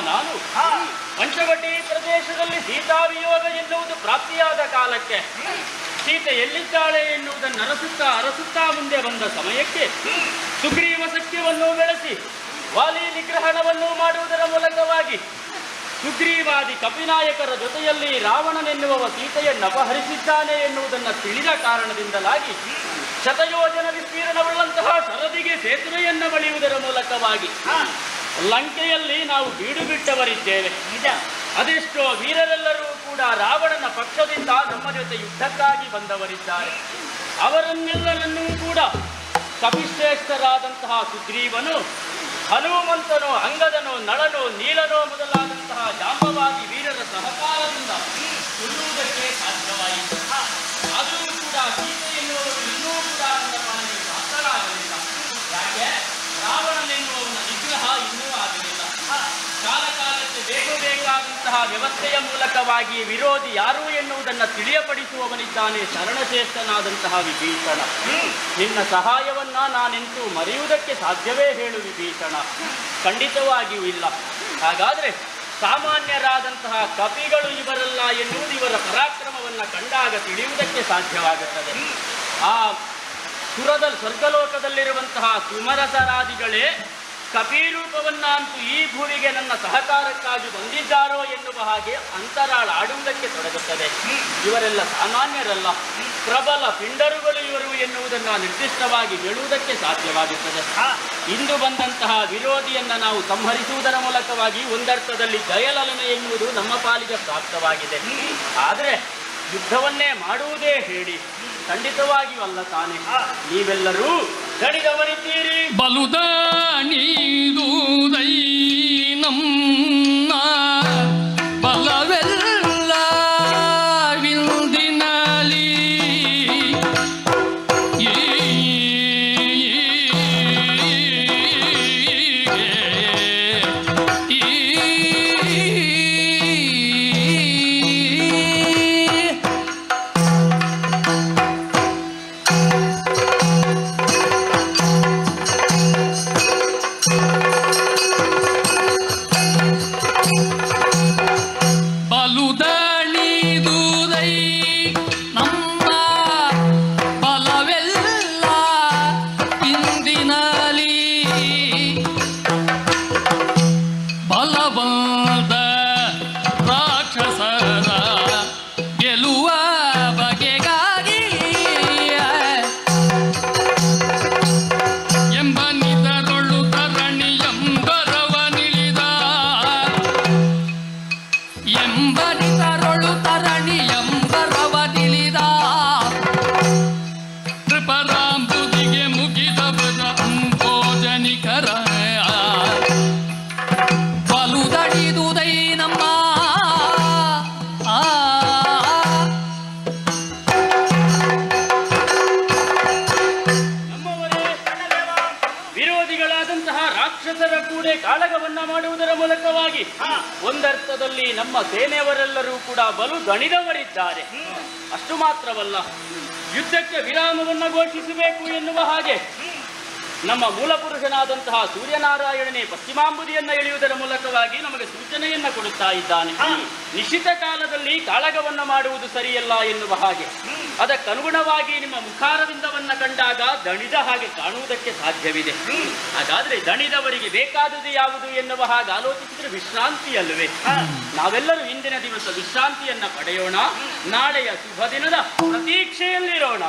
ನಾನು ಪಂಚವಟಿ ಪ್ರದೇಶದಲ್ಲಿ ಸೀತಾವಿಯೋಗ ಎನ್ನುವುದು ಪ್ರಾಪ್ತಿಯಾದ ಕಾಲಕ್ಕೆ ಸೀತೆ ಎಲ್ಲಿದ್ದಾಳೆ ಎನ್ನುವುದನ್ನು ಅರಸುತ್ತಾ ಮುಂದೆ ಬಂದ ಸಮಯಕ್ಕೆ ಸುಗ್ರೀವ ಸಖ್ಯವನ್ನು ಬೆಳೆಸಿ ವಾಲಿ ನಿಗ್ರಹಣವನ್ನು ಮಾಡುವುದರ ಮೂಲಕವಾಗಿ ಸುಗ್ರೀವಾದಿ ಕಪಿನಾಯಕರ ಜೊತೆಯಲ್ಲಿ ರಾವಣನೆನ್ನುವ ಸೀತೆಯನ್ನು ಅಪಹರಿಸಿದ್ದಾನೆ ಎನ್ನುವುದನ್ನು ತಿಳಿದ ಕಾರಣದಿಂದಲಾಗಿ ಶತಯೋಜನ ವಿಸ್ತೀರ್ಣವುಳ್ಳಂತಹ ಸರದಿಗೆ ಸೇತುವೆಯನ್ನು ಬಳಿಯುವುದರ ಮೂಲಕವಾಗಿ ಲಂಕೆಯಲ್ಲಿ ನಾವು ಬೀಡು ಬಿಟ್ಟವರಿದ್ದೇವೆ. ನಿಜ. ಅದೆಷ್ಟೋ ವೀರರೆಲ್ಲರೂ ಕೂಡ ರಾವಣನ ಪಕ್ಷದಿಂದ ನಮ್ಮ ಜೊತೆ ಯುದ್ಧಕ್ಕಾಗಿ ಬಂದವರಿದ್ದಾರೆ. ಅವರನ್ನೆಲ್ಲರನ್ನೂ ಕೂಡ ಕಪಿಶ್ರೇಷ್ಠರಾದಂತಹ ಸುಗ್ರೀವನು, ಹನುಮಂತನೋ, ಅಂಗದನೋ, ನಳನೋ, ನೀಲನೋ ಮೊದಲಾದಂತಹ ಜಾಂಬವಾದಿ ವೀರರ ಸಹಕಾರದಿಂದ ಕೊಲ್ಲುವುದಕ್ಕೆ ಸಾಧ್ಯವಾಯಿತು. ಆದರೂ ಕೂಡ ಸೀತೆ ಎನ್ನುವರು ಇನ್ನೂ ಕೂಡ ನನ್ನ ಮನೆಗೆ ಸಾಧ್ಯರಾಗಲಿಲ್ಲ. ಯಾಕೆ? ರಾವಣನೆನ್ನುವವನ ನಿಗ್ರಹ ಇನ್ನೂ ಆಗಲಿಲ್ಲ. ಕಾಲಕಾಲಕ್ಕೆ ಬೇಕಾದಂತಹ ವ್ಯವಸ್ಥೆಯ ಮೂಲಕವಾಗಿ ವಿರೋಧಿ ಯಾರು ಎನ್ನುವುದನ್ನು ತಿಳಿಯಪಡಿಸುವವನಿದ್ದಾನೆ ಶರಣಶ್ರೇಷ್ಠನಾದಂತಹ ವಿಭೀಷಣ. ನಿನ್ನ ಸಹಾಯವನ್ನ ನಾನೆಂತೂ ಮರೆಯುವುದಕ್ಕೆ ಸಾಧ್ಯವೇ ಹೇಳು ವಿಭೀಷಣ? ಖಂಡಿತವಾಗಿಯೂ ಇಲ್ಲ. ಹಾಗಾದ್ರೆ ಸಾಮಾನ್ಯರಾದಂತಹ ಕಪಿಗಳು ಇವರಲ್ಲ ಎನ್ನುವುದು ಇವರ ಪರಾಕ್ರಮವನ್ನು ಕಂಡಾಗ ತಿಳಿಯುವುದಕ್ಕೆ ಸಾಧ್ಯವಾಗುತ್ತದೆ. ಆ ಸ್ವರ್ಗಲೋಕದಲ್ಲಿರುವಂತಹ ಸುಮರಸರಾದಿಗಳೇ ಕಪಿರೂಪವನ್ನಂತೂ ಈ ಭೂಮಿಗೆ ನನ್ನ ಸಹಕಾರಕ್ಕಾಗಿ ಬಂದಿದ್ದಾರೋ ಎನ್ನುವ ಹಾಗೆ ಅಂತರಾಳ ಆಡುವುದಕ್ಕೆ ತೊಡಗುತ್ತದೆ. ಇವರೆಲ್ಲ ಸಾಮಾನ್ಯರಲ್ಲ, ಪ್ರಬಲ ಪಿಂಡರುಗಳು ಇವರು ಎನ್ನುವುದನ್ನು ನಿರ್ದಿಷ್ಟವಾಗಿ ಹೇಳುವುದಕ್ಕೆ ಸಾಧ್ಯವಾಗುತ್ತದೆ. ಇಂದು ಬಂದಂತಹ ವಿರೋಧಿಯನ್ನು ನಾವು ಸಂಹರಿಸುವುದರ ಮೂಲಕವಾಗಿ ಒಂದರ್ಥದಲ್ಲಿ ಜಯಲಲನೆ ಎನ್ನುವುದು ನಮ್ಮ ಪಾಲಿಗೆ ಪ್ರಾಪ್ತವಾಗಿದೆ. ಆದರೆ ಯುದ್ಧವನ್ನೇ ಮಾಡುವುದೇ ಹೇಳಿ ಖಂಡಿತವಾಗಿಯೂ ಅಲ್ಲ ತಾನೆ. ನೀವೆಲ್ಲರೂ ದಣಿದವರಿದ್ದೀರಿ. ಬಲುದಾಣಿದುದೈ ನಮ್ಮ ಬಲವೆಲ್ಲ ವಿಂದಿನಲಿ ಕಾಳಗವನ್ನ ಮಾಡುವುದರ ಮೂಲಕವಾಗಿ ಒಂದರ್ಥದಲ್ಲಿ ನಮ್ಮ ಸೇನೆಯವರೆಲ್ಲರೂ ಕೂಡ ಬಲು ದಣಿದವರಿದ್ದಾರೆ. ಅಷ್ಟು ಮಾತ್ರವಲ್ಲ, ಯುದ್ಧಕ್ಕೆ ವಿರಾಮವನ್ನು ಘೋಷಿಸಬೇಕು ಎನ್ನುವ ಹಾಗೆ ನಮ್ಮ ಮೂಲಪುರುಷನಾದಂತಹ ಸೂರ್ಯನಾರಾಯಣನೇ ಪಶ್ಚಿಮಾಂಬುದಿಯನ್ನು ಎಳೆಯುವುದರ ಮೂಲಕವಾಗಿ ನಮಗೆ ಸೂಚನೆಯನ್ನ ಕೊಡುತ್ತಾ ಇದ್ದಾನೆ. ನಿಶ್ಚಿತ ಕಾಲದಲ್ಲಿ ಕಾಳಗವನ್ನ ಮಾಡುವುದು ಸರಿಯಲ್ಲ ಎನ್ನುವ ಹಾಗೆ ಅದಕ್ಕನುಗುಣವಾಗಿ ನಿಮ್ಮ ಮುಖಾರವಿಂದವನ್ನ ಕಂಡಾಗ ದಣಿದ ಹಾಗೆ ಕಾಣುವುದಕ್ಕೆ ಸಾಧ್ಯವಿದೆ. ಹಾಗಾದ್ರೆ ದಣಿದವರಿಗೆ ಬೇಕಾದುದು ಯಾವುದು ಎನ್ನುವ ಹಾಗೆ ಆಲೋಚಿಸಿದ್ರೆ ವಿಶ್ರಾಂತಿ ಅಲ್ಲವೇ? ನಾವೆಲ್ಲರೂ ಇಂದಿನ ದಿವಸ ವಿಶ್ರಾಂತಿಯನ್ನ ಪಡೆಯೋಣ. ನಾಳೆಯ ಶುಭ ದಿನದ ಪ್ರತೀಕ್ಷೆಯಲ್ಲಿರೋಣ.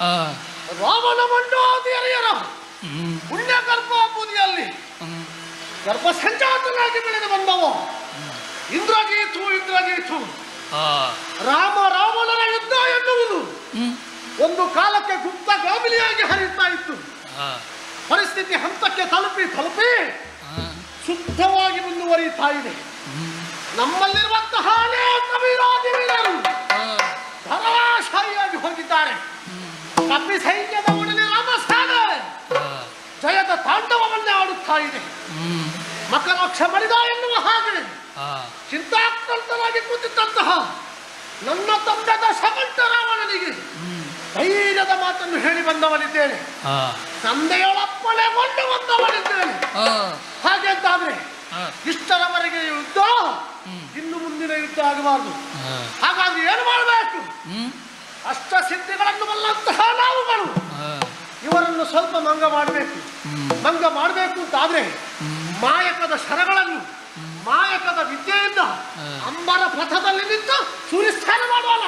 ಆ, ರಾಮನ ಮಂಡೋದಿಯರ ಹ್ಮ್, ಪುಣ್ಯ ಗರ್ಭಾಬುದಿಯಲ್ಲಿ ಗರ್ಭ ಸಂಜಾತನಾಗಿ ಬೆಳೆದು ಬಂದವು. ಇಂದ್ರಜೀತು ಆ, ರಾವಣನ ಯುದ್ಧ ಎನ್ನುವುದು ಹ್ಮ್, ಒಂದು ಕಾಲಕ್ಕೆ ಗುಪ್ತ ಗಾಮಿಲಿಯಾಗಿ ಹರಿಯುತ್ತಾ ಇತ್ತು. ಆ, ಪರಿಸ್ಥಿತಿ ಹಂತಕ್ಕೆ ತಲುಪಿ ಆ, ಶುದ್ಧವಾಗಿ ಮುಂದುವರಿಯುತ್ತಾ ಇದೆ. ನಮ್ಮಲ್ಲಿರುವಂತಹ ಅನೇಕ ವೀರಾಧಿವೀರರು ಆ, ಧರಾಶಾಹಿಯಾಗಿ ಹೋಗಿದ್ದಾರೆ. ಕಪಿ ಸೈನ್ಯದ ಒಡನೆ ರಾಮಸ್ಥಾನ ಆ, ಜಯದ ತಾಂಡವವನ್ನೇ ಆಡುತ್ತಾ ಇದೆ. ಹ್ಮ್, ಮಕರಾಕ್ಷ ಮರಿದ ಎನ್ನುವ ಹಾಗೆ ಆ, ಚಿಂತಾಕ್ರಾಂತನಾಗಿ ಕೂತಿದ್ದಂತಹ ನನ್ನ ತಂದೆದ ಸಗಂಟ ರಾವಣನಿಗೆ ಹ್ಮ್, ಧೈರ್ಯದ ಮಾತನ್ನು ಹೇಳಿ ಬಂದವನಿದ್ದೇನೆ. ಆ, ತಂದೆಯೊಳಪ್ಪಣೆಗೊಂಡು ಬಂದವನಿದ್ದೇನೆ. ಆ, ಹಾಗೆ ಅಂತಾದ್ರೆ ಆ, ಇಷ್ಟರವರೆಗೆ ಯುದ್ಧ ಇನ್ನು ಮುಂದಿನ ಯುದ್ಧ ಆಗಬಾರದು. ಆ, ಹಾಗಾಗಿ ಏನು ಮಾಡಬೇಕು? ಹ್ಮ್, ಅಷ್ಟಸಿದ್ಧಿಗಳನ್ನು ಬಲ್ಲಂತಹ ನಾವುಗಳು ಆ, ಇವರನ್ನು ಸ್ವಲ್ಪ ಮಂಗ ಮಾಡಬೇಕು. ಹ್ಮ್, ಮಂಗ ಮಾಡಬೇಕು ಅಂತಾದ್ರೆ ಮಾಯಕದ ಶರಗಳನ್ನು ಮಾಯಕದ ವಿದ್ಯೆಯಿಂದ ಅಂಬರ ಪಥದಲ್ಲಿ ನಿಂತು ಸೂರ್ಯಸ್ಥಾನ ಮಾಡೋಣ.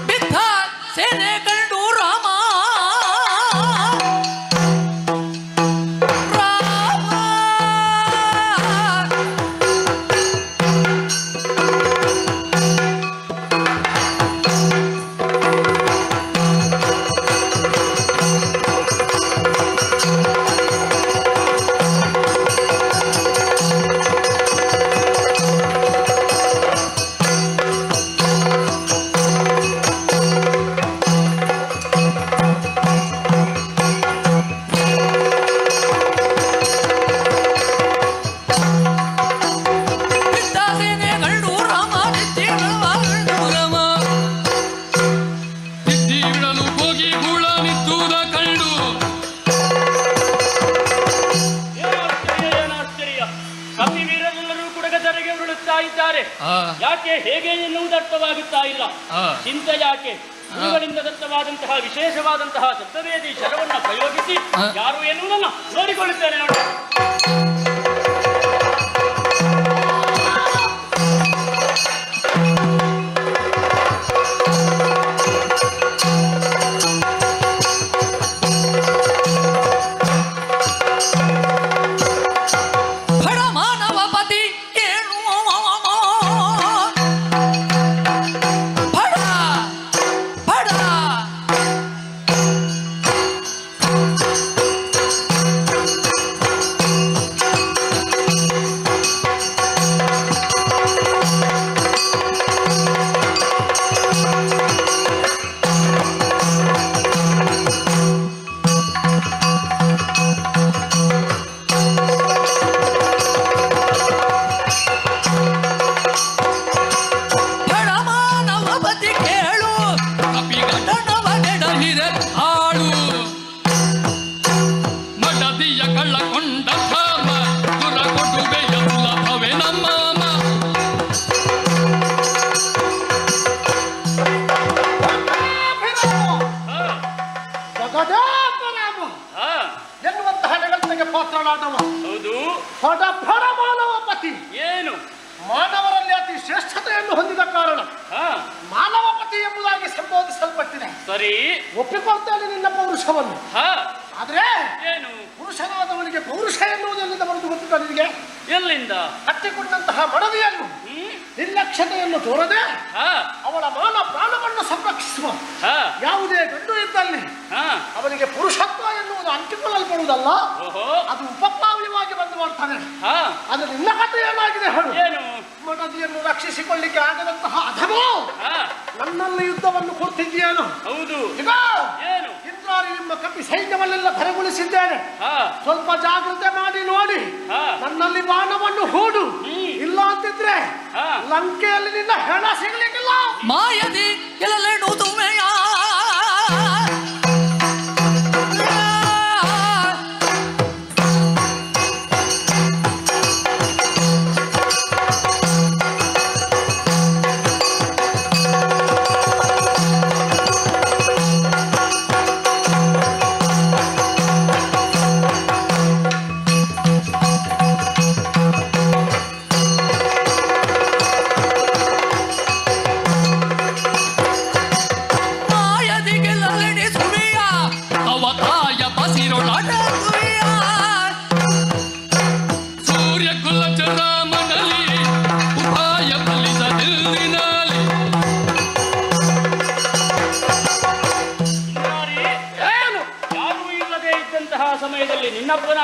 ಬಿದ್ದ ಸೇನೆ ಕಂಡು ರಾಮ ರಾಮ ಬಿದ್ದ ಸೇನೆ ಕಂಡು ರಾಮ ನಿದ್ದೆ ಬಿಡಲು ಹೋಗಿ ಗೂಳ ನಿತ್ತುವುದ ಕಂಡು ಏನಾಶ್ಚರ್ಯ ಕಪಿ ವೀರರೆಲ್ಲರೂ ಕೂಡ ಗದರಿಗೆ ಉರುಳುತ್ತಾ ಇದ್ದಾರೆ. ಆ, ಯಾಕೆ ಹೇಗೆ ಎನ್ನುವುದು ಅರ್ಥವಾಗುತ್ತಾ ಇಲ್ಲ. ಆ, ಚಿಂತೆ ಯಾಕೆ? ಗುರುಗಳಿಂದ ದತ್ತವಾದಂತಹ ವಿಶೇಷವಾದಂತಹ ಶಬ್ದವೇದಿ ಶರವನ್ನ ಪ್ರಯೋಗಿಸಿ ಯಾರು ಎನ್ನುವುದನ್ನು ನೋಡಿಕೊಳ್ಳುತ್ತೇನೆ ನೋಡಿ. ಬಡ ಮಾನವ ಪತಿ ಏನು ಬಡ ಬಡ ಬಡ ಮಾನವ ಪತಿ ಕೇಳು ಕಪಿಗಡನವ ನೆಡಲಿರೆ ಆಳು ಮಡದಿಯ ಕಳ್ಳ ಕೊಂಡ ಧಾಮ ದುರ ಕೊಡುವೆಯ ಸುಲಭವೇ ನಮ್ಮ ಜಗದಾಪರಾಮ ಹಾ, ಎನ್ನುವಂತಹ ನೆಗಳ್ತಿಗೆ ಪಾತ್ರನಾದವ ಹೌದು. ಫಡ ಮಾನವ ಪತಿ. ಏನು? ಮಾನವರಲ್ಲಿ ಅತಿ ಶ್ರೇಷ್ಠತೆಯನ್ನು ಹೊಂದಿದ ಕಾರಣ ಹಾ, ಮಾನವ ಪತಿ ಎಂಬುದಾಗಿ ಸಂಬೋಧಿಸಲ್ಪಟ್ಟಿದೆ. ಸರಿ. ಒಪ್ಪಿಕೊಳ್ತೇನೆ ನಿನ್ನ ಪೌರುಷವನ್ನು. ಹಾ, ಆದ್ರೆ ಏನು? ಪುರುಷನಾದವನಿಗೆ ಪೌರುಷ ಎನ್ನುವುದು ಎಲ್ಲಿಂದ ಬರುವುದು ಗೊತ್ತಿಲ್ಲ ನಿನಗೆ? ಎಲ್ಲಿಂದ? ಹತ್ತಿಕೊಂಡಂತಹ ಮಡದಿಯನ್ನು ಹ್ಮ್? ನಿರ್ಲಕ್ಷ್ಯತೆಯನ್ನು ತೋರದೆ ಹಾ, ಅವಳ ಮಾನ ಪ್ರಾಣವನ್ನು ಸಂರಕ್ಷಿಸುವ ಹಾ, ಯಾವುದೇ ಗಂಡು ಇದ್ದಲ್ಲಿ ಹಾ, ಅವನಿಗೆ ಪುರುಷತ್ವ ಎನ್ನುವುದು ಅಂಟಿಕೊಳ್ಳಲ್ಪಡುವುದಲ್ಲ, ಓಹೋ, ಅದು ಉಪಪ್ಲಾವ್ಯವಾಗಿ ಬಂದು ಮಾಡ್ತಾನೆ. ಹಾ, ಅದು ನಿನ್ನ ಕಥೆ ಏನಾಗಿದೆ ಹೇಳು. ಏನು? ಮಡದಿಯನ್ನು ರಕ್ಷಿಸಿಕೊಳ್ಳಿಕ್ಕೆ ಆಗದಂತಹ ಅಧಮೋ ಹಾ, ನನ್ನಲ್ಲಿ ಯುದ್ಧವನ್ನು ಕೊಡ್ತಿದ್ದೀಯೇನು? ಹೌದು. ಈಗ ಏನು? ಇಂದ್ರಾರಿ ನಿಮ್ಮ ಕಪಿ ಸೈನ್ಯವನ್ನೆಲ್ಲ ಧರೆಗುಳಿಸಿದ್ದೇನೆ. ಹಾ, ಸ್ವಲ್ಪ ಜಾಗ್ರತೆ ಮಾಡಿ ನೋಡಿ. ಹಾ, ನನ್ನಲ್ಲಿ ಬಾಣವನ್ನು ಹೂಡು. ಇಲ್ಲ ಅಂತಿದ್ರೆ ಹಾ, ಲಂಕೆಯಲ್ಲಿ ನಿನ್ನ ಹೆಣ ಸಿಗಲಿಕ್ಕಿಲ್ಲ. ಮಾಯದಿ ಎಲ್ಲೆಡುದುಮೆಯ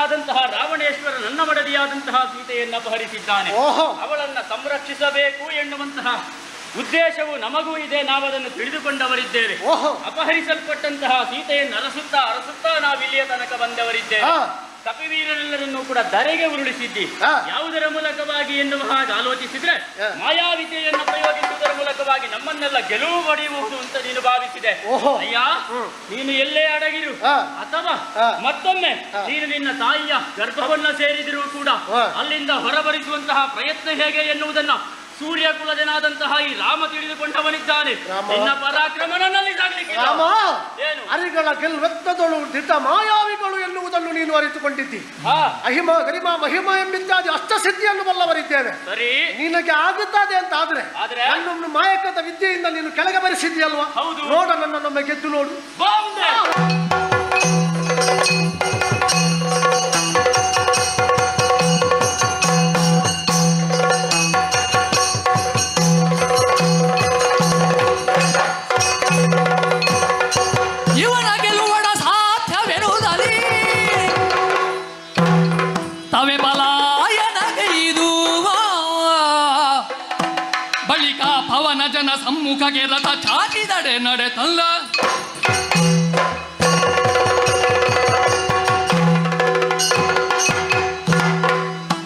ಮಗನಾದಂತಹ ರಾವಣೇಶ್ವರ ನನ್ನ ಮಡದಿಯಾದಂತಹ ಸೀತೆಯನ್ನು ಅಪಹರಿಸಿದ್ದಾನೆ. ಅವಳನ್ನ ಸಂರಕ್ಷಿಸಬೇಕು ಎನ್ನುವಂತಹ ಉದ್ದೇಶವು ನಮಗೂ ಇದೆ. ನಾವದನ್ನು ತಿಳಿದುಕೊಂಡವರಿದ್ದೇವೆ. ಅಪಹರಿಸಲ್ಪಟ್ಟಂತಹ ಸೀತೆಯನ್ನು ಅರಸುತ್ತಾ ನಾವಿಲ್ಲಿಯ ತನಕ ಬಂದವರಿದ್ದೇವೆ. ಕಪಿವೀರರೆಲ್ಲರನ್ನೂ ಕೂಡ ಧರೆಗೆ ಉರುಳಿಸಿದ್ದಿ. ಯಾವುದರ ಮೂಲಕವಾಗಿ ಎನ್ನುವ ಹಾಗೆ ಆಲೋಚಿಸಿದ್ರೆ ಮಾಯಾವಿದ್ಯೆಯನ್ನು ಪ್ರಯೋಗಿಸುವುದರ ಮೂಲಕವಾಗಿ ನಮ್ಮನ್ನೆಲ್ಲ ಗೆಲುವು ಪಡೆಯುವುದು ಅಂತ ನೀನು ಭಾವಿಸಿದೆ. ಅಯ್ಯ, ನೀನು ಎಲ್ಲೇ ಅಡಗಿರು ಅಥವಾ ಮತ್ತೊಮ್ಮೆ ನೀನು ನಿನ್ನ ತಾಯಿಯ ಗರ್ಭವನ್ನ ಸೇರಿದರೂ ಕೂಡ ಅಲ್ಲಿಂದ ಹೊರಬರಿಸುವಂತಹ ಪ್ರಯತ್ನ ಹೇಗೆ ಎನ್ನುವುದನ್ನ ಸೂರ್ಯ ಕುಲಜನಾದಂತಹ ಈ ರಾಮ ತಿಳಿದುಕೊಂಡವನಿದ್ದಾನೆ. ನಿನ್ನ ಪರಾಕ್ರಮ ನನ್ನಲ್ಲಿ ಸಾಗಲಿಕ್ಕಿಲ್ಲ. ಏನು ಅರಿಗಳ ಗೆಲ್ವೆತ್ತದಳು ದಿಟ್ಟ ಮಾಯಾವಿಗಳು ಎನ್ನುವುದನ್ನು ನೀನು ಅರಿತುಕೊಂಡಿದ್ದಿ. ಅಹಿಮ ಗರಿಮ ಮಹಿಮ ಎಂಬಿತ್ಯಾದಿ ಅಷ್ಟಸಿದ್ಧಿಯನ್ನು ಬಲ್ಲವರಿದ್ದೇವೆ. ಸರಿ, ನಿನಗೆ ಆಗುತ್ತದೆ ಅಂತ ಆದ್ರೆ ನನ್ನನ್ನು ಮಾಯಕದ ವಿದ್ಯೆಯಿಂದ ನೀನು ಕೆಳಗೆ ಬರಿಸಿದ್ಯಲ್ವಾ? ನೋಡ, ನನ್ನೊಮ್ಮೆ ಗೆದ್ದು ನೋಡು. ಜನ ಸಮ್ಮುಖಗೆ ರಥ ಚಾಟಿದಡೆ ನಡೆತಲ್ಲ.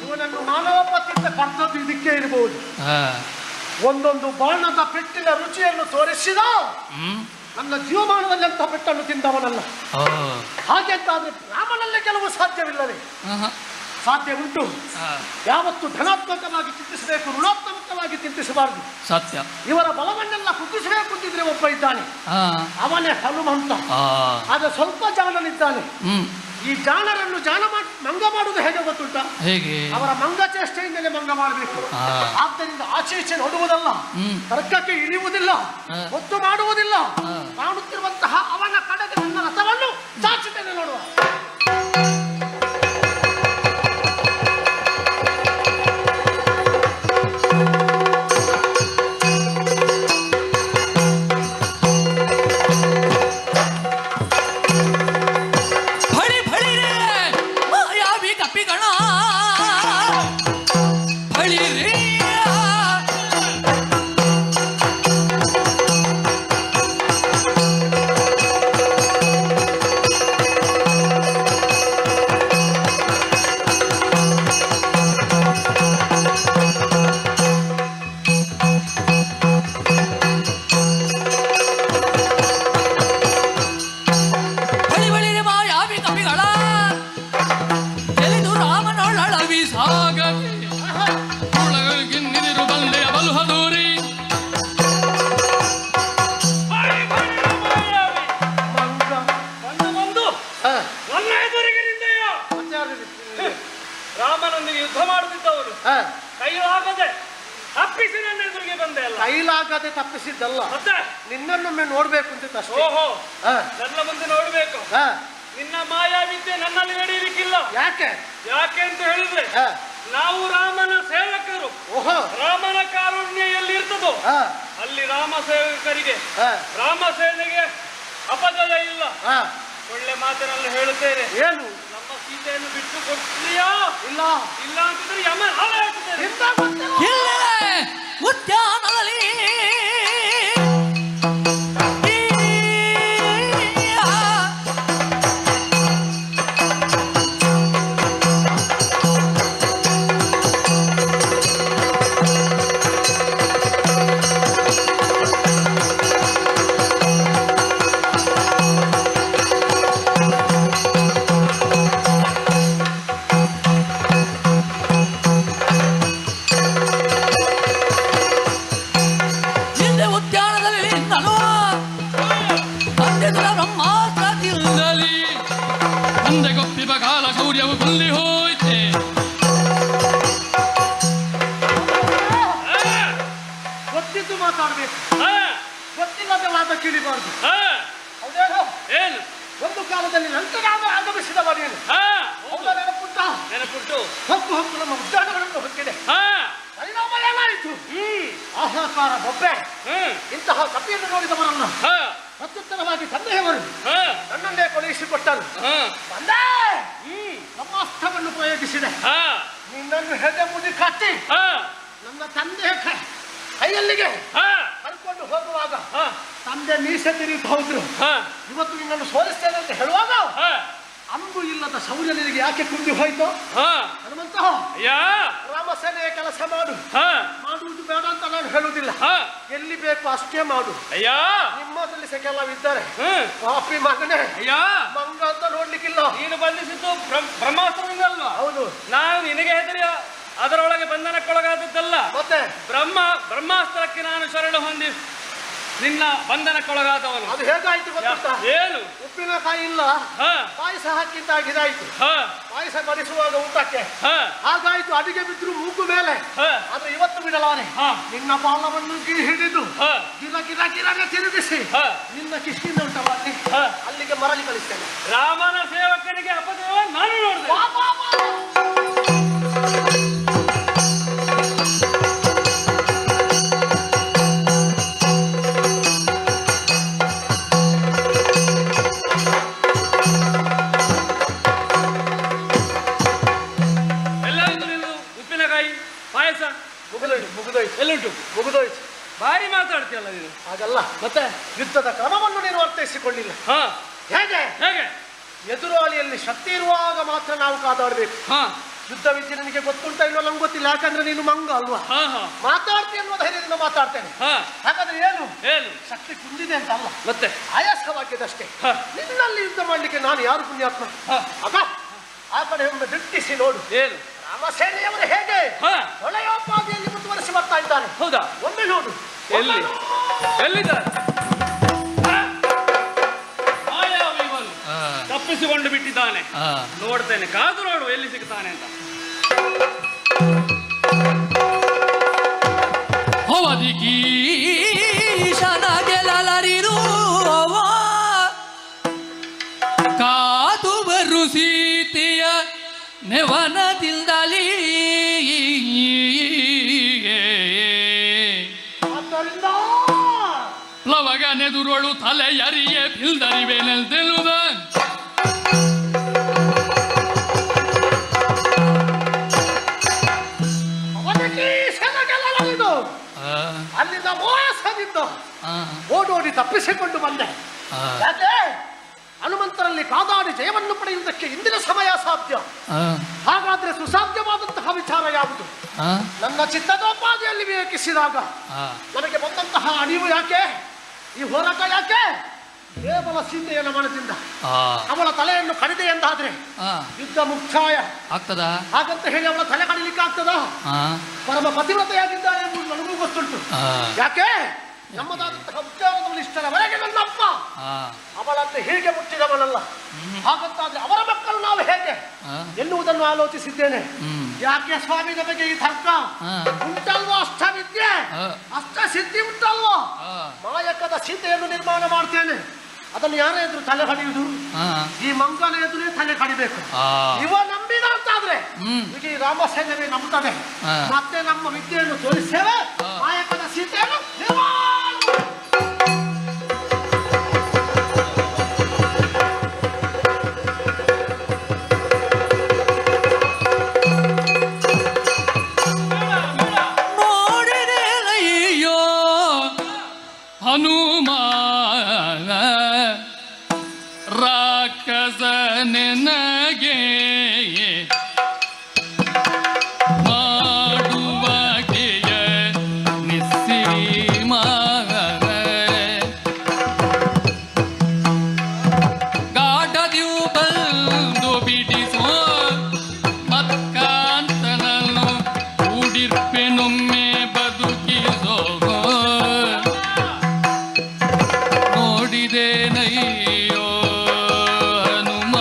ಇವನನ್ನು ಮಾನವ ಪತ್ತಿದ್ದ ಕರ್ತವ್ಯ ಇದಕ್ಕೆ ಇರಬಹುದು. ಒಂದೊಂದು ಬಾಣದ ಪೆಟ್ಟಿನ ರುಚಿಯನ್ನು ತೋರಿಸಿದ ನನ್ನ ಜೀವಮಾನದಲ್ಲಿ ಅಂತ ಪೆಟ್ಟನ್ನು ತಿಂದವನಲ್ಲ. ಹಾಗೆಂತಾದ್ರೆ ರಾಮನಲ್ಲೇ ಕೆಲವು ಸಾಧ್ಯವಿಲ್ಲವೇ? ಸಾಧ್ಯ ಉಂಟು. ಯಾವತ್ತು ಧನಾತ್ಮಕವಾಗಿ ಚಿಂತಿಸಬೇಕು, ಋಣಾತ್ಮಕವಾಗಿ ಚಿಂತಿಸಬಾರದು. ಸತ್ಯ. ಇವರ ಬಲವನ್ನೆಲ್ಲ ಕುಗ್ಗಿಸಬೇಕು ಅಂತಿದ್ರೆ ಒಬ್ಬ ಇದ್ದಾನೆ, ಅವನೇ ಹನುಮಂತ. ಆದ್ರೆ ಸ್ವಲ್ಪ ಜಾಣನಿದ್ದಾನೆ. ಈ ಜಾಣರನ್ನು ಮಂಗ ಮಾಡುವುದು ಹೇಗೆ ಗೊತ್ತುಂಟ? ಹೇಗೆ? ಅವರ ಮಂಗ ಚೇಷ್ಟೆಯಿಂದಲೇ ಮಂಗ ಮಾಡಬೇಕು. ಆದ್ದರಿಂದ ಆಚೆ ಈಚೆ ನೋಡುವುದಲ್ಲ, ತರ್ಕಕ್ಕೆ ಇಳಿಯುವುದಿಲ್ಲ, ಒತ್ತು ಮಾಡುವುದಿಲ್ಲ. ಕಾಣುತ್ತಿರುವಂತಹ ಅವನ ಕಡೆಗೆ ನನ್ನ ರಥವನ್ನು ಚಾಚುತ್ತೇನೆ ನೋಡುವ. ರಾಮನೊಂದಿಗೆ ಯುದ್ಧ ಮಾಡುತ್ತಿದ್ದವರು ಕೈಲಾಗದೆ ತಪ್ಪಿಸಿ ನನ್ನ ಎದುರಿಗೆ ಬಂದೆ ಅಲ್ಲ. ಕೈಲಾಗದೆ ತಪ್ಪಿಸಿದ್ದಲ್ಲ, ಮತ್ತೆ ನಿನ್ನನ್ನೊಮ್ಮೆ ನೋಡ್ಬೇಕು ಅಂತ. ಓಹೋ, ನನ್ನ ಮುಂದೆ ನೋಡ್ಬೇಕು. ನಿನ್ನ ಮಾಯಾವಿದ್ಯೆ ನನ್ನಲ್ಲಿ ನಡೆಯಲಿಕ್ಕಿಲ್ಲ. ಯಾಕೆ? ಯಾಕೆ ಅಂತ ಹೇಳಿದ್ರೆ ನಾವು ರಾಮನ ಸೇವಕರು. ರಾಮನ ಕಾರುಣ್ಯ ಎಲ್ಲಿ ಇರ್ತದೋ ಅಲ್ಲಿ ರಾಮ ಸೇವಕರಿಗೆ, ರಾಮ ಸೇನೆಗೆ ಅಪಜಯ ಇಲ್ಲ. ಒಳ್ಳೆ ಮಾತಿನಲ್ಲಿ ಹೇಳುತ್ತೇನೆ. ಏನು? ನಮ್ಮ ಸೀತೆಯನ್ನು ಬಿಟ್ಟು ಕೊಡ್ತೀಯಾ? ಇಲ್ಲ ಇಲ್ಲ ಅಂತಂದ್ರೆ ಯಮ ಉದ್ಯಾನದಲ್ಲಿ ಕಿಳಿಬಾರ್ದು. ಹೌದೇನೋ? ಏನು? ಒಂದು ಕಾಲದಲ್ಲಿ ನಂತರ ಆಗಮಿಸಿದವ ನೀನು. ನೆನಪುಂಟು. ಹೊಕ್ಕು ನಮ್ಮ ಉದ್ಯಾನಗಳನ್ನು ಹೊಕ್ಕಿದೆ. ಪರಿಣಾಮ ಏನಾಯಿತು? ಆಹಾಕಾರ ಬೊಬ್ಬೆ ಇಂತಹ ಕಪಿಯನ್ನು ನೋಡಿದವರನ್ನ ಪ್ರತ್ಯುತ್ತರವಾಗಿ ತಂದೆಯವರು ನನ್ನನ್ನೇ ಕಳುಹಿಸಿಕೊಟ್ಟರು. ಬಂದೆ ನಮ್ಮ ಅಸ್ತ್ರವನ್ನು ಪ್ರಯೋಗಿಸಿದೆ. ಹಾ ನಿನ್ನನ್ನು ಹೆಡೆ ಮುಡಿ ಕಟ್ಟಿ ಹಾ ನನ್ನ ತಂದೆ ಕೈಯಲ್ಲಿಗೆ ಹಾ ಕರ್ಕೊಂಡು ಹೋಗುವಾಗ ಹಾ ತಂದೆ ಮೀಸೆ ತಿರುಗಿ ಹೋದ್ರು. ಹಾ ಇವತ್ತು ನಿನ್ನನ್ನು ಸೋಲಿಸ್ತೇನೆ ಅಂತ ಹೇಳುವಾಗ ಹಾ ಅಂಬು ಇಲ್ಲದ ಶೌರ್ಯ ನಿನಗೆ ಯಾಕೆ ಕುಂದಿ ಹೋಯ್ತು? ಹಾ ಹನುಮಂತ, ಯಾ ರಾಮಸೇನೆಯ ಕೆಲಸ ಮಾಡು. ಹಾ ಮಾಡುವುದು ಬೇಡ ಅಂತ ನಾನು ಹೇಳುವುದಿಲ್ಲ. ಹಾ ಎಲ್ಲಿ ಬೇಕು ಅಷ್ಟೇ ಮಾಡು. ಅಯ್ಯಾ ನಿಮ್ಮದಲ್ಲಿ ಸಹ ಕೆಲವಿದ್ದಾರೆ. ಹ್ಮ್ ಪಾಪಿ ಮಗನೇ, ಅಯ್ಯಾ ಮಂಗ ಅಂತ ನೋಡ್ಲಿಕ್ಕಿಲ್ಲ. ನೀನು ಬಂಧಿಸಿದ್ದು ಬ್ರಹ್ಮಾಸ್ತ್ರದಿಂದ ಅಲ್ವಾ? ಹೌದು. ನಾನು ನಿನಗೆ ಹೆದರಿ ಅದರೊಳಗೆ ಬಂಧನಕ್ಕೊಳಗಾದದ್ದಲ್ಲ. ಮತ್ತೆ ಬ್ರಹ್ಮಾಸ್ತ್ರಕ್ಕೆ ನಾನು ಶರಣ ಹೊಂದಿ ನಿನ್ನ ಬಂಧನಕ್ಕೊಳಗಾದವನು. ಅದು ಹೇಗಾಯ್ತು ಗೊತ್ತಾ? ಏನು? ಉಪ್ಪಿನಕಾಯಿ ಇಲ್ಲ, ಹಾ ಪಾಯಸ ಹಾಕಿದ್ದಾಗ ಇದಾಯ್ತು. ಹಾ ಪಾಯಸ ಬಡಿಸುವಾಗ ಊಟಕ್ಕೆ ಹಾ ಹಾಗಾಯ್ತು. ಅಡಿಗೆ ಬಿದ್ರು ಮೂಗು ಮೇಲೆ. ಹಾ ಆದ್ರೆ ಇವತ್ತು ಬಿಡಲಾರೆ. ಹಾ ನಿನ್ನ ಬಾಲವನ್ನು ಹಿಡಿದು ಹಾ ಗಿರ ಗಿರ ಗಿರನೆ ತಿರುಗಿಸಿ ಹಾ ನಿನ್ನ ಕಿಷ್ಕಿಂದ ಉಂಟಲ್ಲ ಹಾ ಅಲ್ಲಿಗೆ ಮರಳಿ ಕಳಿಸ್ತೇನೆ. ರಾಮನ ಸೇವಕನಿಗೆ ಅಪದೇವ ನಾನು ನೋಡಿದೆ. ಬಾ, ಬಾ, ಬಾ. ಪಾಯಸ ಮುಗಿದೋಯ್ತು. ಎಲ್ಲುಂಟು? ಮುಗಿದೋಯ್ತು. ಭಾರಿ ಮಾತಾಡ್ತೀಯಲ್ಲ ನೀನು. ಹಾಗಲ್ಲ, ಮತ್ತೆ ಯುದ್ಧದ ಕ್ರಮವನ್ನು ನೀನು ಅರ್ಥೈಸಿಕೊಳ್ಳಿಲ್ಲ. ಹಾ ಹೇಗೆ? ಹೇಗೆ? ಎದುರಾಳಿಯಲ್ಲಿ ಶಕ್ತಿ ಇರುವಾಗ ಮಾತ್ರ ನಾವು ಕಾದಾಡಬೇಕು. ಹಾ ಯುದ್ಧ ವಿದ್ಯೆ ನಿನಗೆ ಗೊತ್ತುಂಟ ಇಲ್ವೋ ನಂಗೆ ಗೊತ್ತಿಲ್ಲ. ಯಾಕಂದ್ರೆ ನೀನು ಮಂಗ ಅಲ್ವಾ? ಹಾ ಹಾ ಮಾತಾಡ್ತೀನಿ ಅನ್ನೋ ಧೈರ್ಯದಿಂದ ಮಾತಾಡ್ತೇನೆ. ಹಾ ಹಾಗಾದ್ರೆ ಏನು? ಏನು? ಶಕ್ತಿ ಕುಂದಿದೆ ಅಂತ ಅಲ್ಲ, ಮತ್ತೆ ಆಯಾಸವಾಗಿದ್ದಷ್ಟೇ. ಹಾ ನಿನ್ನಲ್ಲಿ ಯುದ್ಧ ಮಾಡ್ಲಿಕ್ಕೆ ನಾನು ಯಾರು ಪುಣ್ಯಾತ್ಮ? ಹಾ ಆಗ ಆ ಕಡೆ ಒಮ್ಮೆ ದಿಟ್ಟಿಸಿ ನೋಡು. ಏನು? ರಾಮಸೇನೆಯವರು ಹೇಗೆ ಹಾ ಹೊಳೆಯೋಪಾದಿಯಲ್ಲಿ ಮುಂದುವರಿಸಿ ಬರ್ತಾ ಇದ್ದಾರೆ. ಹೌದಾ? ಒಮ್ಮೆ ನೋಡು. ಎಲ್ಲಿ? ಎಲ್ಲಿದ್ದಾರೆ? ತಪ್ಪಿಸಿಕೊಂಡು ಬಿಟ್ಟಿದ್ದಾನೆ. ನೋಡ್ತೇನೆ, ಕಾದು ನೋಡು ಎಲ್ಲಿ ಸಿಗ್ತಾನೆ ಅಂತ. ಅವಧಿಕೀಶನ ಗೆಲ್ಲರಿರು ಕಾದು ಬರು ಸೀತೆಯ ನೆವನದಿಂದಲೀ ಆದ್ದರಿಂದ ಪ್ಲವಗನೆದುರೊಳು ತಲೆಯರಿಯೇ ಬಿಲ್ದರಿವೆನೆಲ್ದೆಲುದ ಅಲ್ಲಿಂದ ಮೋಸದಿಂದ ಓಡೋಡಿ ತಪ್ಪಿಸಿಕೊಂಡು ಬಂದೆ. ಯಾಕೆ? ಹನುಮಂತರಲ್ಲಿ ಕಾದಾಡಿ ಜಯವನ್ನು ಪಡೆಯುವುದಕ್ಕೆ ಇಂದಿನ ಸಮಯ ಸಾಧ್ಯ. ಹಾಗಾದ್ರೆ ಸುಸಾಧ್ಯವಾದಂತಹ ವಿಚಾರ ಯಾವುದು? ನನ್ನ ಚಿತ್ತದೋಪಾದಿಯಲ್ಲಿ ವಿವೇಕಿಸಿದಾಗ ನನಗೆ ಬಂದಂತಹ ಅಣಿವು ಯಾಕೆ? ಈ ಹೋರಾಟ ಯಾಕೆ? ಕೇವಲ ಸೀತೆಯ ನಮನದಿಂದ ಅವಳ ತಲೆಯನ್ನು ಕಡಿದೆ ಎಂದಾದ್ರೆ ಯುದ್ಧ ಮುಕ್ತಾಯ ಆಗ್ತದ. ಹಾಗಂತ ಹೇಳಿ ಅವಳ ತಲೆ ಕಡಿಲಿಕ್ಕೆ ಆಗ್ತದ? ಪರಮ ಪತಿವ್ರತೆಯಾಗಿದ್ದಾಳೆ ಎಂಬುದು ನನಗೂ ಗೊತ್ತುಂಟು. ಯಾಕೆ? ನಮ್ಮದಾದಂತಹ ಉದ್ಯೋಗದಲ್ಲಿ ಇಷ್ಟರವರೆಗೆ ನನ್ನಪ್ಪ ಅವಳನ್ನು ಹೀಗೆ ಮುಟ್ಟಿದವನಲ್ಲ. ಹಾಗಂತಾದ್ರೆ ಅವರ ಮಕ್ಕಳು ನಾವು ಹೇಗೆ ಎನ್ನುವುದನ್ನು ಆಲೋಚಿಸಿದ್ದೇನೆ. ಯಾಕೆ ಸ್ವಾಮಿ ನಮಗೆ ಈ ತರ್ಕ ಉಂಟಲ್ವೋ? ಅಷ್ಟವಿದ್ಯೆ ಅಷ್ಟ ಸಿದ್ಧಿ ಉಂಟಲ್ವೋ? ಮಾಯಕದ ಸೀತೆಯನ್ನು ನಿರ್ಮಾಣ ಮಾಡ್ತೇನೆ. ಅದನ್ನು ಯಾರೇ ಎದುರು ತಲೆ ಕಡಿಯುವುದು? ಈ ಮಂಗನ ಎದುರೇ ತಲೆ ಕಡಿಬೇಕು. ಇವ ನಂಬಿದ ಅಂತಾದ್ರೆ ಈಗ ಈ ರಾಮಸೇನೆ ನಂಬುತ್ತದೆ. ಮತ್ತೆ ನಮ್ಮ ವಿದ್ಯೆಯನ್ನು ತೋರಿಸ್ತೇವೆ. ಮಾಯಕದ ಸೀತೆಯನ್ನು ನೋಡಿದೆಯೋ ಹನುಮಾನ ರಾಕ್ಷಸನೆನಗೆ ಮಾಡುವಗೆಯ ನಿಸ್ಸೀಮ ಗಾಢದಿಯು ಬಂದು ಬಿಡಿಸೋ ಮತ್ಕಾಂತನನ್ನು ಕೂಡಿರ್ಪೆನೊಮ್ಮೆ ಬದುಕಿಸೋ ನೋಡಿದೇನಯ್ಯೋ ಹನುಮ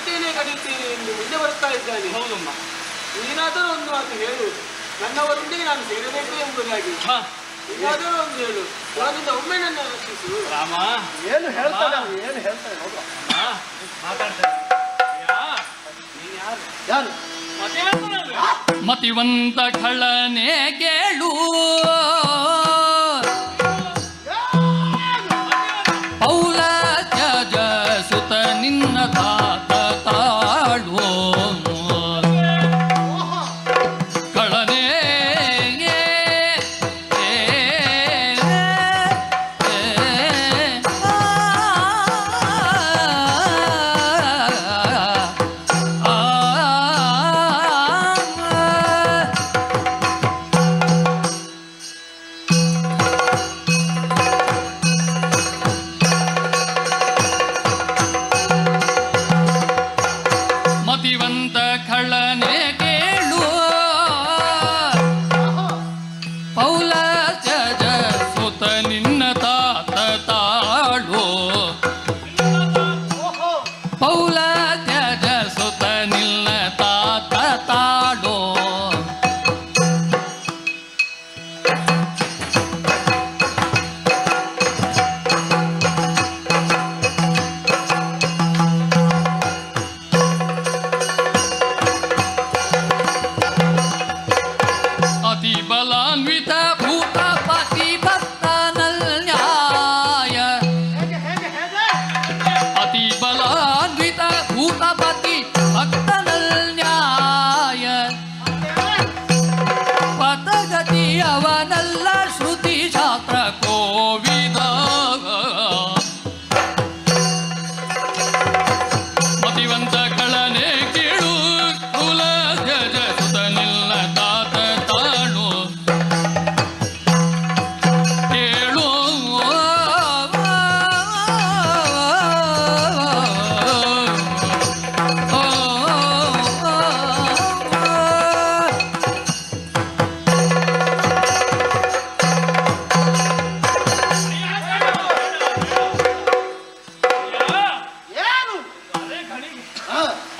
ಕಡಿತೇನೆ ಕಡಿತೇನೆ ಎಂದು ಮುಂದೆ ಬರ್ತಾ ಇದ್ದಾನೆ. ಹೌದಮ್ಮ. ನೀನಾದರೂ ಒಂದು ಮಾತು ಹೇಳು, ನನ್ನವರೊಂದಿಗೆ ನಾನು ಸೇರಬೇಕು ಎಂಬುದಾಗಿ. ಏನಾದರೂ ಒಂದು ಹೇಳು, ಅವನಿಂದ ಒಮ್ಮೆ ನನ್ನ ರಕ್ಷಿಸು. ರಾಮ ಏನು ಹೇಳ್ತಾನೆ, ಏನು ಹೇಳ್ತಾನೆ ನೋಡುವ. ಮಾತಾಡ್ತಾನೆ. ಯಾರು? ಮತಿವಂತ ಖಳನೆ ಕೇಳು, ಪೌಲ ತ್ಯಜ ಸುತ ನಿನ್ನ ತಾತ ತಾಳು ಖಳನೆ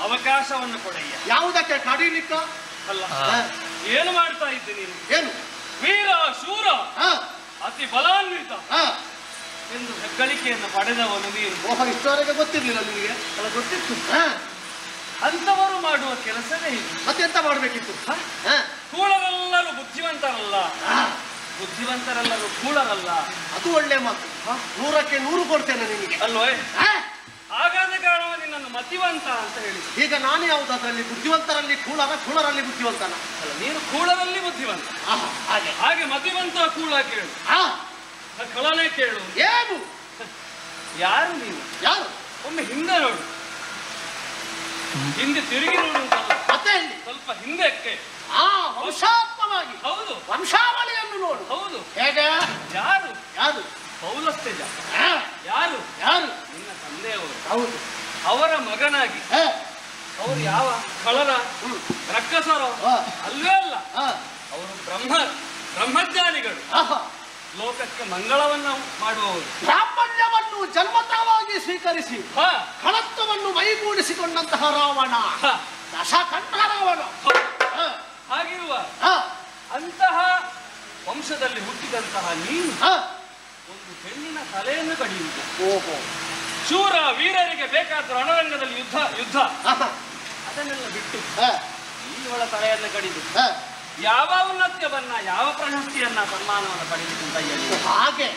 ಅವಕಾಶವನ್ನು ಕೊಡಯ್ಯ. ಯಾವುದಕ್ಕೆ? ಕಡಿಲಿಕ್ಕ ಅಲ್ಲ, ಏನು ಮಾಡ್ತಾ ಇದ್ದೆ ನೀನು? ಏನು? ವೀರ ಶೂರ ಅತಿ ಬಲಾನ್ವಿತ ಎಂದು ಹೆಗ್ಗಳಿಕೆಯನ್ನು ಪಡೆದವನು ನೀನು. ಓಹ, ಇಷ್ಟವರೆಗೆ ಗೊತ್ತಿರ್ಲಿಲ್ಲ ನಿಮಗೆ? ಅಲ್ಲ, ಗೊತ್ತಿತ್ತು. ಅಂತವರು ಮಾಡುವ ಕೆಲಸವೇ ಇದು. ಮತ್ತೆಂತ ಮಾಡ್ಬೇಕಿತ್ತು? ಕೂಳರೆಲ್ಲರೂ ಬುದ್ಧಿವಂತರಲ್ಲ, ಬುದ್ಧಿವಂತರೆಲ್ಲರೂ ಕೂಳರಲ್ಲ. ಅದು ಒಳ್ಳೆ ಮಾತು. 100ಕ್ಕೆ 100 ಕೊಡ್ತೇನೆ ನಿಮಗೆ. ಅಲ್ವೇ? ಹಾಗಾದ ಕಾರಣ ನಿನ್ನನ್ನು ಮತಿವಂತ ಅಂತ ಹೇಳಿ. ಈಗ ನಾನು ಯಾವುದು ಅದರಲ್ಲಿ? ಬುದ್ಧಿವಂತರಲ್ಲಿ ಕೂಳರ, ಕೂಳರಲ್ಲಿ ಬುದ್ಧಿವಂತನ? ಅಲ್ಲ, ನೀನು ಕೂಳರಲ್ಲಿ ಬುದ್ಧಿವಂತ. ಹಾಗೆ ಹಾಗೆ ಮತಿವಂತ ಕೂಳ ಕೇಳು, ಕಳನೆ ಕೇಳು. ಏನು? ಯಾರು ನೀನು? ಯಾರು? ಒಮ್ಮೆ ಹಿಂದೆ ನೋಡು, ಹಿಂದೆ ತಿರುಗಿ ನೋಡುವುದಲ್ಲ, ಮತ್ತೆ ಸ್ವಲ್ಪ ಹಿಂದಕ್ಕೆ ವಂಶಾತ್ಮವಾಗಿ. ಹೌದು, ವಂಶಾವಳಿಯನ್ನು ನೋಡು. ಹೌದು. ಹೇಗೆ? ಯಾರು? ಯಾರು? ಪೌಲಸ್ತ್ಯಜ. ಯಾರು? ಯಾರು? ನಿನ್ನ ತಂದೆಯವರು. ಹೌದು. ಅವರ ಮಗನಾಗಿ ಅವರು ಯಾವ ಕಳರ ರಕ್ಕಸರೋ ಅಲ್ಲವೇ ಅಲ್ಲ, ಅವರು ಬ್ರಹ್ಮಜ್ಞಾನಿಗಳು, ಲೋಕಕ್ಕೆ ಮಂಗಳವನ್ನು ಮಾಡುವವರು. ಬ್ರಾಹ್ಮಣ್ಯವನ್ನು ಜನ್ಮತವಾಗಿ ಸ್ವೀಕರಿಸಿ ಕಳತ್ವವನ್ನು ಮೈಗೂಡಿಸಿಕೊಂಡಂತಹ ರಾವಣ, ದಶಕಂಠ ರಾವಣ. ಹಾಗಿರುವ ಅಂತಹ ವಂಶದಲ್ಲಿ ಹುಟ್ಟಿದಂತಹ ನೀನು ಒಂದು ಹೆಣ್ಣಿನ ತಲೆಯನ್ನು ಕಡಿಯುವುದು. ಓಹೋ, ಶೂರ ವೀರರಿಗೆ ಬೇಕಾದ ರಣರಂಗದಲ್ಲಿ ಯುದ್ಧ ಅದನ್ನೆಲ್ಲ ಬಿಟ್ಟು ಇವಳ ತಲೆಯನ್ನು ಕಡಿದು ಯಾವ ಔನ್ನತ್ಯವನ್ನ, ಯಾವ ಪ್ರಶಸ್ತಿಯನ್ನ, ಸನ್ಮಾನವನ್ನು ಪಡೆಯಲಿಕ್ಕಂತ ಹೇಳಿ. ಹಾಗೆ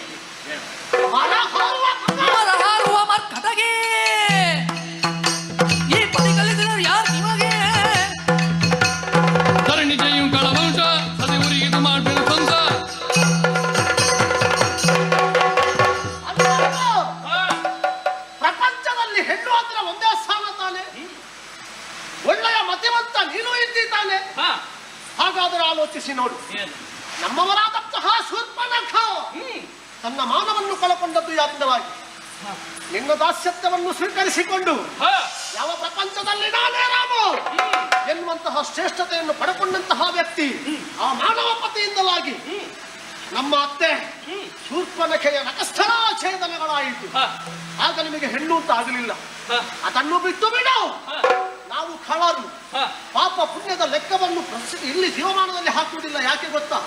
ಈ ಪದಿ ಕಲಿಸಿದವರು ಯಾರು ನಿಮಗೆ? ಧರಣಿ ಜಯು ಕಳವಂಶ ಸದೆವರಿಗೆ ಇದು ಮಾಡಬೇಡ ಧ್ವಂಸ. ಪ್ರಪಂಚದಲ್ಲಿ ಹೆಣ್ಣು ಅಂದ್ರೆ ಒಂದೇ ಸ್ಥಾನ ತಾನೆ. ಒಳ್ಳೆಯ ಮತಿವಂತ ನೀನು ಇದ್ದೀತಾನೆ. ಹಾಗಾದರೆ ಆಲೋಚಿಸಿ ನೋಡು. ನಮ್ಮವರಾದಂತಹ ಶೂರ್ಪನಖ ತನ್ನ ಮಾನವನ್ನು ಕಳಕೊಂಡದ್ದು ಯಾರಿಂದವಾಗಿ? ನಿನ್ನ ದಾಸ್ಯತ್ವವನ್ನು ಸ್ವೀಕರಿಸಿಕೊಂಡು ಯಾವ ಪ್ರಪಂಚದಲ್ಲಿ ನಾನೇ ರಾಮ ಎನ್ನುವಂತಹ ಶ್ರೇಷ್ಠತೆಯನ್ನು ಪಡೆಕೊಂಡಂತಹ ವ್ಯಕ್ತಿ ಆ ಮಾನವ ಪತಿಯಿಂದಲಾಗಿ ನಮ್ಮ ಅತ್ತೆ ಶೂರ್ಪನಖೆಯ ನಖಸ್ಥಳಾಛೇದನಗಳಾಯಿತು. ಆಯಿತು. ಆಗ ನಿಮಗೆ ಹೆಣ್ಣು ಅಂತ ಆಗಲಿಲ್ಲ. ಅದನ್ನು ಬಿಟ್ಟು ಬಿಡು. ನಾವು ಖಳರು. ಪಾಪ ಪುಣ್ಯದ ಲೆಕ್ಕವನ್ನು ಇಲ್ಲಿ ಜೀವಮಾನದಲ್ಲಿ ಹಾಕುವುದಿಲ್ಲ. ಯಾಕೆ ಗೊತ್ತಾ?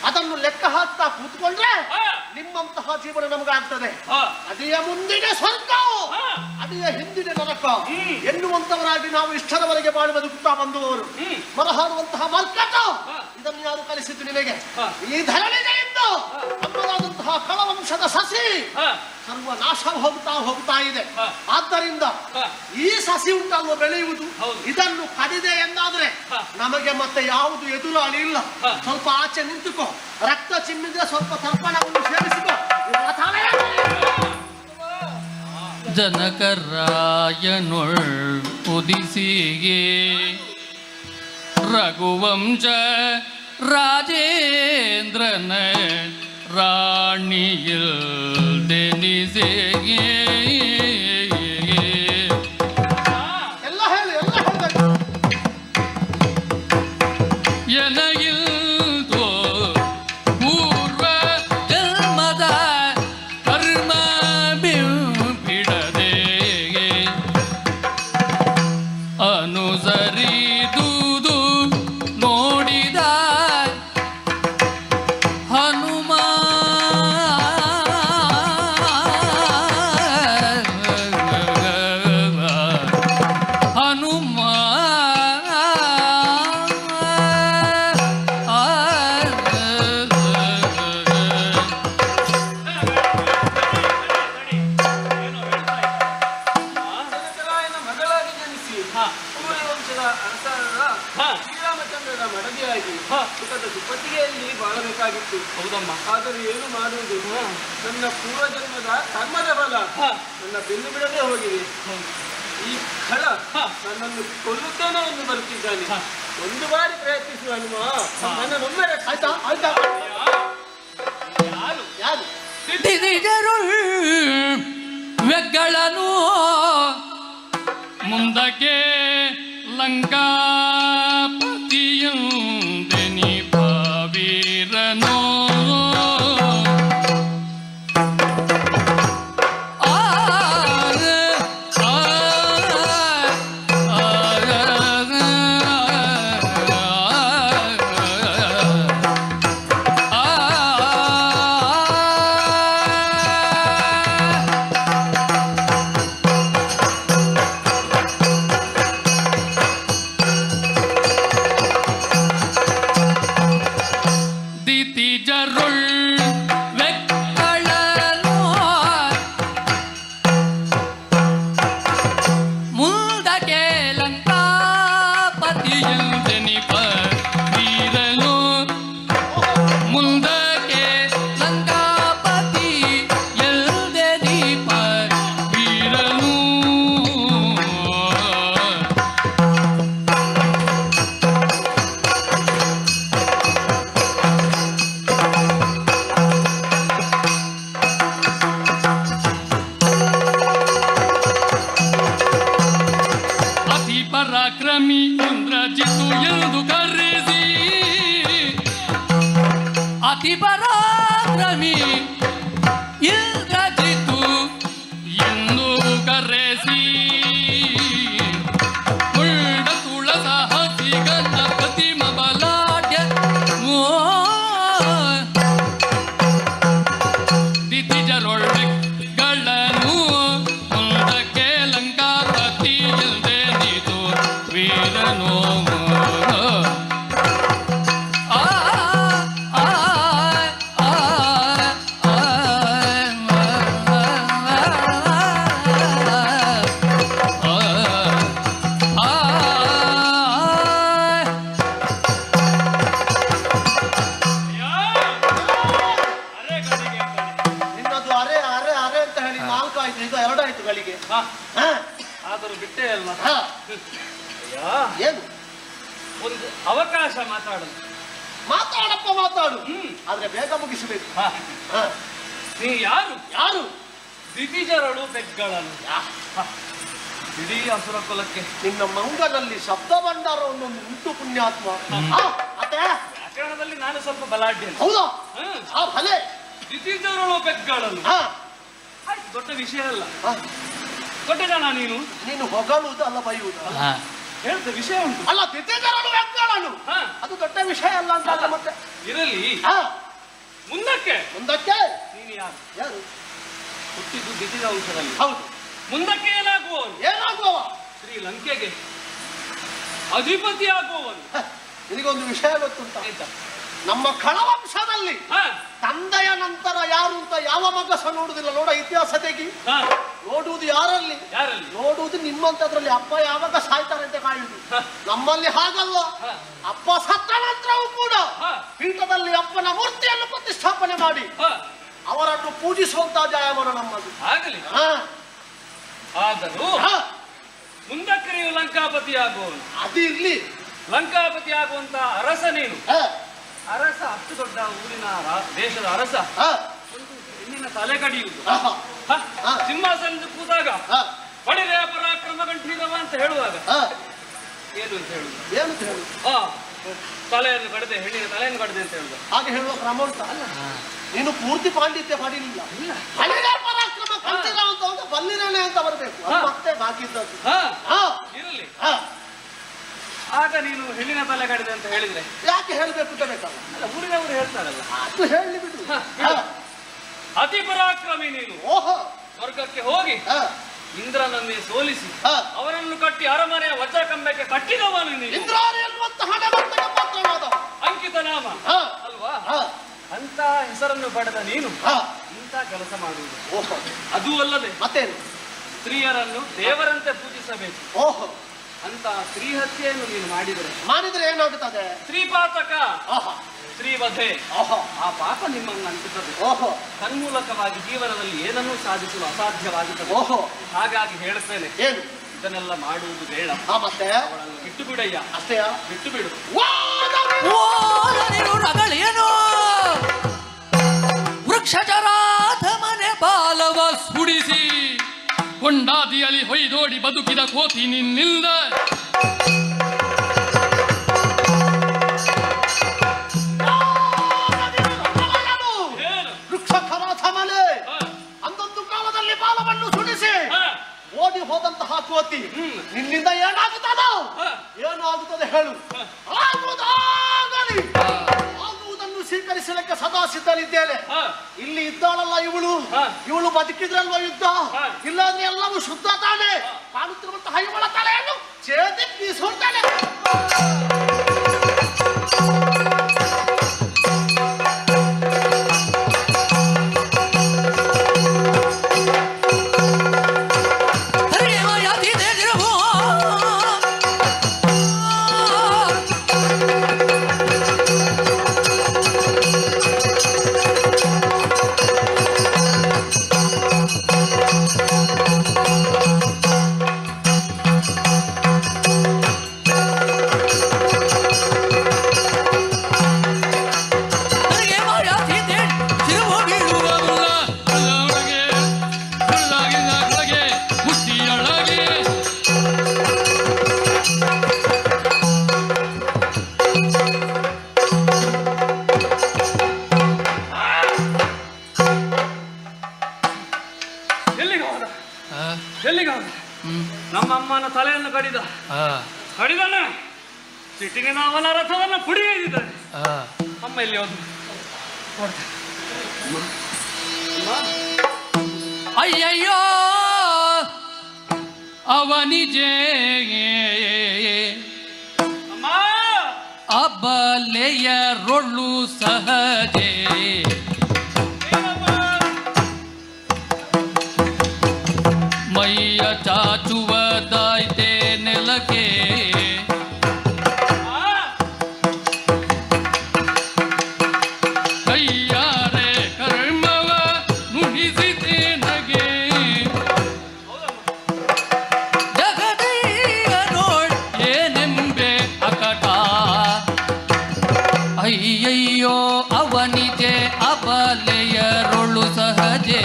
ಅದನ್ನು ಲೆಕ್ಕ ಹಾಕ್ತಾ ಕೂತ್ಕೊಂಡ್ರೆ ನಿಮ್ಮಂತಹ ಜೀವನ ನಮಗಾಗ್ತದೆ. ಅದೇ ಮುಂದಿನ ಸ್ವರ್ಗ, ಅದೇ ಹಿಂದಿನ ನರಕ ಎನ್ನುವಂತವರಾಗಿ ನಾವು ಇಷ್ಟರವರೆಗೆ ಬಾಳಿ ಬದುಕುತ್ತಾ ಬಂದುವವರು. ಮರಹಾಡುವಂತಹ ಮರ್ಕಟ ಇದನ್ನು ಯಾರು ಕಲಿಸಿದ್ದು ನಿಮಗೆ? ಈ ಧರಣಿಗೆಯಿಂದ ನಮ್ಮದಾದಂತಹ ಕಳವಂಶದ ಸಸಿ ಸರ್ವನಾಶ ಹೋಗ್ತಾ ಇದೆ. ಆದ್ದರಿಂದ ಈ ಸಸಿ ಉಂಟಲ್ವ ಬೆಳೆಯುವುದು, ಇದನ್ನು ಕಡಿದೆ ಎಂದಾದ್ರೆ ನಮಗೆ ಮತ್ತೆ ಯಾವುದು ಎದುರಾಳಿ ಇಲ್ಲ. ಸ್ವಲ್ಪ ಆಚೆ ನಿಂತುಕೋ, ರಕ್ತ ಚಿಮ್ಮಿದ್ರೆ ಸ್ವಲ್ಪ ತರ್ಪಣವನ್ನು ಸೇರಿಸಿಕೋ. ಜನಕರಾಯನೊಳ್ ಉದಿಸಿಗೆ ರಘುವಂಶ ರಾಜೇಂದ್ರನ ರಾಣಿಯಲ್ ದೆನಿಸೆಗೆ ಎಲ್ಲ ಹೇಳಬೇಕು. ಎನಗಿಲ್ದೋ ಪೂರ್ವ ಜನ್ಮದ ಕರ್ಮ ಬಿಡದೆ ಅನುಸರಿದುದು ನೋಡಿದ ಹನುಮ ಶ್ರೀರಾಮಚಂದ್ರನ ಮಡದಿಯಾಗಿ ಸುಖದ ಸುಪತ್ತಿಗೆಯಲ್ಲಿ ಬಾಳಬೇಕಾಗಿತ್ತು. ಹೌದಮ್ಮ. ಆದರೆ ಏನು ಮಾಡುವುದು? ನನ್ನ ಪೂರ್ವಜನ್ಮದ ಕರ್ಮದ ಫಲ ನನ್ನ ಬೆನ್ನು ಬಿಡದೆ ಹೋಗಿದೆ. ಈ ಖಳ ನನ್ನನ್ನು ಕೊಲ್ಲುತ್ತೇನೆ ಎಂದು ಬರುತ್ತಿದ್ದಾನೆ. ಒಂದು ಬಾರಿ ಪ್ರಯತ್ನಿಸುವ ಹನುಮ, ನನ್ನನ್ನೊಮ್ಮೆ ಆಯ್ತಾ ಆಯ್ತಾ ಯಾರು ವ್ಯಗ್ಗಳನು ಮುಂದಕ್ಕೆ ಲಂಕಾಪತಿಯಂದೆನಿ ಭಾವೀರನೋ ಪರಾಕ್ರಮಿ ಇಂದ್ರಜಿತ್ತು ಎಂದು ಕರೆಸಿ ಅತಿ ಪರಾಕ್ರಮಿ ಇಂದ್ರಜಿತ್ತು ಎಂದು ಕರೆಸಿ ಉಳ್ಳ ತುಳಸ ಹಸಿ ಗಣಪತಿ ಮಬಲಾಡ್ಯ ದಿತಿಜರೊಳ್ಳೆಗಳನ್ನು ಮುಂದಕ್ಕೆ ಲಂಕಾಪತಿ ಇಲ್ದೆ ನಿದು ವೀರನೋ ಆದರೂ ಬಿಟ್ಟೇ ಅಲ್ಲ. ಏನು ಒಂದು ಅವಕಾಶ ಮಾತಾಡಲು. ಮಾತಾಡಪ್ಪ ಮಾತಾಡು, ಆದ್ರೆ ಬೇಗ ಮುಗಿಸಬೇಕು. ನೀ ಯಾರು? ಯಾರು? ದಿತಿಜರಳು ಬೆಗ್ಗಳನು. ಇಡೀ ಅಸುರ ಕುಲಕ್ಕೆ ನಿನ್ನ ಮಂಗನಲ್ಲಿ ಶಬ್ದ ಭಂಡಾರವನ್ನು ಉಂಟು ಪುಣ್ಯಾತ್ಮ. ಅತ್ತೆ ವ್ಯಾಕರಣದಲ್ಲಿ ನಾನು ಸ್ವಲ್ಪ ಬಲಾಢ್ಯ. ಹೌದಾ? ಭಲೆ ದಿತಿಜರಳು ಬೆಗ್ಗಳನು. ಆಯ್ತು, ದೊಡ್ಡ ವಿಷಯ ಅಲ್ಲ. ಹ? ದೊಡ್ಡ ಜನ ನೀನು ಹೊಗಳುವುದು ಅಲ್ಲ ಬೈಯುವುದು ಹೇಳ್ತ ವಿಷಯ ಉಂಟು ಅಲ್ಲ. ತಿಥಿಕರನು ವ್ಯಕ್ತಿಗಳನ್ನು ಅದು ದೊಡ್ಡ ವಿಷಯ ಅಲ್ಲ ಅಂತ ಅಲ್ಲ. ಮತ್ತೆ ಇರಲಿ, ಮುಂದಕ್ಕೆ ನೀನು ಯಾರು ಹುಟ್ಟಿದ್ದು ಬಿದ್ದಿದ ಅಂಶದಲ್ಲಿ. ಹೌದು. ಮುಂದಕ್ಕೆ ಏನಾಗುವವ ಶ್ರೀಲಂಕೆಗೆ ಅಧಿಪತಿ ಆಗುವವನು. ನಿನಗೊಂದು ವಿಷಯ ಗೊತ್ತುಂಟ? ನಮ್ಮ ಖಳವಂಶದಲ್ಲಿ ತಂದೆಯ ನಂತರ ಯಾರು ಅಂತ ಯಾವ ಮಗ ಸಹ ನೋಡುದಿಲ್ಲ. ನೋಡ, ಇತಿಹಾಸ ತೆಗಿ. ನೋಡುವುದು ಯಾರಲ್ಲಿ? ನೋಡುವುದು ನಿಮ್ಮಂತದ್ರಲ್ಲಿ. ಅಪ್ಪ ಯಾವಾಗ ಸಾಯ್ತಾರೆ ಅಂತ ಕಾಯುವುದು. ನಮ್ಮಲ್ಲಿ ಹಾಗಲ್ಲ. ಅಪ್ಪ ಸತ್ತ ನಂತರವೂ ಕೂಡ ಪೀಠದಲ್ಲಿ ಅಪ್ಪನ ಮೂರ್ತಿಯನ್ನು ಪ್ರತಿಷ್ಠಾಪನೆ ಮಾಡಿ ಅವರನ್ನು ಪೂಜಿಸುವಂತ ಜಾಯಮಾನ ನಮ್ಮದು. ಆಗಲಿ. ಆದರೂ ಮುಂದಕ್ಕೆ ನೀವು ಲಂಕಾಪತಿ ಆಗುವವನು. ಅದು ಇರ್ಲಿ. ಲಂಕಾಪತಿ ಆಗುವಂತ ಅರಸ ನೀನು. ಅರಸ ಅಷ್ಟು ದೊಡ್ಡ ಊರಿನ ದೇಶದ ಅರಸ ಒಂದು ಹೆಣ್ಣಿನ ತಲೆ ಕಡಿಯುವುದು, ಸಿಂಹಾಸನದ ಕೂತಾಗ ಪಡೆದ ಪರಾಕ್ರಮ ಗಂಠೀರವ ಅಂತ ಹೇಳುವಾಗ ಏನು ಅಂತ ಹೇಳುದು? ತಲೆಯನ್ನು ಕಡದೆ, ಹೆಣ್ಣಿನ ತಲೆಯನ್ನು ಕಡದೆ ಅಂತ ಹೇಳುದು. ಹಾಗೆ ಹೇಳುವ ಕ್ರಮ ಉಂಟ ಅಲ್ಲ. ನೀನು ಪೂರ್ತಿ ಪಾಂಡಿತ್ಯ ಪಡೀಲಿಲ್ಲ. ಪಡೆದ ಪರಾಕ್ರಮ ಗಂಠೀರ ಅಂತ ಬಲ್ಲಿರೇನೆ ಅಂತ ಬರಬೇಕು. ಮತ್ತೆ ಬಾಕಿ ಇದ್ದದ್ದು ಇರಲಿ. ಆಗ ನೀನು ಹೆಣ್ಣಿನ ತಲೆ ಕಡಿದೆ ಅಂತ ಹೇಳಿದ್ರೆ ಯಾಕೆ ಹೇಳಬೇಕು ಅಂತ ಬೇಕಲ್ಲ? ಅಲ್ಲ, ಊರಿನವರು ಹೇಳ್ತಾರಲ್ಲ. ಅದು ಹೇಳಿ ಬಿಡು. ಅತಿ ಪರಾಕ್ರಮಿ ನೀನು. ಓಹೋ. ಸ್ವರ್ಗಕ್ಕೆ ಹೋಗಿ ಇಂದ್ರನನ್ನೇ ಸೋಲಿಸಿ ಅವರನ್ನು ಕಟ್ಟಿ ಅರಮನೆಯ ವಜ್ರ ಕಂಬಕ್ಕೆ ಕಟ್ಟಿದವನು ನೀನು. ಇಂದ್ರಾರಿ ಎನ್ನುವಂತಹ ಹಣವಂತನ ಪಾತ್ರವಾದ ಅಂಕಿತ ನಾಮ ಅಲ್ವಾ? ಅಂತ ಹೆಸರನ್ನು ಪಡೆದ ನೀನು ಇಂಥ ಕೆಲಸ ಮಾಡುವುದು. ಓಹೋ. ಅದೂ ಅಲ್ಲದೆ ಮತ್ತೇನು? ಸ್ತ್ರೀಯರನ್ನು ದೇವರಂತೆ ಪೂಜಿಸಬೇಕು. ಓಹೋ. ಅಂತ ಸ್ತ್ರೀ ಹತ್ಯೆಯನ್ನು ನೀನು ಮಾಡಿದ್ರೆ ಏನಾಗುತ್ತದೆ? ಸ್ತ್ರೀಪಾತಕ, ಸ್ತ್ರೀವಧೆ, ಆ ಪಾಪ ನಿಮ್ಮನ್ನು ಅಂಟುತ್ತದೆ. ಓಹೋ. ತನ್ಮೂಲಕವಾಗಿ ಜೀವನದಲ್ಲಿ ಏನನ್ನೂ ಸಾಧಿಸಲು ಅಸಾಧ್ಯವಾಗುತ್ತದೆ. ಓಹೋ. ಹಾಗಾಗಿ ಹೇಳುತ್ತೇನೆ, ಏನು ಇದನ್ನೆಲ್ಲ ಮಾಡುವುದು ಬೇಡ. ಮತ್ತೆ ಅವಳನ್ನು ಬಿಟ್ಟು ಬಿಡಯ್ಯ. ಅಷ್ಟೇ, ಬಿಟ್ಟು ಬಿಡು. ಏನು ವೃಕ್ಷಚರಾಥ ಮನೆ ಬಾಲವ ಸುಡಿಸಿ ಕೊಂಡಾದಿಯಲ್ಲಿ ಹೊಯ್ದೋಡಿ ಬದುಕಿದ ಕೋತಿ ನಿನ್ನಿಂದ ವೃಕ್ಷಕರಾಥ ಮನೆ ಅಂದೊಂದು ಕಾಲದಲ್ಲಿ ಬಾಲವನ್ನು ಸುಡಿಸಿ ಓಡಿ ಹೋದಂತಹ ಕೋತಿ ನಿನ್ನಿಂದ ಏನಾಗುತ್ತದೋ? ಏನಾಗುತ್ತದೆ ಹೇಳು? ಆಗುವುದಾಗಲಿ. ಆಗುವುದನ್ನು ಸ್ವೀಕರಿಸಲಿಕ್ಕೆ ಸದಾ ಸಿದ್ಧನಿದ್ದೇನೆ. ಇಲ್ಲಿ ಇದ್ದಾಳಲ್ಲ ಇವಳು ಬದುಕಿದ್ರಲ್ವ ಯುದ್ಧ? ಇಲ್ಲಾಂದ್ರೆ ಎಲ್ಲವೂ ಶುದ್ಧ ತಾನೆ. ಕಾಣುತ್ತಿರುವಂತಹ ಇವಳ ತಲೆಯನ್ನು ಚೇತಿ ಬೀಸುತ್ತಾನೆ. ನಮ್ಮ ಅಮ್ಮನ ತಲೆಯನ್ನು ಕಡಿದನ ಸಿಟ್ಟಿನಿಂದ ಅವನ ರಥವನ್ನು ಪುಡಿಯಿದ್ದಾರೆ. ಅಮ್ಮ ಇಲ್ಲಿ ಹೋದ್ರು. ಅಯ್ಯಯ್ಯೋ ಅವನಿಜೇ ಅಮ್ಮ ಅಬಲೆಯ ರೊಳ್ಳು ಸಹಜೇ ಮೈಯ ಚಾಚುವುದಾಯ್ತೆ ನೆಲಕ್ಕೆ ಕೈಯಾರೆ ಕರ್ಮವ ನುಡಿಸಿದೆ ನಗೆ ಜಗದೀಯ ನೋಡ್ ಏನೆಂಬೆ ಅಕಟ ಅಯ್ಯಯ್ಯೋ ಅವನಿಜೆ ಅಬಲೆಯ ರೊಳ್ಳು ಸಹಜೇ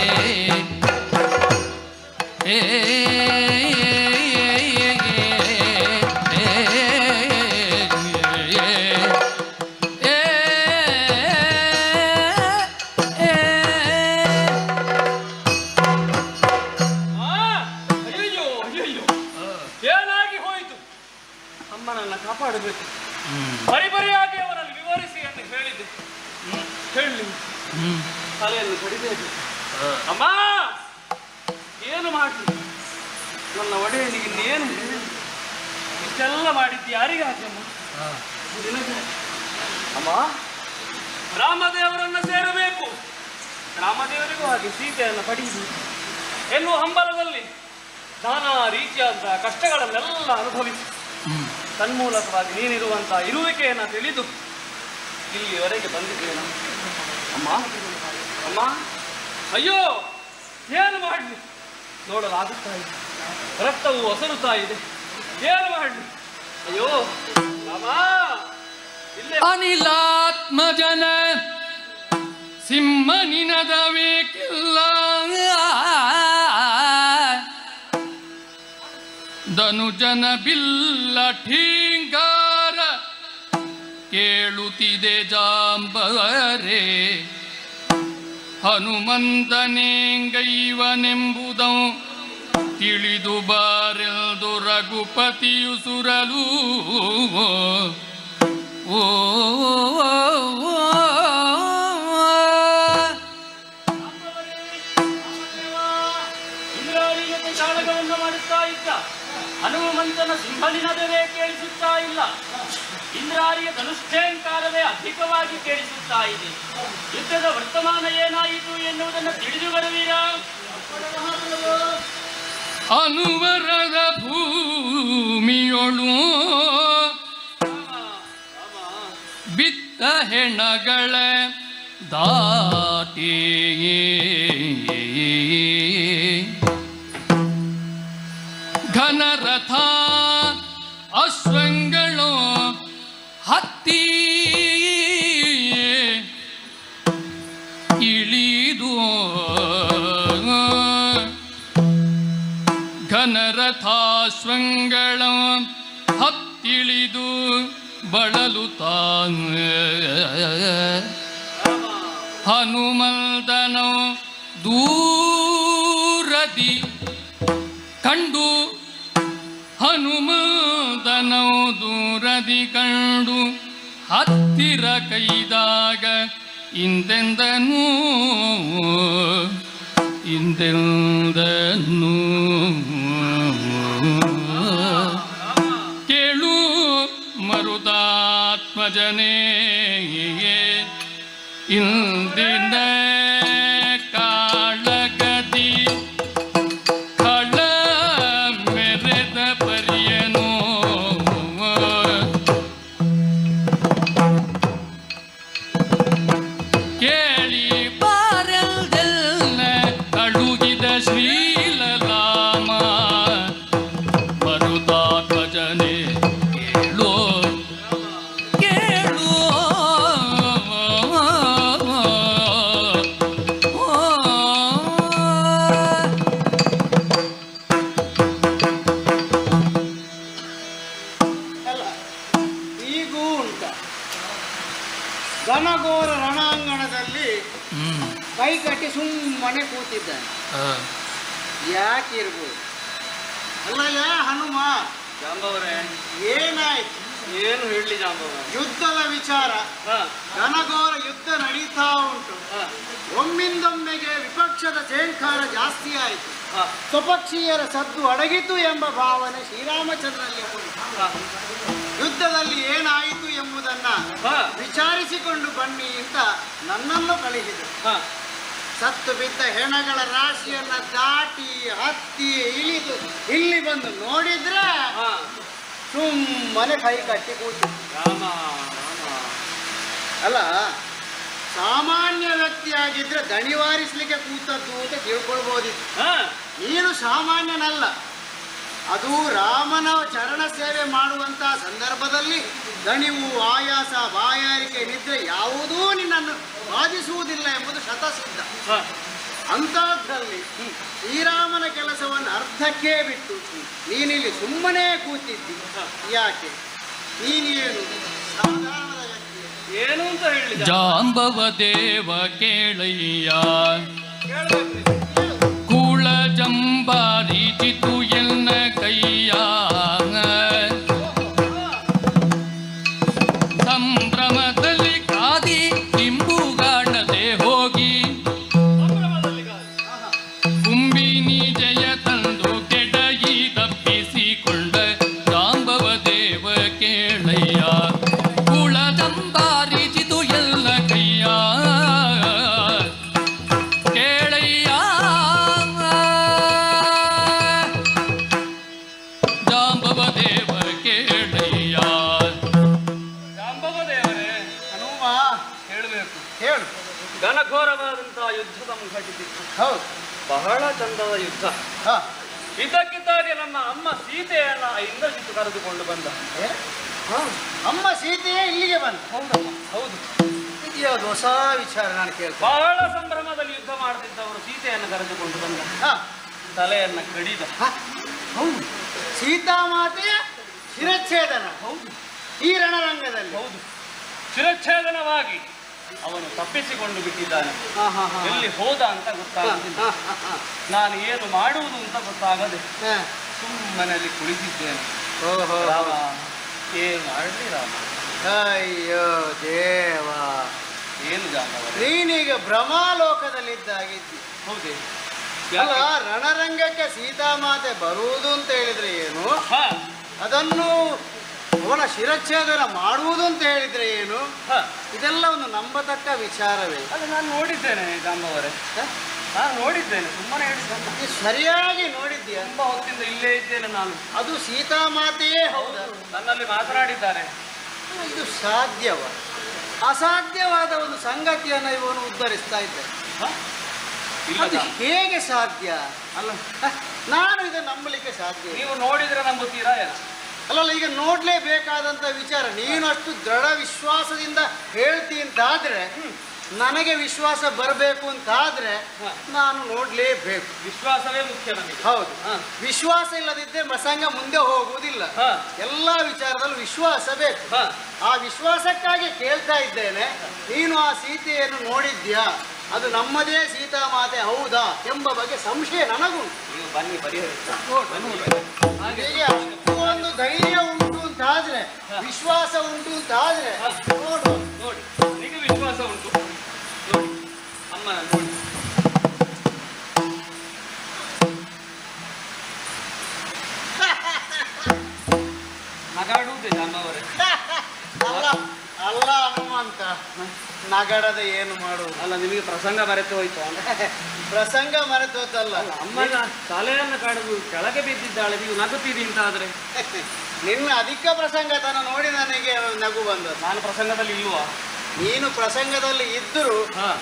ಕಾಪಾಡಬೇಕು. ಪರಿಪರಿಯಾಗಿ ಅವರನ್ನು ವಿವರಿಸಿ ಅಂತ ಹೇಳಿದೆ. ಹೇಳಿ ತಲೆಯನ್ನು ಕಡಿಬೇಕು. ಅಮ್ಮ ಏನು ಮಾಡಿ ನನ್ನ ಒಡೆಯನಿಗೆ ಇನ್ನೇನು ಇಷ್ಟೆಲ್ಲ ಮಾಡಿದ್ದು ಯಾರಿಗಾಗಿ ಅಮ್ಮ? ಅಮ್ಮ ರಾಮದೇವರನ್ನ ಸೇರಬೇಕು, ರಾಮದೇವರಿಗೂ ಹಾಗೆ ಸೀತೆಯನ್ನು ಪಡೆಯಬೇಕು ಎನ್ನುವ ಹಂಬಲದಲ್ಲಿ ನಾನಾ ರೀತಿಯಾದ ಕಷ್ಟಗಳನ್ನೆಲ್ಲ ಅನುಭವಿಸಿ ತನ್ಮೂಲಕವಾಗಿ ನೀನಿರುವಂತಹ ಇರುವಿಕೆಯನ್ನು ತಿಳಿದು ಇಲ್ಲಿಯವರೆಗೆ ಬಂದಿದ್ದೇನೆ. ಅಮ್ಮ ಅಮ್ಮ ಅಯ್ಯೋ ಏನು ಮಾಡಲಿ, ನೋಡಲಾಗುತ್ತಾ ಇದೆ, ರಕ್ತವು ಒಸರುತ್ತಾ ಇದೆ, ಏನು ಮಾಡಲಿ? ಅಯ್ಯೋ ರಾಮ, ಅನಿಲಾತ್ಮಜನ ಸಿಂಹನಿನದಬೇಕಿಲ್ಲ, ಧನುಜನ ಬಿಲ್ಲ ಠೀಂಗಾರ ಕೇಳುತ್ತಿದೆ ಜಾಂಬವರೇ, ಹನುಮಂತನೇಂಗೈವನೆಂಬುದಂ ತಿಳಿದು ಬಾರೆಲ್ದು ರಘುಪತಿಯು ಸುರಲು. ಓ ಇಂದ್ರಾಣಿಯತೆ ಕಾಳಗವನ್ನು ಮಾಡುತ್ತಾ ಇದ್ದ ಹನುಮಂತನ ಸಿಂಹನಿನದವೇ ಕೇಳಿಸುತ್ತಾ ಇಲ್ಲ, ಇಂದ್ರಾರಿಯ ಧನುಷ್ಠೇಂಕಾರವೇ ಅಧಿಕವಾಗಿ ಕೇಳಿಸುತ್ತಾ ಇದೆ. ಯುದ್ಧದ ವರ್ತಮಾನ ಏನಾಯಿತು ಎನ್ನುವುದನ್ನು ತಿಳಿದು ಬರುವೀರ? ಅನುವರದ ಭೂಮಿಯೊಳು ಬಿತ್ತ ಹೆಣಗಳ ದಾಟಿ ಘನರಥ ಅಶ್ವಂಗಳು ಹತ್ತಿ ಇಳಿದು ಘನರಥಾಶ್ವಂಗಳ ಹತ್ತಿಳಿದು ಬಳಲುತ್ತಾನ ಹನುಮಂತನು ದೂರದಿ ಕಂಡು ಹನುಮಂತನು ದೂರದಿ ಕಂಡು ಹತ್ತಿರ ಕೈದಾಗ ಇಂದೆಂದನು ಇಂದೆಂದನು ಕೇಳು ಮರುದಾತ್ಮಜನೇ, ಇಂದಿನ ಕಾಳಗದಿ ಕಳ ಮೆರೆದ ಪರಿಯನು ಕೇಳಿ ಬಾರಲ್ದೆಲ್ಲ ಅಳುಗಿದ ಶ್ರೀಲಲಾಮ. ಮರುದಾತ್ಮಜನೇ ಕೇಳು ಕೇಳು, ಅಲ್ಲ ಈಗೂ ಉಂಟ. ಘನಘೋರ ರಣಾಂಗಣದಲ್ಲಿ ಕೈ ಕಟ್ಟಿ ಸುಮ್ಮನೆ ಕೂತಿದ್ದಾನೆ. ಯಾಕಿರ್ಬೋದು? ಅಲ್ಲಯ್ಯ ಹನುಮ, ಜಾಂಬವರೇ ಏನಾಯ್ತು? ಏನು ಹೇಳಲಿ ಜಾಂಬವ? ಯುದ್ಧದ ವಿಚಾರ, ಘನಘೋರ ಯುದ್ಧ ನಡೀತಾ ಉಂಟು. ಒಮ್ಮಿಂದೊಮ್ಮೆಗೆ ವಿಪಕ್ಷದ ಝೇಂಕಾರ ಜಾಸ್ತಿ ಆಯಿತು, ಸ್ವಪಕ್ಷೀಯರ ಸದ್ದು ಅಡಗಿತು ಎಂಬ ಭಾವನೆ ಶ್ರೀರಾಮಚಂದ್ರಲ್ಲಿ ಉಂಟು. ಯುದ್ಧದಲ್ಲಿ ಏನಾಯಿತು ಎಂಬುದನ್ನ ವಿಚಾರಿಸಿಕೊಂಡು ಬನ್ನಿ ಅಂತ ನನ್ನನ್ನು ಕಳಿಸಿದರು. ಸತ್ತು ಬಿದ್ದ ಹೆಣಗಳ ರಾಶಿಯನ್ನ ದಾಟಿ ಹತ್ತಿ ಇಳಿದು ಇಲ್ಲಿ ಬಂದು ನೋಡಿದ್ರೆ ಸುಮ್ಮನೆ ಕೈ ಕಟ್ಟಿ ಕೂತಿದ್ರು. ಅಲ್ಲ, ಸಾಮಾನ್ಯ ವ್ಯಕ್ತಿಯಾಗಿದ್ರೆ ದಣಿವಾರಿಸ್ಲಿಕ್ಕೆ ಕೂತದ್ದು ಅಂತ ತಿಳ್ಕೊಳ್ಬೋದಿತ್ತು. ನೀನು ಸಾಮಾನ್ಯನಲ್ಲ. ಅದು ರಾಮನ ಚರಣ ಸೇವೆ ಮಾಡುವಂತಹ ಸಂದರ್ಭದಲ್ಲಿ ದಣಿವು, ಆಯಾಸ, ಬಾಯಾರಿಕೆ, ನಿದ್ರೆ ಯಾವುದೂ ನಿನ್ನನ್ನು ಬಾಧಿಸುವುದಿಲ್ಲ ಎಂಬುದು ಶತಸಿದ್ಧ. ಅಂಥದ್ರಲ್ಲಿ ಶ್ರೀರಾಮನ ಕೆಲಸವನ್ನು ಅರ್ಧಕ್ಕೆ ಬಿಟ್ಟು ನೀನಿಲ್ಲಿ ಸುಮ್ಮನೆ ಕೂತಿದ್ದಿ. ಯಾಕೆ? ನೀನೇನು ಸಾಧಾರಣದ ವ್ಯಕ್ತಿ ಏನು ಅಂತ ಹೇಳಿ? ಜಾಂಬವ ದೇವ ಕೇಳಯ್ಯ, ಕೂಳ ಜಂಬಾರಿಚಿತು ಎನ್ನ ಕೈಯ ಘೋರವಾದಂತಹ ಯುದ್ಧ ಸಂಘಟಿಸಿತ್ತು. ಹೌದು. ಬಹಳ ಚಂದದ ಯುದ್ಧ. ಇದಕ್ಕಿದ್ದಾಗೆ ನನ್ನ ಅಮ್ಮ ಸೀತೆಯನ್ನ ಇಂದ್ರಜಿತ್ತು ಕರೆದುಕೊಂಡು ಬಂದ. ಅಮ್ಮ ಸೀತೆಯೇ ಇಲ್ಲಿಗೆ ಬಂದ? ಹೌದಮ್ಮ, ಹೌದು. ಇದ್ಯಾವುದು ಹೊಸ ವಿಚಾರ ನಾನು ಕೇಳ್ತೇನೆ. ಬಹಳ ಸಂಭ್ರಮದಲ್ಲಿ ಯುದ್ಧ ಮಾಡ್ತಿದ್ದವರು ಸೀತೆಯನ್ನು ಕರೆದುಕೊಂಡು ಬಂದ. ತಲೆಯನ್ನ ಕಡಿದ. ಹೌದು, ಸೀತಾಮಾತೆಯ ಶಿರಚ್ಛೇದನ. ಹೌದು, ಈ ರಣರಂಗದಲ್ಲಿ. ಹೌದು, ಶಿರಚ್ಛೇದನವಾಗಿ ಅವನು ತಪ್ಪಿಸಿಕೊಂಡು ಬಿಟ್ಟಿದ್ದಾನೆ. ಎಲ್ಲಿ ಹೋದ ಅಂತ ಗೊತ್ತಾಗುತ್ತಿಲ್ಲ. ನಾನು ಏನು ಮಾಡುವುದು ಅಂತ ಗೊತ್ತಾಗದೆ ಸುಮ್ಮನಲ್ಲಿ ಕುಳಿತಿದ್ದೇನೆ. ರಾಮ, ಏನು ಮಾಡಲಿ ರಾಮ? ಅಯ್ಯೋ ದೇವ, ಏನು ಜಾನವರೇ, ನೀನೀಗ ಭ್ರಮಾಲೋಕದಲ್ಲಿದ್ದಾಗಿದ್ದಿ. ಹೌದೇ? ಅಲ್ಲ, ರಣರಂಗಕ್ಕೆ ಸೀತಾಮಾತೆ ಬರುವುದು ಅಂತ ಹೇಳಿದ್ರೆ ಏನು, ಅದನ್ನು ಅವನ ಶಿರಚ್ಛೇದನ ಮಾಡುವುದು ಅಂತ ಹೇಳಿದ್ರೆ ಏನು, ಇದೆಲ್ಲ ಒಂದು ನಂಬತಕ್ಕ ವಿಚಾರವೇ? ಅದು ನಾನು ನೋಡಿದ್ದೇನೆ ಜಾಂಬವರೇ, ನಾನು ನೋಡಿದ್ದೇನೆ. ಸುಮ್ಮನೆ ಹೇಳಿದ್ದೆ. ಸರಿಯಾಗಿ ನೋಡಿದ್ದೀಯ? ತುಂಬಾ ಹೊತ್ತಿಂದ ಇಲ್ಲೇ ಇದ್ದೇನೆ ನಾನು. ಅದು ಸೀತಾಮಾತೆಯೇ ಹೌದು, ನನ್ನಲ್ಲಿ ಮಾತನಾಡಿದ್ದಾರೆ. ಇದು ಸಾಧ್ಯವ? ಅಸಾಧ್ಯವಾದ ಒಂದು ಸಂಗತಿಯನ್ನು ಇವನು ಉದ್ಧರಿಸ್ತಾ ಇದ್ದಾನೆ. ಅದು ಹೇಗೆ ಸಾಧ್ಯ? ಅಲ್ಲ, ನಾನು ಇದನ್ನು ನಂಬಲಿಕ್ಕೆ ಸಾಧ್ಯ. ನೀವು ನೋಡಿದ್ರೆ ನಂಬುತ್ತೀರಾ? ಅಲ್ಲಲ್ಲ, ಈಗ ನೋಡ್ಲೇಬೇಕಾದಂತ ವಿಚಾರ. ನೀನು ಅಷ್ಟು ದೃಢ ವಿಶ್ವಾಸದಿಂದ ಹೇಳ್ತಿ ಅಂತಾದ್ರೆ, ನನಗೆ ವಿಶ್ವಾಸ ಬರಬೇಕು ಅಂತಾದ್ರೆ ನಾನು ನೋಡ್ಲೇಬೇಕು. ವಿಶ್ವಾಸವೇ ಮುಖ್ಯ ನಮಗೆ. ಹೌದು, ವಿಶ್ವಾಸ ಇಲ್ಲದಿದ್ದರೆ ಪ್ರಸಂಗ ಮುಂದೆ ಹೋಗುವುದಿಲ್ಲ. ಎಲ್ಲಾ ವಿಚಾರದಲ್ಲೂ ವಿಶ್ವಾಸ ಬೇಕು. ಆ ವಿಶ್ವಾಸಕ್ಕಾಗಿ ಕೇಳ್ತಾ ಇದ್ದೇನೆ, ನೀನು ಆ ಸೀತೆಯನ್ನು ನೋಡಿದ್ಯಾ? ಅದು ನಮ್ಮದೇ ಸೀತಾಮಾತೆ ಹೌದಾ ಎಂಬ ಬಗ್ಗೆ ಸಂಶಯ ನನಗುಂಟು. ಬನ್ನಿ, ಹಾಗೆ ಅಷ್ಟು ಒಂದು ಧೈರ್ಯ ಉಂಟು ಅಂತಾದ್ರೆ, ವಿಶ್ವಾಸ ಉಂಟು ಅಂತಾದ್ರೆ ನೋಡು. ನೋಡಿ, ನಿಮಗೆ ವಿಶ್ವಾಸ ಉಂಟು. ನೋಡಿ, ಅಮ್ಮನ ನೋಡಿ. ನಗಾಡುವುದೇ ಜಾಂಬವರೇ? ಅಲ್ಲ ಅಲ್ಲ ಹನುಮಂತ, ನಗಡದ ಏನು ಮಾಡುವುದು? ಅಲ್ಲ, ನಿಮಗೆ ಪ್ರಸಂಗ ಮರೆತು ಹೋಯ್ತು. ಪ್ರಸಂಗ ಮರೆತು ಹೋತಲ್ಲ, ಅಮ್ಮನ ತಲೆಯನ್ನು ಕಡಿದು ಕೆಳಗೆ ಬಿದ್ದಿದ್ದಾಳೆ, ನೀವು ನಗುತ್ತೀರಿ ಅಂತ ಆದ್ರೆ. ನಿನ್ನ ಅಧಿಕ ಪ್ರಸಂಗತನ ನೋಡಿ ನನಗೆ ನಗು ಬಂದದ್ದು. ನಾನು ಪ್ರಸಂಗದಲ್ಲಿ ಇಲ್ವಾ? ನೀನು ಪ್ರಸಂಗದಲ್ಲಿ ಇದ್ದರೂ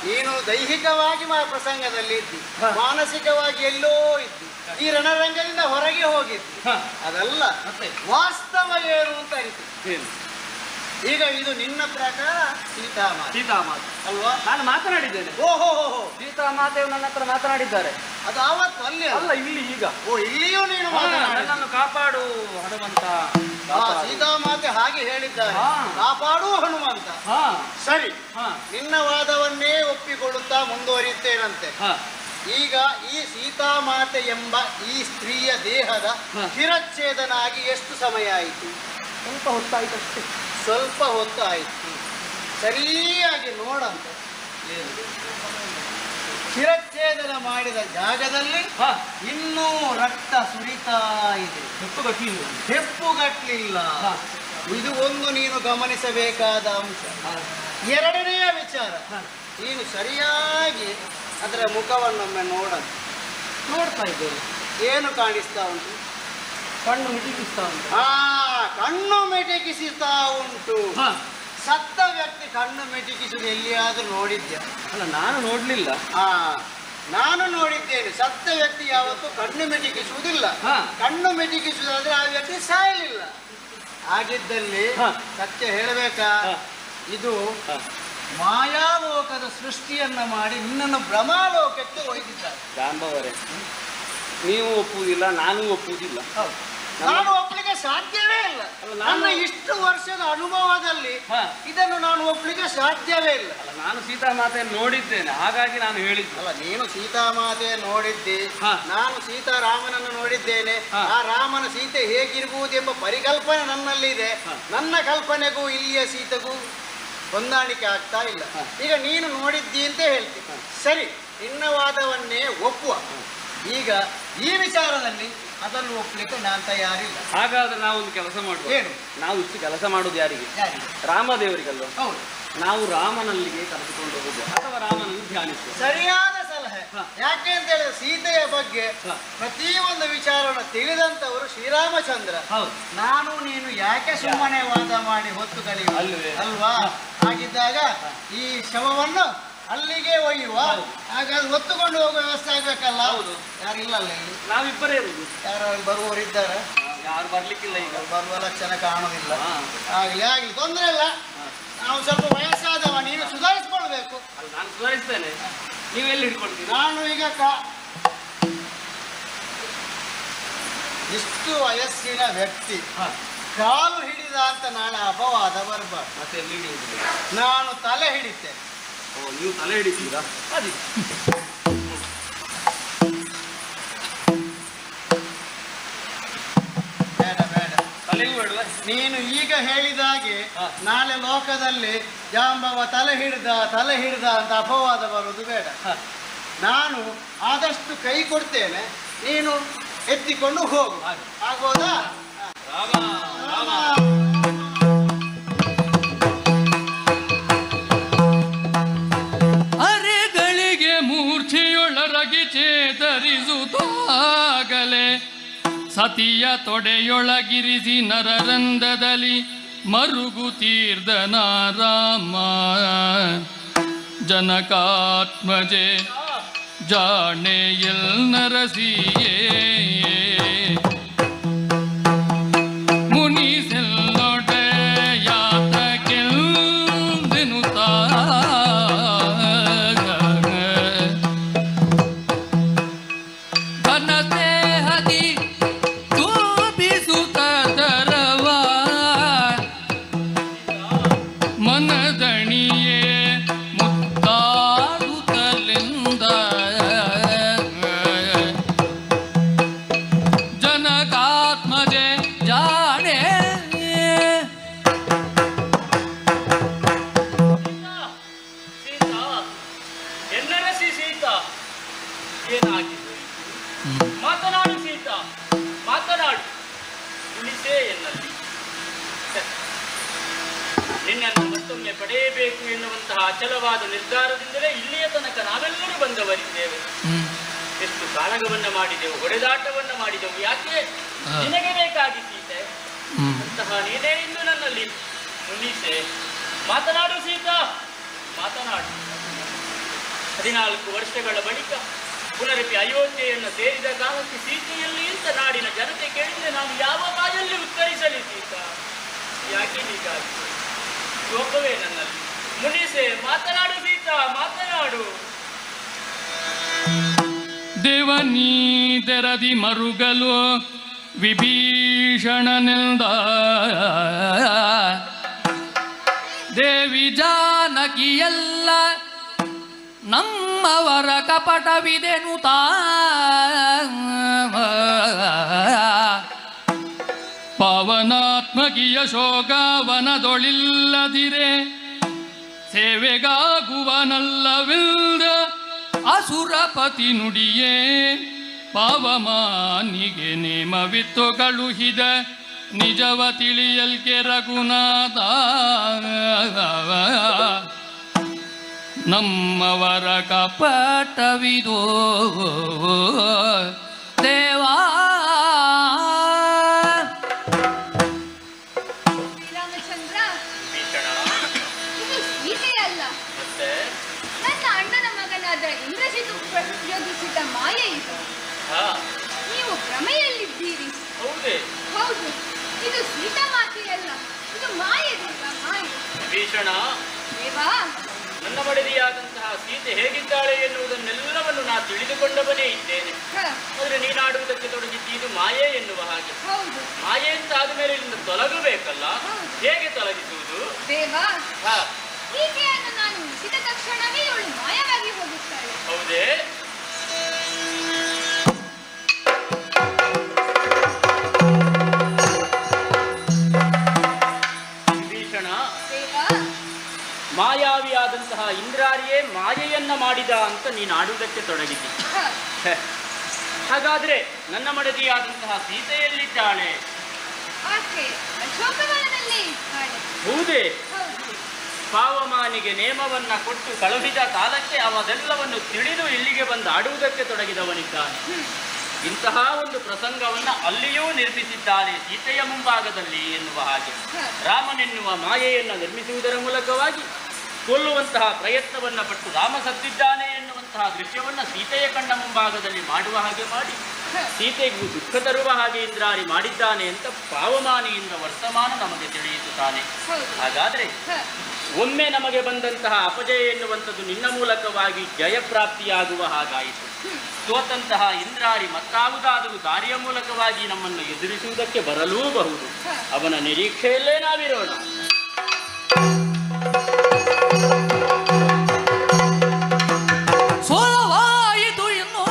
ನೀನು ದೈಹಿಕವಾಗಿ ಪ್ರಸಂಗದಲ್ಲಿ ಇದ್ದಿ, ಮಾನಸಿಕವಾಗಿ ಎಲ್ಲೋ ಇದ್ದಿ, ಈ ರಣರಂಗದಿಂದ ಹೊರಗೆ ಹೋಗಿದ್ದಿ. ಅದಲ್ಲ, ವಾಸ್ತವ ಏನು ಅಂತ ಅನಿಸುತ್ತೆ. ಈಗ ಇದು ನಿನ್ನ ಪ್ರಕಾರ ಸೀತಾಮಾತೆ ಅಲ್ವಾ? ನಾನು ಮಾತನಾಡಿದ್ದೇನೆ. ಓಹೋ, ಸೀತಾಮಾತೆಯು ನನ್ನ ಹತ್ರ ಮಾತನಾಡಿದ್ದಾರೆ. ಅದು ಆವತ್ತು ಅಲ್ಲಿ ಅಲ್ಲ, ಇಲ್ಲಿ ಈಗ. ಇಲ್ಲಿಯೂ ನೀನು ನನ್ನನ್ನು ಕಾಪಾಡು ಹನುಮಂತ. ಸೀತಾಮಾತೆ ಹಾಗೆ ಹೇಳಿದ್ದಾರೆ, ಕಾಪಾಡು ಹನುಮಂತ. ಸರಿ, ನಿನ್ನ ವಾದವನ್ನೇ ಒಪ್ಪಿಕೊಳ್ಳುತ್ತಾ ಮುಂದುವರಿಯುತ್ತೇನಂತೆ. ಈಗ ಈ ಸೀತಾಮಾತೆ ಎಂಬ ಈ ಸ್ತ್ರೀಯ ದೇಹದ ಶಿರಚ್ಛೇದನಾಗಿ ಎಷ್ಟು ಸಮಯ ಆಯಿತು? ಸ್ವಲ್ಪ ಹೊತ್ತಾಯ್ತಷ್ಟೇ. ಸ್ವಲ್ಪ ಹೊತ್ತು ಆಯಿತು. ಸರಿಯಾಗಿ ನೋಡಂತ, ಶಿರಚ್ಛೇದನ ಮಾಡಿದ ಜಾಗದಲ್ಲಿ ಇನ್ನೂ ರಕ್ತ ಸುರಿತಾ ಇದೆ. ಹೆಪ್ಪುಗಟ್ಟಲಿಲ್ಲ. ಇದು ಒಂದು ನೀನು ಗಮನಿಸಬೇಕಾದ ಅಂಶ. ಎರಡನೆಯ ವಿಚಾರ, ನೀನು ಸರಿಯಾಗಿ ಅದರ ಮುಖವನ್ನೊಮ್ಮೆ ನೋಡ್ತಾ ಇದ್ದೇನೆ. ಏನು ಕಾಣಿಸ್ತಾ ಉಂಟು? ಕಣ್ಣು ಮಿಟಿಕಿಸ್ತಾ ಉಂಟು. ಕಣ್ಣು ಮಿಟಿಕಿಸುತ್ತಾ ಉಂಟು. ಸತ್ತ ವ್ಯಕ್ತಿ ಕಣ್ಣು ಮಿಟಿಕಿಸುವುದು ಎಲ್ಲಿಯಾದ್ರೂ ನೋಡಿದ್ಯಾ? ಅಲ್ಲ, ನಾನು ನೋಡ್ಲಿಲ್ಲ. ನಾನು ನೋಡಿದ್ದೇನೆ. ಸತ್ತ ವ್ಯಕ್ತಿ ಯಾವತ್ತೂ ಕಣ್ಣು ಮಿಟಿಕಿಸುವುದಿಲ್ಲ. ಕಣ್ಣು ಮಿಟಿಕಿಸುವುದಾದ್ರೆ ಆ ವ್ಯಕ್ತಿ ಸಾಯಲಿಲ್ಲ. ಹಾಗಿದ್ದಲ್ಲಿ ಸತ್ಯ ಹೇಳಬೇಕಾ, ಇದು ಮಾಯಾಲೋಕದ ಸೃಷ್ಟಿಯನ್ನ ಮಾಡಿ ನಿನ್ನನ್ನು ಭ್ರಮಾಲೋಕಕ್ಕೆ ಒಯ್ದಿದ್ದಾರೆ. ಜಾಂಬವರೇ, ನೀವು ಒಪ್ಪುವುದಿಲ್ಲ, ನಾನು ಒಪ್ಪುವುದಿಲ್ಲ. ನಾನು ಒಪ್ಪಲಿಕ್ಕೆ ಸಾಧ್ಯವೇ ಇಲ್ಲ. ನನ್ನ ಇಷ್ಟು ವರ್ಷದ ಅನುಭವದಲ್ಲಿ ಇದನ್ನು ನಾನು ಒಪ್ಪಲಿಕ್ಕೆ ಸಾಧ್ಯವೇ ಇಲ್ಲ. ನಾನು ಸೀತಾಮಾತೆಯನ್ನು ನೋಡಿದ್ದೇನೆ, ಹಾಗಾಗಿ ನಾನು ಹೇಳಿದ್ದೆ. ಅಲ್ಲ, ನೀನು ಸೀತಾಮಾತೆ ನೋಡಿದ್ದೆ, ನಾನು ಸೀತಾರಾಮನನ್ನು ನೋಡಿದ್ದೇನೆ. ಆ ರಾಮನ ಸೀತೆ ಹೇಗಿರ್ಬಹುದೆಂಬ ಪರಿಕಲ್ಪನೆ ನನ್ನಲ್ಲಿದೆ. ನನ್ನ ಕಲ್ಪನೆಗೂ ಇಲ್ಲಿಯ ಸೀತೆಗೂ ಹೊಂದಾಣಿಕೆ ಆಗ್ತಾ ಇಲ್ಲ. ಈಗ ನೀನು ನೋಡಿದ್ದಿ ಅಂತ ಹೇಳ್ತೀನಿ. ಸರಿ, ನಿನ್ನ ವಾದವನ್ನೇ ಒಪ್ಪುವ. ಈಗ ಈ ವಿಚಾರದಲ್ಲಿ ಅದನ್ನು ಒಪ್ಪಲಿಕ್ಕೆ ನಾನು ತಯಾರಿಲ್ಲ. ಹಾಗಾದ್ರೆ ನಾವು ಒಂದು ಕೆಲಸ ಮಾಡುವ. ಏನು? ನಾವು ಇಷ್ಟು ಕೆಲಸ ಮಾಡುದು ಯಾರಿಗೆ? ರಾಮದೇವರಿಗಲ್ವ? ಹೌದು. ನಾವು ರಾಮನಲ್ಲಿಗೆ ಕರೆದುಕೊಂಡು ಹೋಗುವ ಅಥವಾ ರಾಮನನ್ನು ಧ್ಯಾನಿಸುವ. ಸರಿಯಾದ ಸಲಹೆ. ಯಾಕೆ ಅಂತ ಹೇಳಿದ್ರೆ ಸೀತೆಯ ಬಗ್ಗೆ ಪ್ರತಿಯೊಂದು ವಿಚಾರವನ್ನು ತಿಳಿದಂತವರು ಶ್ರೀರಾಮಚಂದ್ರ. ನಾನು ನೀನು ಯಾಕೆ ಸುಮ್ಮನೆ ವಾದ ಮಾಡಿ ಹೊತ್ತು ಕಲಿಯುವ ಅಲ್ವಾ? ಹಾಗಿದ್ದಾಗ ಈ ಶವವನ್ನು ಅಲ್ಲಿಗೆ ಒಯ್ಯುವ. ಹಾಗಾದ್ರೆ ಹೊತ್ತುಕೊಂಡು ಹೋಗುವ ವ್ಯವಸ್ಥೆ ಆಗ್ಬೇಕಲ್ಲ. ಹೌದು. ಯಾರಿಲ್ಲ ಅಲ್ಲಿ? ನಾವಿಬ್ಬರೇ ಇರುದು. ಯಾರು ಬರುವವರಿದ್ದಾರೆ? ಯಾರು ಬರ್ಲಿಕ್ಕಿಲ್ಲ ಈಗ. ಬರುವ ಲಕ್ಷಣ ಕಾಣುವುದಿಲ್ಲ. ಆಗ್ಲಿ ತೊಂದ್ರೆ ಇಲ್ಲ. ನಾವು ಸ್ವಲ್ಪ ವಯಸ್ಸಾದವ, ನೀನು ಸುಧಾರಿಸ್ಕೊಳ್ಬೇಕು. ನಾನು ಸುಧಾರಿಸ್ತೇನೆ, ನೀವು ಎಲ್ಲಿ ಹಿಡ್ಕೊಳ್ತೀರಿ? ನಾನು ಈಗ ಇಷ್ಟು ವಯಸ್ಸಿನ ವ್ಯಕ್ತಿ ಕಾಲು ಹಿಡಿದ ಅಂತ ನಾಳೆ ಅಪವಾದ ಬರಬಾರ್ದು. ಮತ್ತೆ ಎಲ್ಲಿ ಹಿಡಿಯುವುದಿಲ್ಲ? ನಾನು ತಲೆ ಹಿಡಿತೇನೆ. ಓ, ನೀವು ತಲೆ ಹಿಡಿತೀರಾ? ಅದೇ ಬೇಡ ಬೇಡ, ತಲೆಗೂ ಬೇಡವಾ? ನೀನು ಈಗ ಹೇಳಿದ ಹಾಗೆ ನಾಳೆ ಲೋಕದಲ್ಲಿ ಜಾಂಬವ ತಲೆ ಹಿಡ್ದ ಅಂತ ಅಪವಾದ ಬರುವುದು ಬೇಡ. ನಾನು ಆದಷ್ಟು ಕೈ ಕೊಡ್ತೇನೆ, ನೀನು ಎತ್ತಿಕೊಂಡು ಹೋಗು. ಆಗೋದಾ? ಅರೆಗಳಿಗೆ ಮೂರ್ಛೆಯೊಳರಗಿ ಚೇತರಿಸುತ್ತಾಗಲೇ ಸತಿಯ ತೊಡೆಯೊಳಗಿರಿಸಿ ನರರಂಧದಲ್ಲಿ ಮರುಗುತ್ತೀರ್ದನ ರಾಮ. ಜನಕಾತ್ಮಜೆ ಜಾಣೆ ನರಸಿಯೇ ಮುನಿಸೆಲ್ಲೊಡೆ ಯಾತಕ್ಕೆಂದೆನುತ್ತ ಘನದೇಹದಿ ತೂಪಿಸುತ್ತ ತರವ ಮನದಣಿಯೇ ಮುತ್ತಾಡುತ್ತಲೆಂದ ಜನಕಾತ್ಮಜೆ ಜಾಣೆ. ಸೀತಾ, ಎನ್ನರಸಿ ಸೀತಾ, ಏನಾಗಿದೆ? ಮಾತನಾಡು ಸೀತಾ, ಮಾತನಾಡು. ಉಳಿಸೇ ಎನ್ನಲ್ಲಿ. ನಿನ್ನನ್ನು ಮತ್ತೊಮ್ಮೆ ಪಡೆಯಬೇಕು ಎನ್ನುವಂತಹ ಅಚಲವಾದ ನಿರ್ಧಾರದಿಂದಲೇ ಇಲ್ಲಿಯ ತನಕ ನಾವೆಲ್ಲರೂ ಬಂದವರಿದ್ದೇವೆ. ಎಷ್ಟು ಕಾಳಗವನ್ನ ಮಾಡಿದೆವು, ಹೊಡೆದಾಟವನ್ನ ಮಾಡಿದೆವು. ಯಾಕೆ? ನಿನಗೆ ಬೇಕಾಗಿ ಸೀತೆ. ಅಂತಹ ನೀನೇ ಇಂದು ನನ್ನಲ್ಲಿ ಮುನಿಸೆ. ಮಾತನಾಡು ಸೀತಾ, ಮಾತನಾಡು. 14 ವರ್ಷಗಳ ಬಳಿಕ ಪುನರಪಿ ಅಯೋಧ್ಯೆಯನ್ನು ಸೇರಿದ ಕಾಲಕ್ಕೆ ಸೀತೆಯಲ್ಲಿ ಇಂಥ ನಾಡಿನ ಜನತೆ ಕೇಳಿದ್ರೆ ನಾನು ಯಾವ ಬಾಯಲ್ಲಿ ಉತ್ತರಿಸಲಿ ಸೀತಾ? ಯಾಕೆ ಹೀಗಾಗಿ? ಒಬ್ಬವೇ ನನ್ನಲ್ಲಿ ಮುನಿಸೆ. ಮಾತನಾಡು ಸೀತಾ, ಮಾತನಾಡು. ದೇವನೀದೆರದಿ ಮರುಗಲು ವಿಭೀಷಣನೆಂದ ದೇವಿ ಜಾನಕಿಯಲ್ಲ ನಮ್ಮವರ ಕಪಟವಿದೆನುತ ಪಾವನಾತ್ಮಗಿಯ ಶೋಗಾವನದೊಳಿಲ್ಲದಿರೆ ಸೇವೆಗಾಗುವನಲ್ಲವಿಲ್ದ ಅಸುರಪತಿ ನುಡಿಯೇ ಪಾವಮಾನಿಗೆ ನೇಮವಿತ್ತು ಕಳುಹಿದ ನಿಜವ ತಿಳಿಯಲ್ಕೆ ರಘುನಾಥ. ನಮ್ಮವರ ಕಪಟವಿದೋ ದೇವಾ. ಶ್ರೀರಾಮಚಂದ್ರ, ಇದು ಸೀತೆಯಲ್ಲ, ನನ್ನ ಅಣ್ಣನ ಮಗನಾದ ಇಂದ್ರಜಿತ್ ಉಪಯೋಗಿಸಿದ ಮಾಯೆ ಇದು. ನೀವು ಭ್ರಮೆಯಲ್ಲಿದ್ದೀರಿ. ಹೌದು, ಇದು ಸೀತಾ ಮಾತೆಯಲ್ಲ, ಇದು ಮಾಯೆ ದೇವ, ಮಾಯೆ. ಭೀಷಣ, ದೇವಾ, ನನ್ನ ಮಡದಿಯಾದಂತಹ ಸೀತೆ ಹೇಗಿದ್ದಾಳೆ ಎನ್ನುವುದನ್ನೆಲ್ಲವನ್ನು ನಾನು ತಿಳಿದುಕೊಂಡವನೇ ಇದ್ದೇನೆ. ಆದರೆ ನೀನಾಡುವುದಕ್ಕೆ ತೊಡಗಿದ್ದು ಇದು ಮಾಯೆ ಎನ್ನುವ ಹಾಗೆ. ಮಾಯೆ ಅಂತ ಆದ್ಮೇಲೆ ಇಲ್ಲಿಂದ ತೊಲಗಬೇಕಲ್ಲ, ಹೇಗೆ ತೊಲಗಿಸುವುದು? ದೇವಾ, ಸೀತೆಯನ್ನು ನಾನು ಉಳಿಸಿದ ತಕ್ಷಣವೇ ಇವಳು ಮಾಯವಾಗಿ ಹೋಗುತ್ತಾಳೆ. ಹೌದೇ? ಭೀಷಣ, ಮಾಯಾವಿಯಾದಂತಹ ಇಂದ್ರಾರಿಯೇ ಮಾಯೆಯನ್ನ ಮಾಡಿದ ಅಂತ ನೀನು ಆಡುವುದಕ್ಕೆ ತೊಡಗಿದ್ದಿ. ಹಾಗಾದ್ರೆ ನನ್ನ ಮಡದಿಯಾದಂತಹ ಸೀತೆಯಲ್ಲಿದ್ದಾಳೆ? ಹೌದೇ? ಪಾವಮಾನಿಗೆ ನೇಮವನ್ನ ಕೊಟ್ಟು ಕಳುಹಿದ ಕಾಲಕ್ಕೆ ಅವದೆಲ್ಲವನ್ನು ತಿಳಿದು ಇಲ್ಲಿಗೆ ಬಂದು ಆಡುವುದಕ್ಕೆ ತೊಡಗಿದವನಿದ್ದಾನೆ. ಇಂತಹ ಒಂದು ಪ್ರಸಂಗವನ್ನ ಅಲ್ಲಿಯೂ ನಿರ್ಮಿಸಿದ್ದಾನೆ, ಸೀತೆಯ ಮುಂಭಾಗದಲ್ಲಿ ಎನ್ನುವ ಹಾಗೆ. ರಾಮನೆನ್ನುವ ಮಾಯೆಯನ್ನು ನಿರ್ಮಿಸುವುದರ ಮೂಲಕವಾಗಿ ಕೊಲ್ಲುವಂತಹ ಪ್ರಯತ್ನವನ್ನ ಪಟ್ಟು ರಾಮ ಸತ್ತಿದ್ದಾನೆ ಎನ್ನುವಂತಹ ದೃಶ್ಯವನ್ನ ಸೀತೆಯ ಕಣ್ಣ ಮುಂಭಾಗದಲ್ಲಿ ಮಾಡುವ ಹಾಗೆ ಮಾಡಿ ಸೀತೆಗೂ ದುಃಖ ತರುವ ಹಾಗೆ ಇಂದ್ರಾರಿ ಮಾಡಿದ್ದಾನೆ ಅಂತ ಪಾವಮಾನಿಯಿಂದ ವರ್ತಮಾನ ನಮಗೆ ತಿಳಿಯಿಸುತ್ತಾನೆ. ಹಾಗಾದ್ರೆ ಒಮ್ಮೆ ನಮಗೆ ಬಂದಂತಹ ಅಪಜಯ ಎನ್ನುವಂಥದ್ದು ನಿನ್ನ ಮೂಲಕವಾಗಿ ಜಯಪ್ರಾಪ್ತಿಯಾಗುವ ಹಾಗಾಯಿತು. ಸೋತಂತಹ ಇಂದ್ರಾರಿ ಮತ್ತಾವುದಾದರೂ ದಾರಿಯ ಮೂಲಕವಾಗಿ ನಮ್ಮನ್ನು ಎದುರಿಸುವುದಕ್ಕೆ ಬರಲೂಬಹುದು. ಅವನ ನಿರೀಕ್ಷೆಯಲ್ಲೇ ನಾವಿರೋಣ. ಸೋಲವಾಯಿತು ಇನ್ನು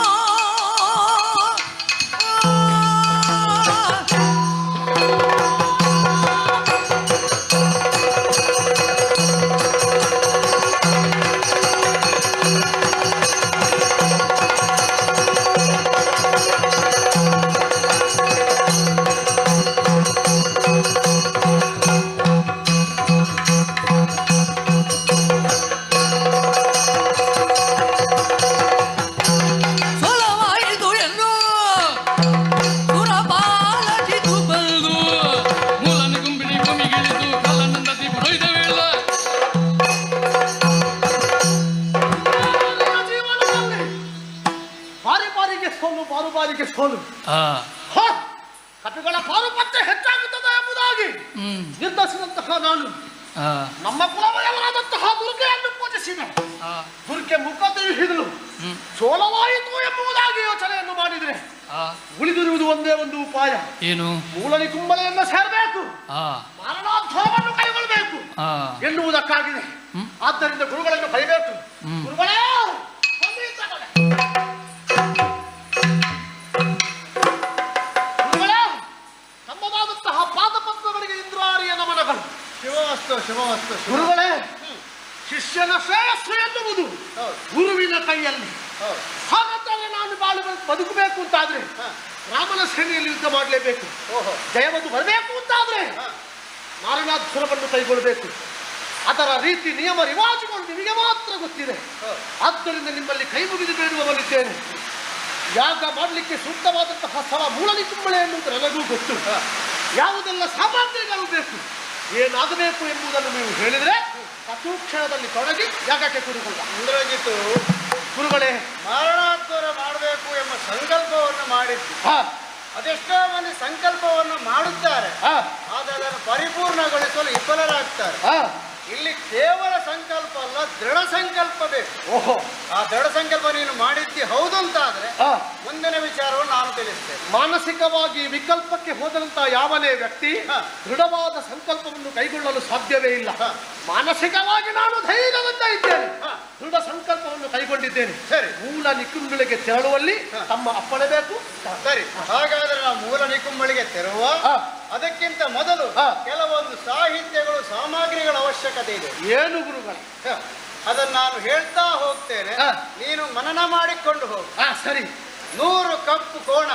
ಸೋಲು ಕಪಿಗಳ ಪಾರುಪತ್ಯ ಹೆಚ್ಚಾಗುತ್ತದೆ ಎಂಬುದಾಗಿ ನಿರ್ಧರಿಸಿದಂತಹ ನಾನು ನಮ್ಮ ಕುಲವಯವರಾದಂತಹ ದುರ್ಗೆಯನ್ನು ಪೂಜಿಸಿದೆ. ದುರ್ಗೆ ಮುಖ ತಿರುಗಿದಳು. ಸೋಲವಾಯಿತು ಎಂಬುದಾಗಿ ಯೋಚನೆಯನ್ನು ಮಾಡಿದ್ರೆ ಉಳಿದಿರುವುದು ಒಂದೇ ಒಂದು ಉಪಾಯ. ಏನು? ಮೂಲನಿ ಕುಂಬಳೆಯನ್ನು ಸೇರಬೇಕು, ಮಾರಣೋದ್ಭವವನ್ನು ಕೈಗೊಳ್ಳಬೇಕು ಎನ್ನುವುದಕ್ಕಾಗಿದೆ. ಆದ್ದರಿಂದ ಗುರುಗಳನ್ನು ಕೈಬೇಕು. ಗುರುಗಳೇ ತಮ್ಮದಾದಂತಹ ಪಾದಪದ್ಮಗಳಿಗೆ ಇಂದ್ರಾರಿಯ ನಮನಗಳು. ಶಿವವಸ್ತು ಗುರುಗಳೇ, ಶಿಷ್ಯನ ಶ್ರೇಯಸ್ಸು ಎನ್ನುವುದು ಗುರುವಿನ ಕೈಯಲ್ಲಿ. ಹಾಗಾದರೆ ನಾನು ಬದುಕಬೇಕು ಅಂತಾದ್ರೆ ರಾಮನ ಸೇನೆಯಲ್ಲಿ ಯುದ್ಧ ಮಾಡಲೇಬೇಕು. ಜಯವನ್ನು ಬರಬೇಕು ಅಂತಾದ್ರೆ ಮಾರಣಾಧುರವನ್ನು ಕೈಗೊಳ್ಳಬೇಕು. ಅದರ ರೀತಿ ನಿಯಮ ರಿವಾಜುಗಳು ನಿಮಗೆ ಮಾತ್ರ ಗೊತ್ತಿದೆ. ಆದ್ದರಿಂದ ನಿಮ್ಮಲ್ಲಿ ಕೈ ಮುಗಿದು ಬೇಡುವವನಿದ್ದೇನೆ. ಯಾಗ ಮಾಡಲಿಕ್ಕೆ ಸೂಕ್ತವಾದಂತಹ ಸ್ಥಳ ಮೂಲನಿ ಕುಂಬಳೆ ಎನ್ನುವುದು ನನಗೂ ಗೊತ್ತು. ಯಾವುದೆಲ್ಲ ಸಾಮಗ್ರಿಗಳು ಬೇಕು, ಏನಾಗಬೇಕು ಎಂಬುದನ್ನು ನೀವು ಹೇಳಿದ್ರೆ ತಕ್ಷಣದಲ್ಲಿ ತೊಡಗಿ ಯಾಗಕ್ಕೆ ಕೂಡಿಕೊಳ್ಳ. ಇಂದ್ರಜಿತು ಗುರುಗಳೇ, ಮಾರಣಾದ್ವಾರ ಮಾಡಬೇಕು ಎಂಬ ಸಂಕಲ್ಪವನ್ನು ಮಾಡಿದ್ದು. ಅದೆಷ್ಟೋ ಮಂದಿ ಸಂಕಲ್ಪವನ್ನು ಮಾಡುತ್ತಾರೆ, ಆದರೆ ಅದನ್ನು ಪರಿಪೂರ್ಣಗೊಳಿಸಲು ವಿಫಲರಾಗ್ತಾರೆ. ಇಲ್ಲಿ ಕೇವಲ ಸಂಕಲ್ಪ ಅಲ್ಲ, ದೃಢ ಸಂಕಲ್ಪ ಬೇಕು. ಆ ದೃಢ ಸಂಕಲ್ಪ ನೀನು ಮಾಡಿದ್ದಿ ಹೌದು ಅಂತಾದ್ರೆ ಮುಂದಿನ ವಿಚಾರವನ್ನು ನಾನು ತಿಳಿಸ್ತೇನೆ. ಮಾನಸಿಕವಾಗಿ ವಿಕಲ್ಪಕ್ಕೆ ಹೋದಂತಹ ಯಾವನೇ ವ್ಯಕ್ತಿ ದೃಢವಾದ ಸಂಕಲ್ಪವನ್ನು ಕೈಗೊಳ್ಳಲು ಸಾಧ್ಯವೇ ಇಲ್ಲ. ಮಾನಸಿಕವಾಗಿ ನಾನು ಧೈರ್ಯದಿಂದ ಇದ್ದೇನೆ, ದೃಢ ಸಂಕಲ್ಪವನ್ನು ಕೈಗೊಂಡಿದ್ದೇನೆ. ಸರಿ, ಮೂಲ ನಿಕುಂಬಳಿಗೆ ತೆರಳುವಲ್ಲಿ ತಮ್ಮ ಅಪ್ಪಣೆ ಬೇಕು. ಸರಿ, ಹಾಗಾದ್ರೆ ನಾವು ಮೂಲ ನಿಕುಂಬಳಿಗೆ ತೆರಳುವ. ಅದಕ್ಕಿಂತ ಮೊದಲು ಕೆಲವೊಂದು ಸಾಹಿತ್ಯಗಳು ಸಾಮಗ್ರಿಗಳ ಅವಶ್ಯಕತೆ ಇದೆ. ಏನು ಗುರುಗಳು? ಅದನ್ನು ನಾನು ಹೇಳ್ತಾ ಹೋಗ್ತೇನೆ, ನೀನು ಮನನ ಮಾಡಿಕೊಂಡು ಹೋಗು. ಸರಿ. 100 ಕಪ್ಪು ಕೋಣ,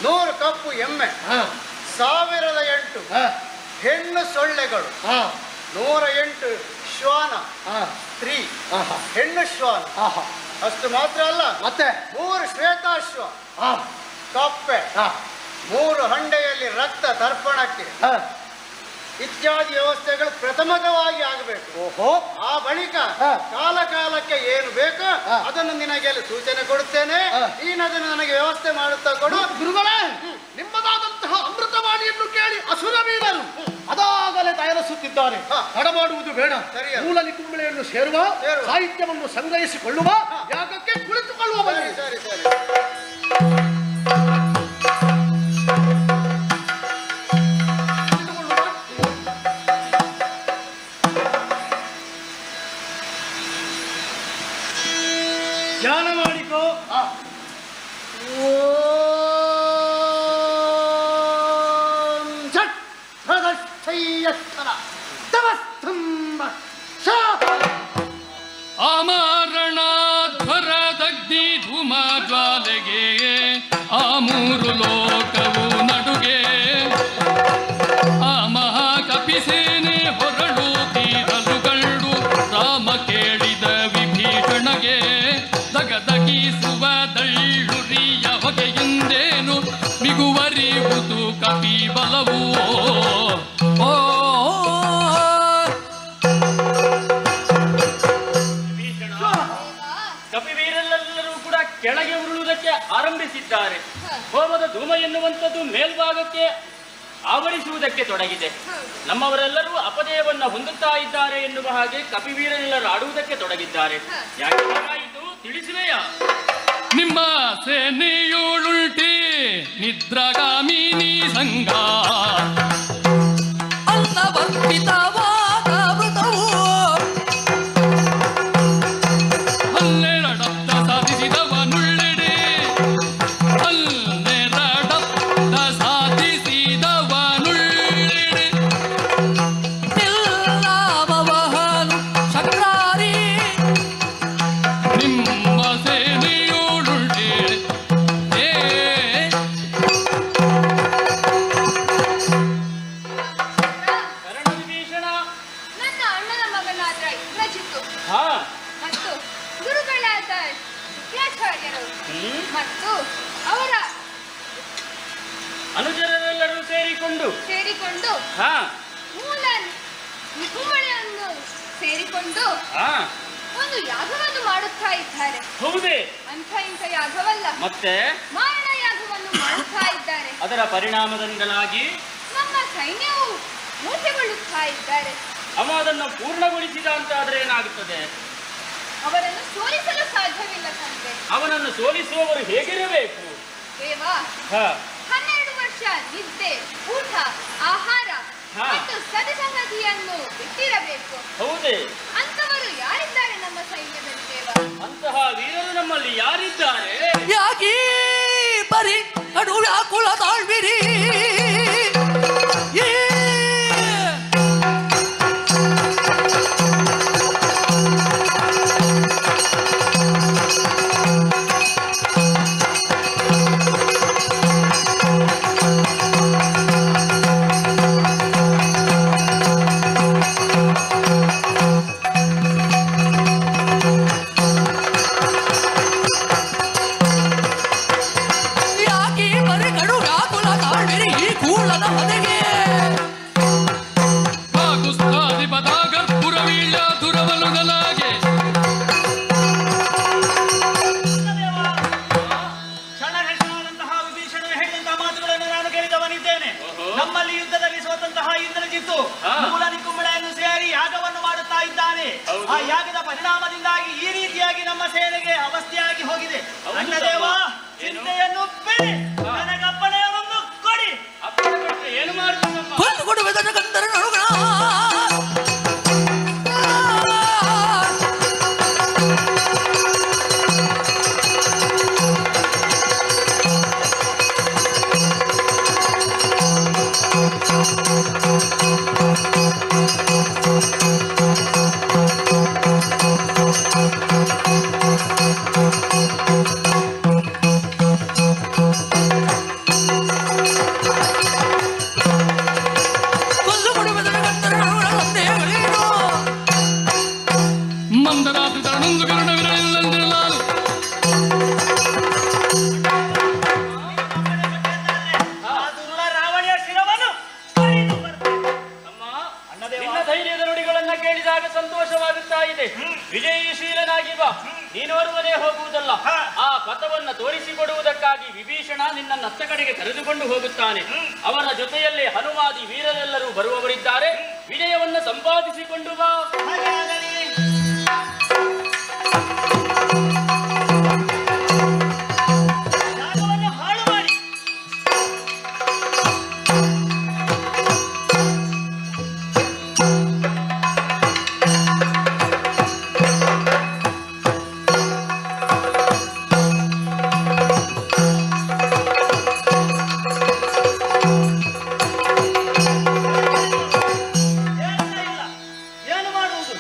100 ಕಪ್ಪು ಎಮ್ಮೆ, 1008 ಹೆಣ್ಣು ಸೊಳ್ಳೆಗಳು, 108 ಶ್ವಾನ ಸ್ತ್ರೀ ಹೆಣ್ಣು ಶ್ವಾನ. ಅಷ್ಟು ಮಾತ್ರ ಅಲ್ಲ, ಮತ್ತೆ 3 ಶ್ವೇತಾಶ್ವ, ಕಪ್ಪೆ, 3 ಹಂಡೆಯಲ್ಲಿ ರಕ್ತ ತರ್ಪಣಕ್ಕೆ ಇತ್ಯಾದಿ ವ್ಯವಸ್ಥೆಗಳು ಪ್ರಥಮವಾಗಿ ಆಗಬೇಕು. ಆ ಬಳಿಕ ಕಾಲ ಕಾಲಕ್ಕೆ ಏನು ಬೇಕೋ ಅದನ್ನು ನಿನಗೆ ಸೂಚನೆ ಕೊಡುತ್ತೇನೆ. ನೀನು ಅದನ್ನು ನನಗೆ ವ್ಯವಸ್ಥೆ ಮಾಡುತ್ತಾ ಕೊಡು. ಗುರುಗಳೇ, ನಿಮ್ಮದಾದಂತಹ ಅಮೃತವಾಣಿಯನ್ನು ಕೇಳಿ ಅಸುರ ವೀರರು ಅದಾಗಲೇ ತಯಾರಿಸುತ್ತಿದ್ದಾರೆ. ತಡ ಮಾಡುವುದು ಬೇಡ. ಮೂಲ ನಿಕುಂಬಳೆಯನ್ನು ಸೇರುವ, ಸಾಹಿತ್ಯವನ್ನು ಸಂಗ್ರಹಿಸಿಕೊಳ್ಳುವ, ಯಾಗಕ್ಕೆ ಕುಳಿತುಕೊಳ್ಳುವ. ಸರಿ ಸರಿ. ಧ್ಯಾನ ಮಾಡಿಕೋ. ಅಮರಣಧ್ವರದಗ್ನಿ ಧೂಮ ಜ್ವಾಲೆಗೆ ಆ 3 ಲೋಕವು ನಡುಗೆ ಆ ಮಹಾಕಪಿಸೇನೆ ಹೊರಡು ತೀರಲುಗಳು ರಾಮ ಕೇಳಿದ ವಿಭೀಷಣಗೆ ದಗದಗಿಸುವ ದಳ್ಳುರಿಯ ಹೊಗೆಯಿಂದೇನು ಮಿಗುವರಿಯುವುದು ಕಪಿ ಬಲವು. ಸಿದ್ಧಪಡಿಸಿದ್ದಾರೆ. ಹೋಮದ ಧೂಮ ಎನ್ನುವಂಥದ್ದು ಮೇಲ್ಭಾಗಕ್ಕೆ ಆವರಿಸುವುದಕ್ಕೆ ತೊಡಗಿದೆ. ನಮ್ಮವರೆಲ್ಲರೂ ಅಪಜಯವನ್ನು ಹೊಂದುತ್ತಾ ಇದ್ದಾರೆ ಎನ್ನುವ ಹಾಗೆ ಕಪಿವೀರನೆಲ್ಲರೂ ಆಡುವುದಕ್ಕೆ ತೊಡಗಿದ್ದಾರೆ. ಯಾಕೆ ಹಾಗಾಯಿತು ತಿಳಿಸುವೆಯಾ? ನಿಮ್ಮ ಸೇನೆಯೋಳುಲ್ಟಿ ನಿದ್ರಾಗಾಮಿನಿ ಸಂಘ ಅನ್ನವರ್ಪಿತವಾದವೃತವು ಹನ್ನೆರಡತ್ತ ಸಾಧಿಸಿದವನುಳ್ಳೆಡೆ ಹನ್ನೆರಡತ್ತ ಸಾಧಿಸಿದವನುಳ್ಳೆಡೆ ಎಲ್ಲವಹನು ಶಕ್ರಾರಿ ನಿಮ್ಮ ಸೇನೆಯೋಳುಲ್ಟಿ ಕರಣವಿಭೀಷಣ ನನ್ನ ಅಣ್ಣನ ಮಗನಾದ ಇಂದ್ರಜಿತ್ತು ಹಾ ಮತ್ತು ಗುರುಗಳಾದ ಶುಕ್ರಾಚಾರ್ಯರು ಮತ್ತು ಅವರ ಅನುಚರರೆಲ್ಲರೂ ಸೇರಿಕೊಂಡು ಹಾ ಮೂಲ ನಿಕುಂಬಳೆಯನ್ನು ಸೇರಿಕೊಂಡು ಹಾ ಒಂದು ಯಾಗವನ್ನು ಮಾಡುತ್ತಾ ಇದ್ದಾರೆ. ಹೌದೇ? ಇಂಥ ಯಾಗವಲ್ಲ, ಮತ್ತೆ ಮಾರಣ ಯಾಗವನ್ನು ಮಾಡುತ್ತಾ ಇದ್ದಾರೆ. ಅದರ ಪರಿಣಾಮದಿಂದಲಾಗಿ ನಮ್ಮ ಸೈನ್ಯವು ಮೂರ್ಛೆಗೊಳ್ಳುತ್ತಾ ಇದ್ದಾರೆ. ಅವ ಅದನ್ನು ಪೂರ್ಣಗೊಳಿಸಿದ ಅಂತಾದ್ರೆ ಏನಾಗುತ್ತದೆ? ಅವರನ್ನು ಸೋಲಿಸಲು ಸಾಧ್ಯವಿಲ್ಲ ತಂದೆ. ಅವನನ್ನು ಸೋಲಿಸುವವರು ಹೇಗಿರಬೇಕು? ದೇವ, ಹಾ 12 ವರ್ಷ ನಿದ್ದೆ, ಊಟ, ಆಹಾರ ಮತ್ತು ಸದಸಂಗತಿಯನ್ನು ಬಿಟ್ಟಿರಬೇಕು. ಹೌದೇ? ಅಂತವರು ಯಾರಿದ್ದಾರೆ ನಮ್ಮ ಸೈನ್ಯದಲ್ಲಿ ದೇವ? ಅಂತಹ ವೀರರು ನಮ್ಮಲ್ಲಿ ಯಾರಿದ್ದಾರೆ? ಯಾಕೀ ಬರಿ ಕಡು ವ್ಯಾಕುಲ ತಾಳ್ವಿರಿ ಯಾಕೀ ಬರಿ ಕಡು ವ್ಯಾಕುಲ ತಾಳ್ವಿರಿ ಈ ಕೂಳದ ಹೊದೆಗೆ ಪಾಗುಸ್ತಾಧಿಪತಾಗರ್ಪುರವೀಳ್ಯ ದುರವಲುಗಲಾಗೆ ಕ್ಷಣಘರ್ಷಣವಾದಂತಹ ವಿಭೀಷಣನು ಹೇಳಿದಂತಹ ಮಾತುಗಳನ್ನು ನಾನು ಕೇಳಿದವನಿದ್ದೇನೆ. ನಮ್ಮಲ್ಲಿ ಯುದ್ಧದಲ್ಲಿ ಸೋತಂತಹ ಇಂದ್ರಜಿತ್ತು ಮೂಲ ನಿಕುಂಬಳೆಯನ್ನು ಸೇರಿ ಯಾಗವನ್ನು ಮಾಡುತ್ತಾ ಇದ್ದಾನೆ. ಆ ಯಾಗದ ಪರಿಣಾಮದಿಂದಾಗಿ ಈ ರೀತಿಯಾಗಿ ನಮ್ಮ ಸೇನೆಗೆ ಅವಸ್ಥೆಯಾಗಿ ಹೋಗಿದೆ. ಅಣ್ಣದೇವ, ಚಿಂತೆಯನ್ನು ಬಿಡಿ, ನನಗಪ್ಪಣೆಯನ್ನು ಕೊಡಿ. ಅಪ್ಪಣೆ ಕೊಟ್ಟರೆ ಏನು ಮಾಡ್ತೀನಮ್ಮ? ಕೊಂದು ಕೊಡುವೆ ಗಂಧರ ನಡುಗಣ ಕೊಂದು ಕೊಡುವೆ ಗಂಧರ ನಡುಗಣ ಸಂದೇಹಗಳೇನು ಮಂದರಾತ್ರಿ ತರಣೊಂದು ಕರುಣವಿರಲಿಲ್ಲಂದಿರಲಾರು ಆ ದುರುಳ ರಾವಣಿಯ ಶಿರವನ್ನು ಕಡಿದು ಬರ್ತೇನೆ. ಅಮ್ಮ, ನಿನ್ನ ಧೈರ್ಯದ ನುಡಿಗಳನ್ನ ಕೇಳಿದಾಗ ಸಂತೋಷವಾಗುತ್ತಾ ಇದೆ. ವಿಜಯಶೀಲನಾಗಿ ಬಾ. ನೀನೋರ್ವನೇ ಹೋಗುವುದಲ್ಲ, ಆ ಪಥವನ್ನು ತೋರಿಸಿಕೊಡುವುದಕ್ಕಾಗಿ ವಿಭೀಷಣ ನಿನ್ನ ನತ್ತ ಕಡೆಗೆ ಕರೆದುಕೊಂಡು ಹೋಗುತ್ತಾನೆ. ಅವನ ಜೊತೆಯಲ್ಲಿ ಹನುಮಾದಿ ವೀರರೆಲ್ಲರೂ ಬರುವವರಿದ್ದಾರೆ. ವಿಜಯವನ್ನು ಸಂಪಾದಿಸಿಕೊಂಡು ಬಾ. ಹಾಗೆ ಆಗಲಿ. ಜಾಗವನ್ನು ಹಾಳು ಮಾಡಿ ಏನು ಮಾಡುವುದು?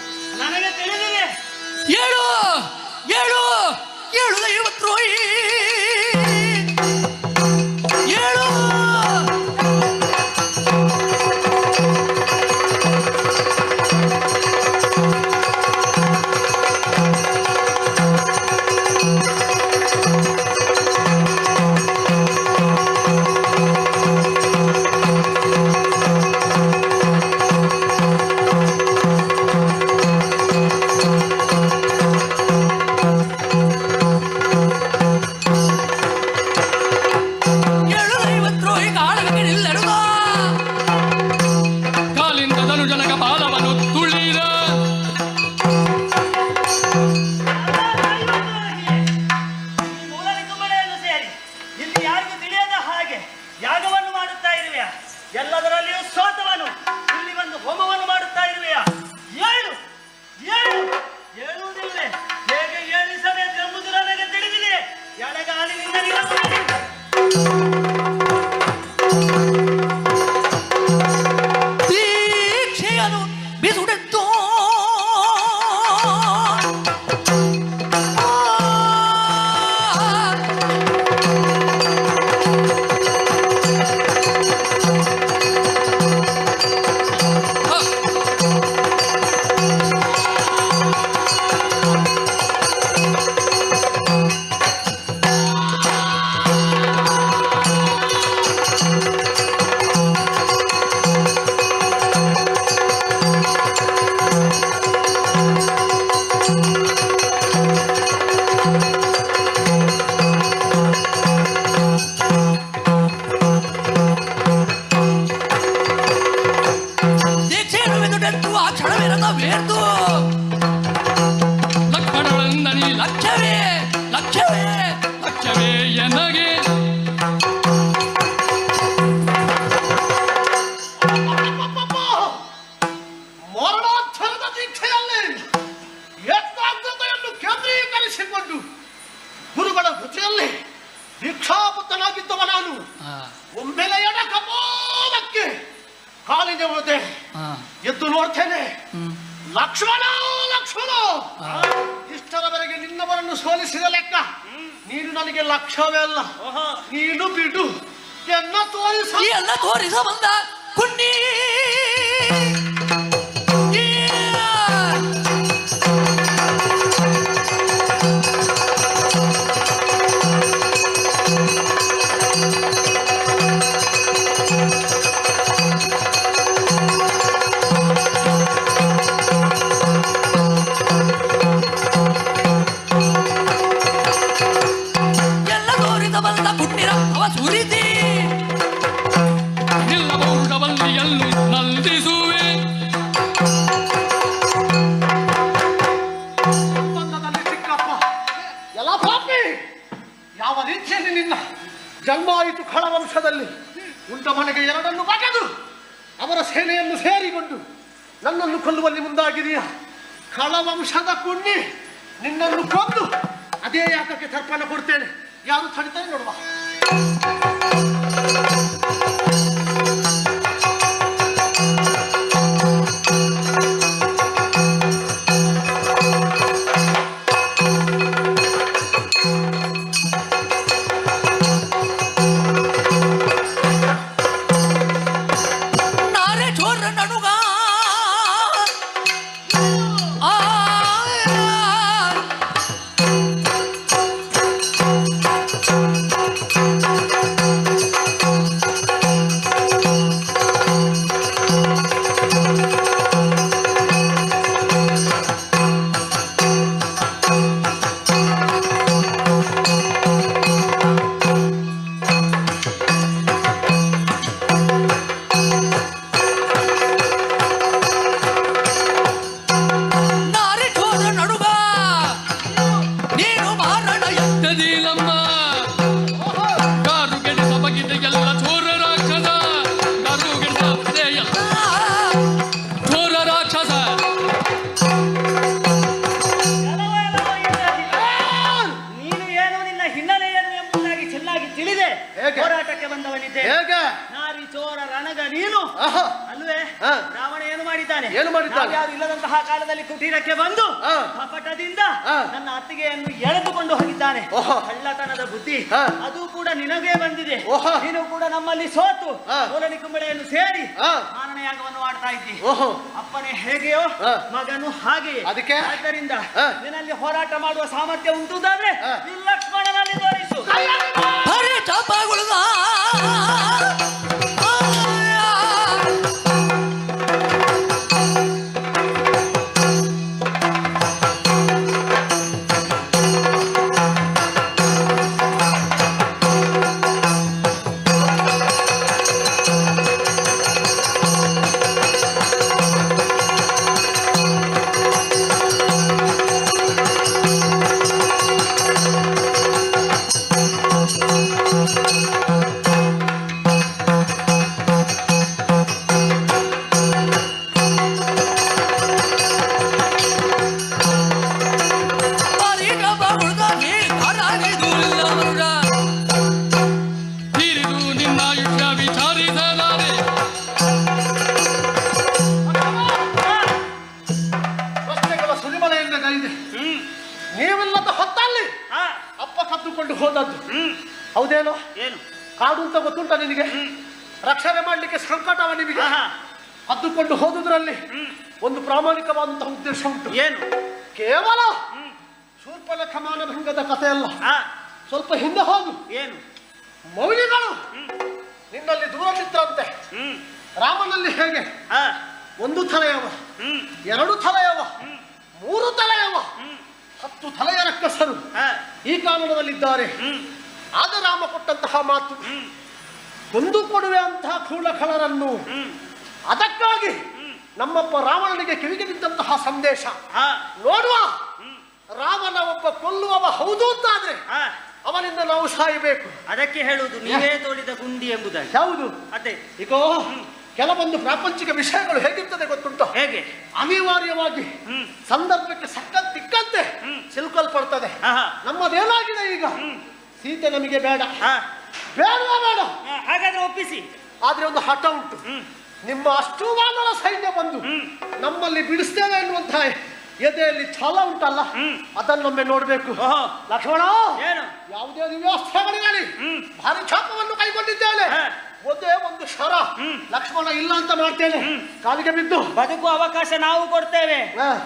ನಾನು ಒಮ್ಮೆಲೆ ಎಡ ಕಪಾಲಕ್ಕೆ ಕಾಲಿಗೆ ಹೋದೆ. ಎದ್ದು ನೋಡ್ತೇನೆ, ಲಕ್ಷ್ಮಣ ಲಕ್ಷ್ಮಣ, ಇಷ್ಟರವರೆಗೆ ನಿನ್ನವರನ್ನು ಸೋಲಿಸಿದ ಲೆಕ್ಕ. ನೀನು ನನಗೆ ಲಕ್ಷ್ಯವೇ ಅಲ್ಲ, ನೀನು ಬಿಡು ಎಲ್ಲ ತೋರಿಸ ಬಂದ ಕುನ್ನಿ. ಜನ್ಮಾಯಿತು ಖಳವಂಶದಲ್ಲಿ. ಉಂಟ ಮನೆಗೆ ಎರಡನ್ನು ಬಗೆದು ಅವರ ಸೇನೆಯನ್ನು ಸೇರಿಕೊಂಡು ನನ್ನನ್ನು ಕೊಲ್ಲುವಲ್ಲಿ ಮುಂದಾಗಿದೆಯಾ? ಖಳವಂಶದ ಕುಣ್ಣಿ, ನಿನ್ನನ್ನು ಕೊಂದು ಅದೇ ಯಾಕಕ್ಕೆ ತರ್ಪಣ ಕೊಡ್ತೇನೆ. ಯಾರು ತಡಿತಾರೆ ನೋಡುವ. ಹೋರಾಟಕ್ಕೆ ಬಂದವನಿದ್ದೆ. ನಾರಿ ಚೋರ ರಣಗ ನೀನು ಅಲ್ವೇ? ರಾವಣ ಏನು ಮಾಡಿದ್ದಾನೆ? ಯಾರು ಇಲ್ಲದಂತಹ ಕಾಲದಲ್ಲಿ ಕುಟೀರಕ್ಕೆ ಬಂದು ಕಪಟದಿಂದ ನನ್ನ ಅತ್ತಿಗೆಯನ್ನು ಎಳೆದುಕೊಂಡು ಹೋಗಿದ್ದಾನೆ. ಕಳ್ಳತನದ ಬುದ್ಧಿ ಅದು ಕೂಡ ನಿನಗೇ ಬಂದಿದೆ. ನೀನು ಕೂಡ ನಮ್ಮಲ್ಲಿ ಸೋತು ಕೋಲನಿ ಕುಂಬಳೆಯನ್ನು ಸೇರಿ ಮಾರಣಯಾಗವನ್ನು ಮಾಡ್ತಾ ಇದ್ದಿ. ಅಪ್ಪನೇ ಹೇಗೆಯೋ ಮಗನು ಹಾಗೆಯೇ. ಆದ್ದರಿಂದ ನಿನ್ನಲ್ಲಿ ಹೋರಾಟ ಮಾಡುವ ಸಾಮರ್ಥ್ಯ ಉಂಟುದಾದ್ರೆ ಈ ಲಕ್ಷ್ಮಣನಲ್ಲಿ ತೋರಿಸು. ನೀವಿಲ್ಲದ ಹೊತ್ತಲ್ಲಿ ಅಪ್ಪ ಕದ್ದುಕೊಂಡು ಹೋದದ್ದು ಹೌದೇನೋ? ಏನು ಕಾಡು ಅಂತ ಗೊತ್ತುಂಟ ನಿನಗೆ? ರಕ್ಷಣೆ ಮಾಡಲಿಕ್ಕೆ ಸಂಕಟವ ನಿಮಗೆ. ಕದ್ದುಕೊಂಡು ಹೋದುದ್ರಲ್ಲಿ ಒಂದು ಪ್ರಾಮಾಣಿಕವಾದಂತಹ ಉದ್ದೇಶ ಉಂಟು. ಏನು? ಕೇವಲ ಶೂರ್ಪನಖ ಮಾನಭಂಗದ ಕಥೆ ಅಲ್ಲ. ಸ್ವಲ್ಪ ಹಿಂದೆ ಹೋಗು. ಏನು? ಮೌಲ್ಯಗಳು ನಿನ್ನಲ್ಲಿ ದೂರವಿದ್ರಂತೆ. ರಾಮನಲ್ಲಿ ಹೇಗೆ ಒಂದು ತಲೆಯವ, ಎರಡು ತಲೆಯವ, ಮೂರು ತಲೆಯವ, 10 ತಲೆಯ ರಕ್ಕಸರು ಈ ಕಾನೂನದಲ್ಲಿದ್ದಾರೆ. ಆದ ರಾಮ ಕೊಟ್ಟಂತಹ ಮಾತು, ಕೊಂದು ಕೊಡುವೆ ಅಂತಹ ಕ್ರೂರಖಳರನ್ನು. ಅದಕ್ಕಾಗಿ ನಮ್ಮಪ್ಪ ರಾವಣನಿಗೆ ಕಿವಿಗೆ ಬಿದ್ದಂತಹ ಸಂದೇಶ ನೋಡುವ. ರಾಮನ ಒಬ್ಬ ಕೊಲ್ಲುವವ ಹೌದು ಅಂತಾದ್ರೆ ಅವನಿಂದ ನಾವು ಸಾಯಬೇಕು. ಅದಕ್ಕೆ ಹೇಳುವುದು ನೀವೇ ತೋಡಿದ ಗುಂಡಿ ಎಂಬುದಾಗಿ. ಯಾವುದು? ಅದೇ ಈಗ ಕೆಲವೊಂದು ಪ್ರಾಪಂಚಿಕ ವಿಷಯಗಳು ಹೇಗಿರ್ತದೆ ಗೊತ್ತುಂಟು? ಹೇಗೆ? ಅನಿವಾರ್ಯವಾಗಿ ಸಂದರ್ಭಕ್ಕೆ ಸಿಕ್ಕಂತೆ ಸಿಲುಕಲ್ಪಡ್ತದೆ. ನಮ್ಮದೇನಾಗಿದೆ ಈಗ? ಸೀತೆ ನಮಗೆ ಬೇಡ, ಬೇಡವಾ ಬೇಡ, ಹಾಗಾದ್ರೆ ಒಪ್ಪಿಸಿ. ಆದ್ರೆ ಒಂದು ಹಠ ಉಂಟು. ನಿಮ್ಮ ಅಷ್ಟು ವಾನರ ಸೈನ್ಯ ಬಂದು ನಮ್ಮಲ್ಲಿ ಬಿಡಿಸ್ತೇವೆ ಎನ್ನುವಂತಹ ಎದೆಯಲ್ಲಿ ಛಲ ಉಂಟಲ್ಲ, ಅದನ್ನೊಮ್ಮೆ ನೋಡ್ಬೇಕು. ಲಕ್ಷ್ಮಣ, ಏನು ಯಾವುದೇ ದಿವ್ಯಾಸ್ತ್ರಗಳಿರಲಿ ಭಾರಿ ಛಾಪವನ್ನು ಕೈಗೊಂಡಿದ್ದೇನೆ. ಒಂದೇ ಒಂದು ಶರ ಲಕ್ಷ್ಮಣ ಇಲ್ಲ ಅಂತ ಮಾಡ್ತೇನೆ, ಕಾಲಿಗೆ ಬಿದ್ದು ಬದುಕುವ ಅವಕಾಶ ನಾವು ಕೊಡ್ತೇವೆ.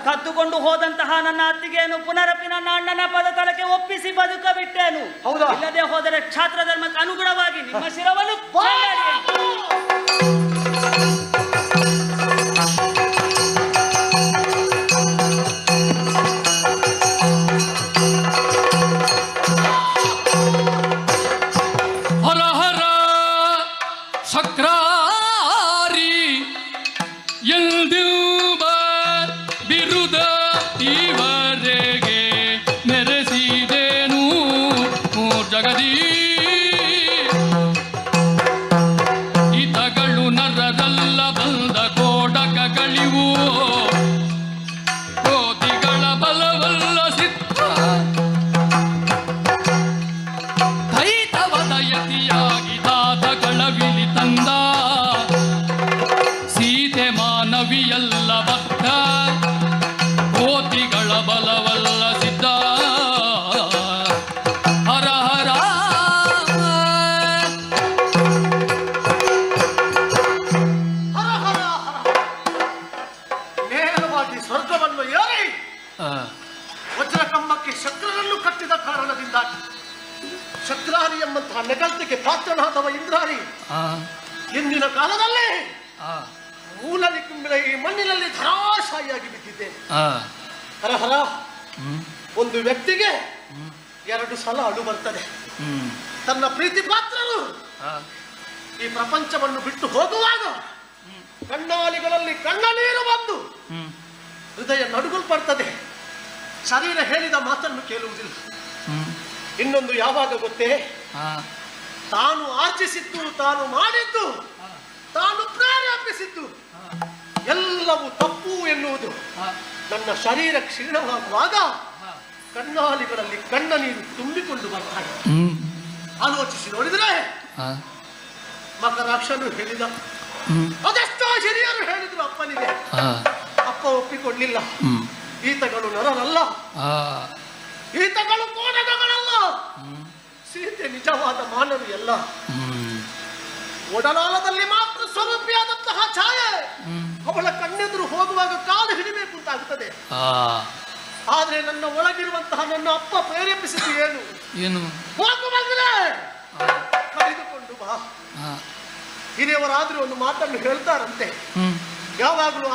ಕದ್ದುಕೊಂಡು ಹೋದಂತಹ ನನ್ನ ಅತ್ತಿಗೆಯನ್ನು ಪುನರಪಿ ನನ್ನ ಅಣ್ಣನ ಪದತಲಕ್ಕೆ ಒಪ್ಪಿಸಿ ಬದುಕ ಬಿಟ್ಟೇನು. ಹೌದಾ? ಇಲ್ಲದೆ ಹೋದರೆ ಕ್ಷಾತ್ರ ಧರ್ಮಕ್ಕೆ ಅನುಗುಣವಾಗಿ ನಿಮ್ಮ ಶಿರವನ್ನು ಸಕ್ರಾರಿ ಎಲ್ದಿವ ಬಿರುದ ಇವರೆಗೆ ಮೆರೆಸಿದೇನು ಜಗದೀ ಈತಗಳು ನರರಲ್ಲ ಬಂದ ಕೋಡಕಗಳಿವು ಕೋತಿಗಳ ಬಲವಲ್ಲ ಸಿದ್ಧ ದೈತವದ ಯತಿಯಾಗಿ ದಾತಗಳ ವಿಲಿ ತಂದ ಸೀತೆ ಮಾನವಿಯಲ್ಲ ಬದ್ಧ ಕೋತಿಗಳ ಬಲವಲ್ಲ ಸಿದ್ಧ ಹರ ಹರ ನೇರವಾಗಿ ಸ್ವರ್ಗವನ್ನು ಏರಿ ವಜ್ರ ಕಂಬಕ್ಕೆ ಶಕ್ರನನ್ನು ಕಟ್ಟಿದ ಕಾರಣದಿಂದಾಗಿ ಶಕ್ರಾರಿ ಎಂಬಂತಹ ನೆಗಲ್ತಿಗೆ ಪಾತ್ರನಾದವ ಇಂದ್ರಾರಿ ಇಂದಿನ ಕಾಲದಲ್ಲಿ ಮೂಲಲಿ ಕುಂಬಿದ ಈ ಮಣ್ಣಿನಲ್ಲಿ ಧರಾಶಾಯಿಯಾಗಿ ಬಿದ್ದಿದ್ದೇನೆ. ಹರಹರ, ಒಂದು ವ್ಯಕ್ತಿಗೆ 2 ಸಲ ಅಳು ಬರ್ತದೆ. ತನ್ನ ಪ್ರೀತಿ ಪಾತ್ರರು ಈ ಪ್ರಪಂಚವನ್ನು ಬಿಟ್ಟು ಹೋಗುವಾಗ ಕಣ್ಣಾಲಿಗಳಲ್ಲಿ ಕಣ್ಣ ನೀರು ಬಂದು ಹೃದಯ ನಡುಗಲ್ಪಡ್ತದೆ. ಶರೀರ ಹೇಳಿದ ಮಾತನ್ನು ಕೇಳುವುದಿಲ್ಲ. ಇನ್ನೊಂದು ಯಾವಾಗ ಗೊತ್ತೇ? ತಾನು ಆರ್ಜಿಸಿದ್ದು, ತಾನು ಮಾಡಿದ್ದು, ತಾನು ಪ್ರೇರೇಪಿಸಿದ್ದು ಎಲ್ಲವೂ ತಪ್ಪು ಎನ್ನುವುದು ನನ್ನ ಶರೀರ ಕ್ಷೀಣವಾಗುವಾಗ ಕಣ್ಣಾಲಿಗಳಲ್ಲಿ ಕಣ್ಣ ನೀರು ತುಂಬಿಕೊಂಡು ಬರ್ತಾನೆ. ಆಲೋಚಿಸಿ ನೋಡಿದ್ರೆ ಮಕರಾಕ್ಷನು ಹೇಳಿದ, ಅದೆಷ್ಟೋ ಹಿರಿಯರು ಹೇಳಿದ್ರು ಅಪ್ಪನಿಗೆ, ಅಪ್ಪ ಒಪ್ಪಿಕೊಳ್ಳಿಲ್ಲ. ಈತಗಳು ನರರಲ್ಲ, ಈತಗಳು ಕೋಣಗಳಲ್ಲ, ಸೀತೆ ನಿಜವಾದ ಮಾನವಿ ಅಲ್ಲ, ಒಡಲಾಲದಲ್ಲಿ ಮಾತ್ರ ಸ್ವರೂಪಿಯಾದಂತಹ ಛಾಯೆ. ಅವಳ ಕಣ್ಣೆದುರು ಹೋಗುವಾಗ ಕಾಲು ಹಿಡಿಬೇಕು ಅಂತಾಗುತ್ತದೆ. ಆದ್ರೆ ನನ್ನ ಒಳಗಿರುವಂತಹ ನನ್ನ ಅಪ್ಪ ಪ್ರೇರೇಪಿಸಿದ್ದು ಏನು? ಹೋಗುವಾಗಲೇ ಕರೆದುಕೊಂಡು ಬಾ. ಹಿರಿಯವರಾದ್ರೂ ಒಂದು ಮಾತನ್ನು ಹೇಳ್ತಾರಂತೆ, ಯಾವಾಗಲೂ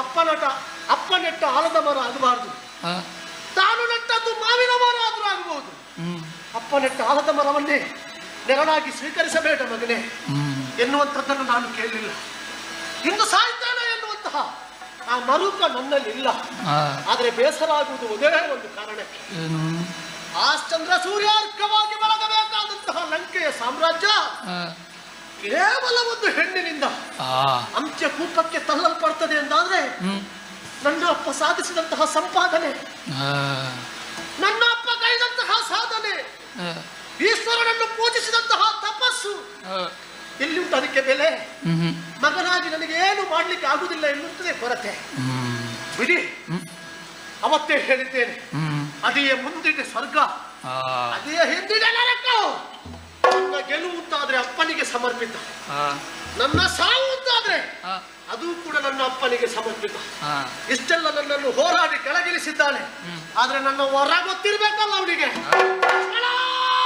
ಅಪ್ಪ ನೆಟ್ಟ ಆಲದ ಮರ ಆಗಬಾರ್ದು, ತಾನು ನೆಟ್ಟದ್ದು ಮಾವಿನ ಮರ ಆದ್ರೂ ಆಗಬಹುದು. ಅಪ್ಪ ನೆಟ್ಟ ಆಲದ ಮರವನ್ನೇ ನೆರಳಾಗಿ ಸ್ವೀಕರಿಸಬೇಡ ಮಗನೇ ಎನ್ನುವಂಥದ್ದನ್ನು ನಾನು ಕೇಳಲಿಲ್ಲ. ಇಂದು ಸಾಯ್ತಾನೆ ಎನ್ನುವಂತಹ ಆ ಮರುಕ ನನ್ನಲ್ಲಿ ಇಲ್ಲ. ಆದ್ರೆ ಬೇಸರ ಆಗುವುದು ಒಂದೇ ಒಂದು ಕಾರಣಕ್ಕೆ, ಆಶ್ಚಂದ್ರ ಸೂರ್ಯಾರ್ಕವಾಗಿ ಬೆಳಗಬೇಕಾದಂತಹ ಲಂಕೆಯ ಸಾಮ್ರಾಜ್ಯ ಕೇವಲ ಒಂದು ಹೆಣ್ಣಿನಿಂದ ಅಂತ್ಯ ಕೂಪಕ್ಕೆ ತಳ್ಳಲ್ಪಡ್ತದೆ ಎಂದಾದ್ರೆ ನನ್ನ ಅಪ್ಪ ಸಾಧಿಸಿದಂತಹ ಸಂಪಾದನೆ, ನನ್ನ ಅಪ್ಪ ಕೈದಂತಹ ಸಾಧನೆ, ಈಶ್ವರನನ್ನು ಪೂಜಿಸಿದಂತಹ ತಪಸ್ಸು ಎಲ್ಲಿ ಉಂಟು ಅದಕ್ಕೆ ಬೆಲೆ? ಮಗನಾಗಿ ನನಗೆ ಏನು ಮಾಡ್ಲಿಕ್ಕೆ ಆಗುದಿಲ್ಲ ಎನ್ನುತ್ತದೆ ಕೊರತೆ. ಬಿಡಿ, ಅವತ್ತೇ ಹೇಳಿದ್ದೇನೆ, ಅದೇ ಮುಂದಿನ ಸ್ವರ್ಗ, ಅದೇ ಹಿಂದಿನ ನರಕ. ನನ್ನ ಗೆಲುವು ಅಂತಾದ್ರೆ ಅಪ್ಪನಿಗೆ ಸಮರ್ಪಿತ, ನನ್ನ ಸಾವು ಅಂತಾದ್ರೆ ಅದು ಕೂಡ ನನ್ನ ಅಪ್ಪನಿಗೆ ಸಮರ್ಪಿತ. ಇಷ್ಟೆಲ್ಲ ನನ್ನನ್ನು ಹೋರಾಡಿ ಕೆಳಗಿಳಿಸಿದ್ದಾನೆ, ಆದ್ರೆ ನನ್ನ ಹೊರ ಗೊತ್ತಿರ್ಬೇಕಲ್ಲ ಅವನಿಗೆ.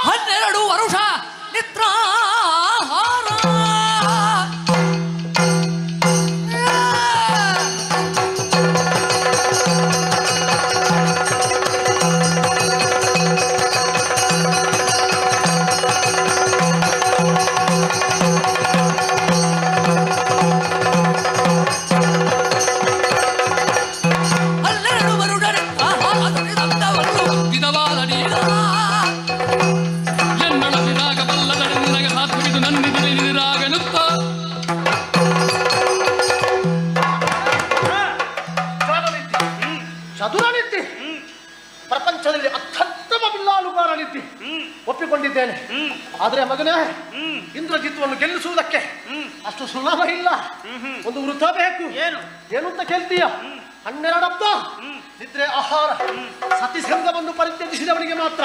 12 ವರುಷ ನಿತ್ರಾಹಾರ ಚದುರನಿದ್ದೆ, ಪ್ರಪಂಚದಲ್ಲಿ ಅತ್ಯುತ್ತಮ ಬಿಲ್ಲಾಲುಗಾರನಿದ್ದೆ, ಒಪ್ಪಿಕೊಂಡಿದ್ದೇನೆ. ಆದ್ರೆ ಮಗನೇ, ಇಂದ್ರಜಿತ್ವನ್ನು ಗೆಲ್ಲಿಸುವುದಕ್ಕೆ ಅಷ್ಟು ಸುಲಭ ಇಲ್ಲ. ಒಂದು ವೃತ್ತ ಬೇಕು. ಏನು ಅಂತ ಕೇಳ್ತೀಯ? 12 ಹಬ್ಬ ನಿದ್ರೆ ಆಹಾರ ಸತಿಸಂಗವನ್ನು ಪರಿತ್ಯಜಿಸಿದವನಿಗೆ ಮಾತ್ರ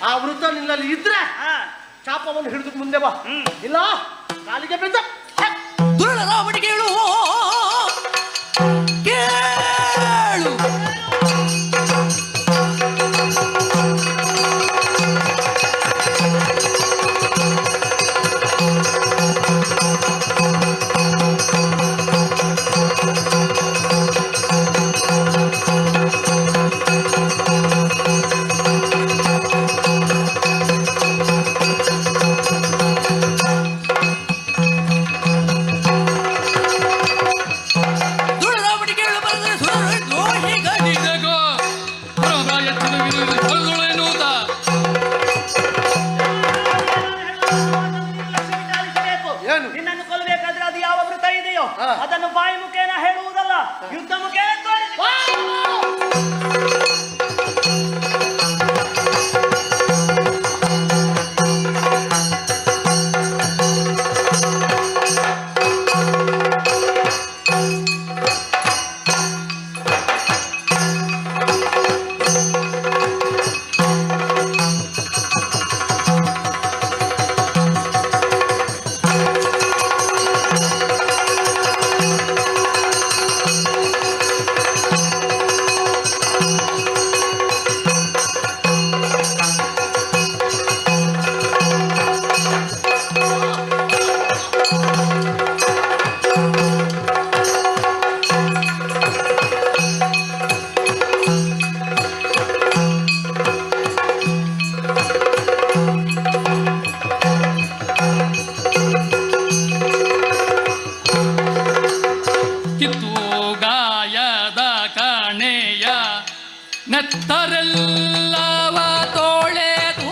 ಆ ವೃತ್ತ ನಿನ್ನಲ್ಲಿ ಇದ್ರೆ ಚಾಪವನ್ನು ಹಿಡಿದು ಮುಂದೆ ಬಾ. ಇಲ್ಲ ಕಾಲಿಗೆ ಬಿದ್ದ ದುರ್ಲರಾವಣಿಗಳು ಕೇಳು. ನಿನ್ನನ್ನು ಕೊಲ್ಲಬೇಕಾದ್ರೆ ಅದು ಯಾವ ವೃತ್ತ ಇದೆಯೋ ಅದನ್ನು ಬಾಯಿ ಮುಖೇನ ಹೇಳುವುದಲ್ಲ, ಯುದ್ಧ ಮುಖೇನ ತೋರಿಸಿ. ನೆತ್ತರೆಲ್ಲವ ತೋಳೆದು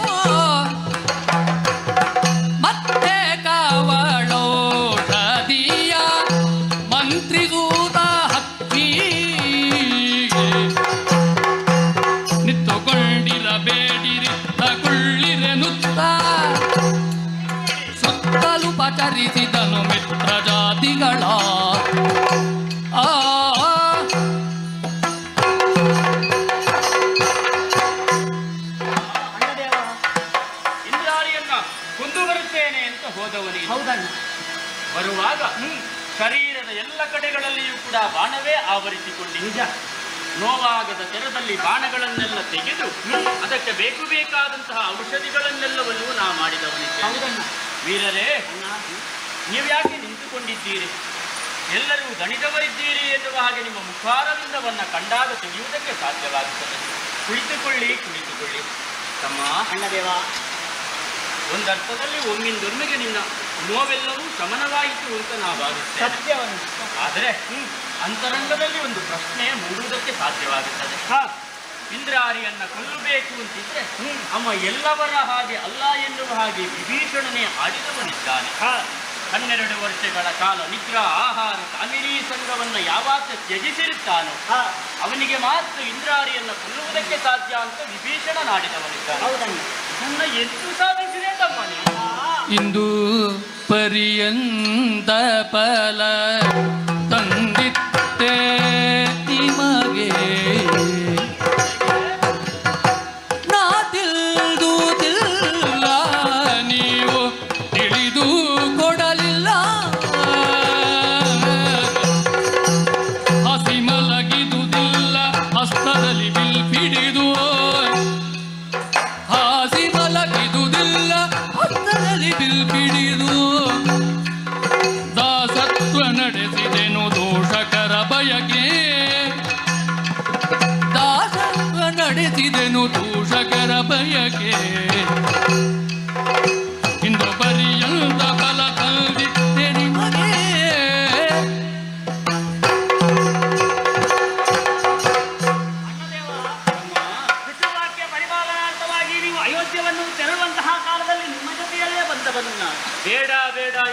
ಮತ್ತೆ ಕವಳೋಷಧಿಯ ಮಂತ್ರಿಸೂತ ಹಕ್ಕಿಗೆ ನಿತ್ತುಕೊಂಡಿರಬೇಡಿರಿ ತಗೊಳ್ಳಿರೆನುತ್ತ ಸುತ್ತಲೂ ಪಚರಿಸಿದನು ಮಿತ್ರ ಜಾತಿಗಳ ಬರುವಾಗ ಶರೀರದ ಎಲ್ಲ ಕಡೆಗಳಲ್ಲಿಯೂ ಕೂಡ ಬಾಣವೇ ಆವರಿಸಿಕೊಂಡು ನಿಜ ನೋವಾಗದ ತೆರದಲ್ಲಿ ಬಾಣಗಳನ್ನೆಲ್ಲ ತೆಗೆದು ಅದಕ್ಕೆ ಬೇಕಾದಂತಹ ಔಷಧಿಗಳನ್ನೆಲ್ಲವನ್ನು ನಾ ಮಾಡಿದವನಿದ್ದೆ. ವೀರರೇ, ನೀವು ಯಾಕೆ ನಿಂತುಕೊಂಡಿದ್ದೀರಿ? ಎಲ್ಲರೂ ದಣಿದವರಿದ್ದೀರಿ ಎನ್ನುವ ಹಾಗೆ ನಿಮ್ಮ ಮುಖಾರವಿಂದವನ್ನು ಕಂಡಾಗ ತಿಳಿಯುವುದಕ್ಕೆ ಸಾಧ್ಯವಾಗುತ್ತದೆ. ಕುಳಿತುಕೊಳ್ಳಿ ತಮ್ಮ ಅಣ್ಣದೇವ. ಒಂದರ್ಥದಲ್ಲಿ ಒಮ್ಮಿಂದೊಮ್ಮೆಗೆ ನಿನ್ನ ನೋವೆಲ್ಲವೂ ಶಮನವಾಯಿತು ಅಂತ ನಾ ಭಾವಿಸ್ತೇನೆ. ಆದರೆ ಅಂತರಂಗದಲ್ಲಿ ಒಂದು ಪ್ರಶ್ನೆ ಮೂಡುವುದಕ್ಕೆ ಸಾಧ್ಯವಾಗುತ್ತದೆ. ಇಂದ್ರಾರಿಯನ್ನ ಕೊಲ್ಲಬೇಕು ಅಂತಿದ್ರೆ ಅಮ್ಮ ಎಲ್ಲವರ ಹಾಗೆ ಅಲ್ಲ ಎನ್ನುವ ಹಾಗೆ ವಿಭೀಷಣನೆ ಆಡಿದವನಿದ್ದಾನೆ. 12 ವರ್ಷಗಳ ಕಾಲ ನಿದ್ರಾ ಆಹಾರ ಕಾಮಿನಿ ಸಂಘವನ್ನ ಯಾವಾಗ ತ್ಯಜಿಸಿರುತ್ತಾನೋ ಅವನಿಗೆ ಮಾತ್ರ ಇಂದ್ರಾರಿಯನ್ನ ಕೊಲ್ಲುವುದಕ್ಕೆ ಸಾಧ್ಯ ಅಂತ ವಿಭೀಷಣನಾಡಿದವನಿದ್ದಾನೆ. ಇದನ್ನ ಎಷ್ಟು ಸಾಧಿಸಿದೆ ತಮ್ಮನೆ? ಇಂದು ಪರ್ಯಂತ ಫಲ ತಂದಿತ್ತೆ ನಿಮಗೆ ನಾ ತಿಳಿದುದಿಲ್ಲ, ನೀವು ತಿಳಿದು ಕೊಡಲಿಲ್ಲ. ಹಸಿ ಮಲಗಿದುದಿಲ್ಲ ಹಸ್ತದಲ್ಲಿ ಬಿಲ್ ಹಿಡಿದು, ಹಾಸಿ ಮಲಗಿದುದಿಲ್ಲ ಹಸ್ತದಲ್ಲಿ ಬಿಲ್ ಹಿಡಿದು, ದಾಸತ್ವ ನಡೆಸಿದೆನು ದೋಷಕರ ಬಯಕೆ, ದಾಸತ್ವ ನಡೆಸಿದೆನು ದೋಷಕರ ಬಯಕೆ. ಇಂದು ಪರ್ಯಂತ ಫಲ ತಂದಿದ್ದೆ ನಿಮಗೆ. ವಿಷ್ಣುವಾಕ್ಯ ಪರಿಪಾಲನಾರ್ಥವಾಗಿ ನೀವು ಅಯೋಧ್ಯವನ್ನು ತೆರಳುವಂತಹ ಕಾಲದಲ್ಲಿ ನಿಮ್ಮ ಜೊತೆಯಲ್ಲೇ ಬಂದವನು ನಾನು. ಬೇಡ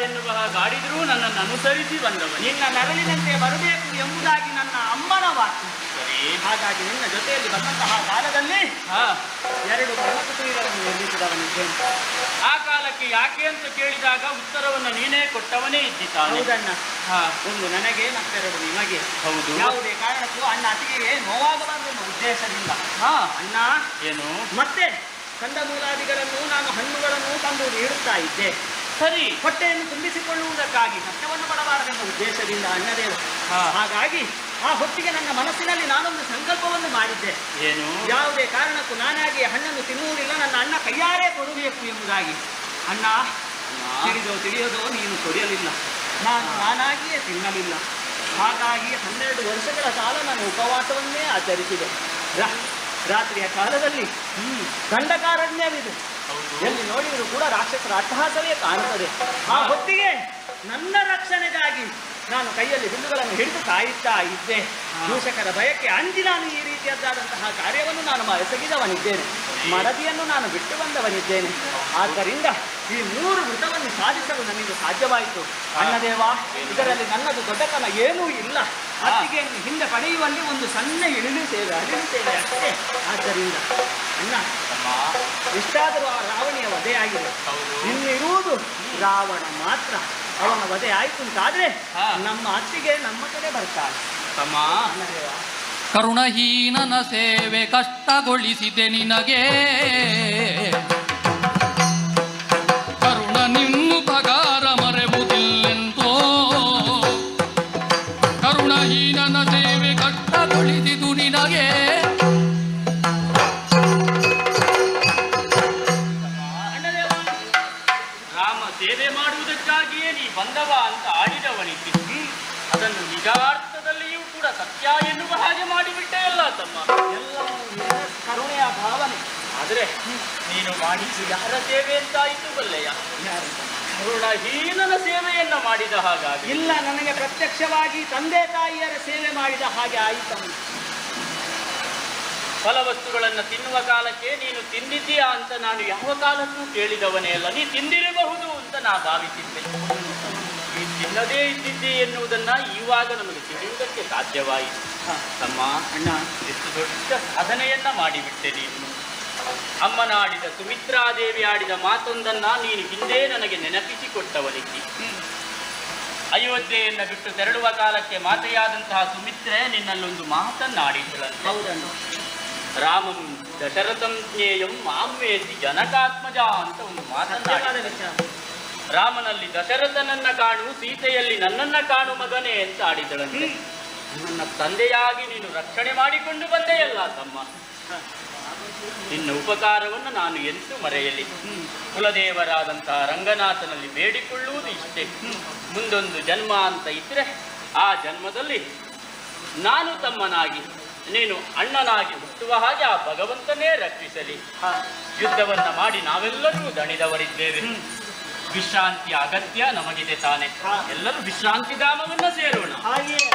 ಎನ್ನುವ ಹಾಗಾಡಿದ್ರೂ ನನ್ನನ್ನು ಅನುಸರಿಸಿ ಬಂದವ. ನಿನ್ನ ನೆರಳಿನಂತೆ ಬರಬೇಕು ಎಂಬುದಾಗಿ ನನ್ನ ಅಮ್ಮನ ವಾಕ್ಯ. ಹಾಗಾಗಿ ನಿನ್ನ ಜೊತೆಯಲ್ಲಿ ಬಂದಂತಹ ಕಾಲದಲ್ಲಿ 2 ಪ್ರಮುಖ ಕ್ರೀಡೆಗಳನ್ನು ನಿರ್ಮಿಸಿದವನಿದ್ದೇನೆ. ಆ ಕಾಲ ಕಾಲಕ್ಕೆ ಯಾಕೆ ಅಂತ ಕೇಳಿದಾಗ ಉತ್ತರವನ್ನು ನೀನೇ ಕೊಟ್ಟವನೇ ಇದ್ದಿದ್ದಾನೆ. ಹೌದಣ್ಣ, ಒಂದು ನನಗೆ ಮತ್ತೆರಡು ನಿಮಗೆ. ಹೌದು. ಯಾವುದೇ ಕಾರಣಕ್ಕೂ ಅಣ್ಣ ಅತಿಗೆ ನೋವಾಗಬಾರದೆಂಬ ಉದ್ದೇಶದಿಂದ ಅಣ್ಣ ಏನು ಮತ್ತೆ ಕಂದಮೂಲಾದಿಗಳನ್ನು ನಾನು ಹಣ್ಣುಗಳನ್ನು ತಂದು ನೀಡುತ್ತಾ ಇದ್ದೆ. ಸರಿ, ಹೊಟ್ಟೆಯನ್ನು ತುಂಬಿಸಿಕೊಳ್ಳುವುದಕ್ಕಾಗಿ ಕಷ್ಟವನ್ನು ಪಡಬಾರದೆಂಬ ಉದ್ದೇಶದಿಂದ ಅಣ್ಣದೇವ. ಹಾಗಾಗಿ ಆ ಹೊತ್ತಿಗೆ ನನ್ನ ಮನಸ್ಸಿನಲ್ಲಿ ನಾನೊಂದು ಸಂಕಲ್ಪವನ್ನು ಮಾಡಿದ್ದೆ. ಏನು? ಯಾವುದೇ ಕಾರಣಕ್ಕೂ ನಾನಾಗಿ ಹಣ್ಣನ್ನು ತಿನ್ನುವುದಿಲ್ಲ, ನನ್ನ ಅಣ್ಣ ಕೈಯಾರೆ ಕೊಡಬೇಕು ಎಂಬುದಾಗಿ. ಅಣ್ಣ ತಿಳಿಯೋದೋ ನೀನು ಕೊಡಿಯಲಿಲ್ಲ, ನಾನಾಗಿಯೇ ತಿನ್ನಲಿಲ್ಲ. ಹಾಗಾಗಿ 12 ವರ್ಷಗಳ ಕಾಲ ನಾನು ಉಪವಾಸವನ್ನೇ ಆಚರಿಸಿದೆ. ರಾತ್ರಿಯ ಕಾಲದಲ್ಲಿ ದಂಡಕಾರಣ್ಯವಿದೆ, ಎಲ್ಲಿ ನೋಡಿದರೂ ಕೂಡ ರಾಕ್ಷಸರ ಅಟ್ಟಹಾಸವೇ ಕಾಣುತ್ತದೆ. ಆ ಹೊತ್ತಿಗೆ ನನ್ನ ರಕ್ಷಣೆಗಾಗಿ ನಾನು ಕೈಯಲ್ಲಿ ಬಿಲ್ಲುಗಳನ್ನು ಹಿಡಿದು ಕಾಯುತ್ತಾ ಇದ್ದೆ. ದೂಷಕರ ಭಯಕ್ಕೆ ಅಂಜಿ ನಾನು ಈ ರೀತಿಯದ್ದಾದಂತಹ ಕಾರ್ಯವನ್ನು ನಾನು ಎಸಗಿದವನಿದ್ದೇನೆ. ಮಡದಿಯನ್ನು ನಾನು ಬಿಟ್ಟು ಬಂದವನಿದ್ದೇನೆ. ಆದ್ದರಿಂದ ಈ 3 ವೃತವನ್ನು ಸಾಧಿಸಲು ನನಗೆ ಸಾಧ್ಯವಾಯಿತು. ಅಣ್ಣದೇವ, ಇದರಲ್ಲಿ ನನ್ನದು ದೊಡ್ಡತನ ಏನೂ ಇಲ್ಲ. ಅತ್ತಿಗೆ ಹಿಂದೆ ಪಡೆಯುವಲ್ಲಿ ಒಂದು ಸಣ್ಣ ಇಳಿಲಿದ್ದೇವೆ ಅಷ್ಟೇ. ಆದ್ದರಿಂದ ಅಣ್ಣ, ಇಷ್ಟಾದರೂ ಆ ರಾವಣಿಯ ವಧೆಯಾಗಿದೆ. ಇನ್ನಿರುವುದು ರಾವಣ ಮಾತ್ರ. ಅವನ ವಧೆ ಆಯ್ತು ಅಂತಾದ್ರೆ ನಮ್ಮ ಅತ್ತಿಗೆ ನಮ್ಮ ಕಡೆ ಬರ್ತಾಳೆ. ಕರುಣಹೀನನ ಸೇವೆ ಕಷ್ಟಗೊಳಿಸಿದೆ ನಿನಗೆ, ಕರುಣ ನಿನ್ನು ಪಗಾರ ಮರೆಯುವುದಿಲ್ಲೆಂತೋ. ಕರುಣಹೀನನ ಸೇವೆ ಕಷ್ಟಗೊಳಿಸಿದು ನಿನಗೆ, ರಾಮ ಸೇವೆ ಮಾಡುವುದಕ್ಕಾಗಿಯೇ ನೀ ಬಂದವ ಅಂತ ಆಡಿದವನಿದ್ದಿ. ಅದನ್ನು ನಿಜಾರ್ಥದಲ್ಲಿಯೂ ಕೂಡ ಸತ್ಯ ಎನ್ನುವ ಹಾಗೆ ಮಾಡಿಬಿಟ್ಟೆ ಅಲ್ಲ ತಮ್ಮ. ಎಲ್ಲ ಕರುಣೆಯ ಭಾವನೆ. ಆದರೆ ನೀನು ಮಾಡಿದ್ದು ಯಾರ ಸೇವೆ ಅಂತಾಯಿತು ಬಲ್ಲೆಯ? ಕರುಣಹೀನನ ಸೇವೆಯನ್ನ ಮಾಡಿದ ಹಾಗಾಗಿ. ಇಲ್ಲ, ನನಗೆ ಪ್ರತ್ಯಕ್ಷವಾಗಿ ತಂದೆ ತಾಯಿಯರ ಸೇವೆ ಮಾಡಿದ ಹಾಗೆ ಆಯಿತು. ಫಲವಸ್ತುಗಳನ್ನು ತಿನ್ನುವ ಕಾಲಕ್ಕೆ ನೀನು ತಿಂದಿದ್ದೀಯಾ ಅಂತ ನಾನು ಯಾವ ಕಾಲಕ್ಕೂ ಕೇಳಿದವನೇ ಅಲ್ಲ. ನೀ ತಿಂದಿರಬಹುದು ಅಂತ ನಾ ಭಾವಿಸಿದ್ದೆ. ನೀ ತಿನ್ನದೇ ಇದ್ದಿದ್ದೆ ಎನ್ನುವುದನ್ನ ಇವಾಗ ನಮಗೆ ತಿಳಿಯುವುದಕ್ಕೆ ಸಾಧ್ಯವಾಯಿತು. ತಮ್ಮ ಅಣ್ಣ, ಎಷ್ಟು ದೊಡ್ಡ ಸಾಧನೆಯನ್ನ ಮಾಡಿಬಿಟ್ಟೆ ನೀನು. ಅಮ್ಮನ ಆಡಿದ ಸುಮಿತ್ರಾದೇವಿ ಆಡಿದ ಮಾತೊಂದನ್ನ ನೀನು ಹಿಂದೆ ನನಗೆ ನೆನಪಿಸಿಕೊಟ್ಟವನಿದ್ದಿ. ಅಯೋಧ್ಯೆಯನ್ನು ಬಿಟ್ಟು ತೆರಳುವ ಕಾಲಕ್ಕೆ ಮಾತೆಯಾದಂತಹ ಸುಮಿತ್ರೆ ನಿನ್ನಲ್ಲೊಂದು ಮಾತನ್ನಾಡಿದ್ದಳಂತೆ. ಹೌದನ್ನು ರಾಮಂ ದಶರಥಂ ಜ್ಞೇಯಂ ಮಾಮೇತಿ ಜನಕಾತ್ಮಜ ಅಂತ ಒಂದು ಮಾತನ್ನಾಡಿದ. ರಾಮನಲ್ಲಿ ದಶರಥನನ್ನ ಕಾಣು, ಸೀತೆಯಲ್ಲಿ ನನ್ನನ್ನ ಕಾಣು ಮಗನೇ ಅಂತ ಆಡಿದಳಂತೆ. ನನ್ನ ತಂದೆಯಾಗಿ ನೀನು ರಕ್ಷಣೆ ಮಾಡಿಕೊಂಡು ಬಂದೆಯಲ್ಲ ತಮ್ಮ. ನಿನ್ನ ಉಪಕಾರವನ್ನು ನಾನು ಎಂತೂ ಮರೆಯಲಿ. ಕುಲದೇವರಾದಂತಹ ರಂಗನಾಥನಲ್ಲಿ ಬೇಡಿಕೊಳ್ಳುವುದು ಇಷ್ಟೇ. ಮುಂದೊಂದು ಜನ್ಮ ಅಂತ ಇದ್ರೆ ಆ ಜನ್ಮದಲ್ಲಿ ನಾನು ತಮ್ಮನಾಗಿ, ನೀನು ಅಣ್ಣನಾಗಿ ಹುಟ್ಟುವ ಹಾಗೆ ಆ ಭಗವಂತನೇ ರಕ್ಷಿಸಲಿ. ಯುದ್ಧವನ್ನ ಮಾಡಿ ನಾವೆಲ್ಲರೂ ದಣಿದವರಿದ್ದೇವೆ. ವಿಶ್ರಾಂತಿಯ ಅಗತ್ಯ ನಮಗಿದೆ ತಾನೆ. ಎಲ್ಲರೂ ವಿಶ್ರಾಂತಿ ಧಾಮವನ್ನ ಸೇರೋಣ. ಹಾಗೆಯೇ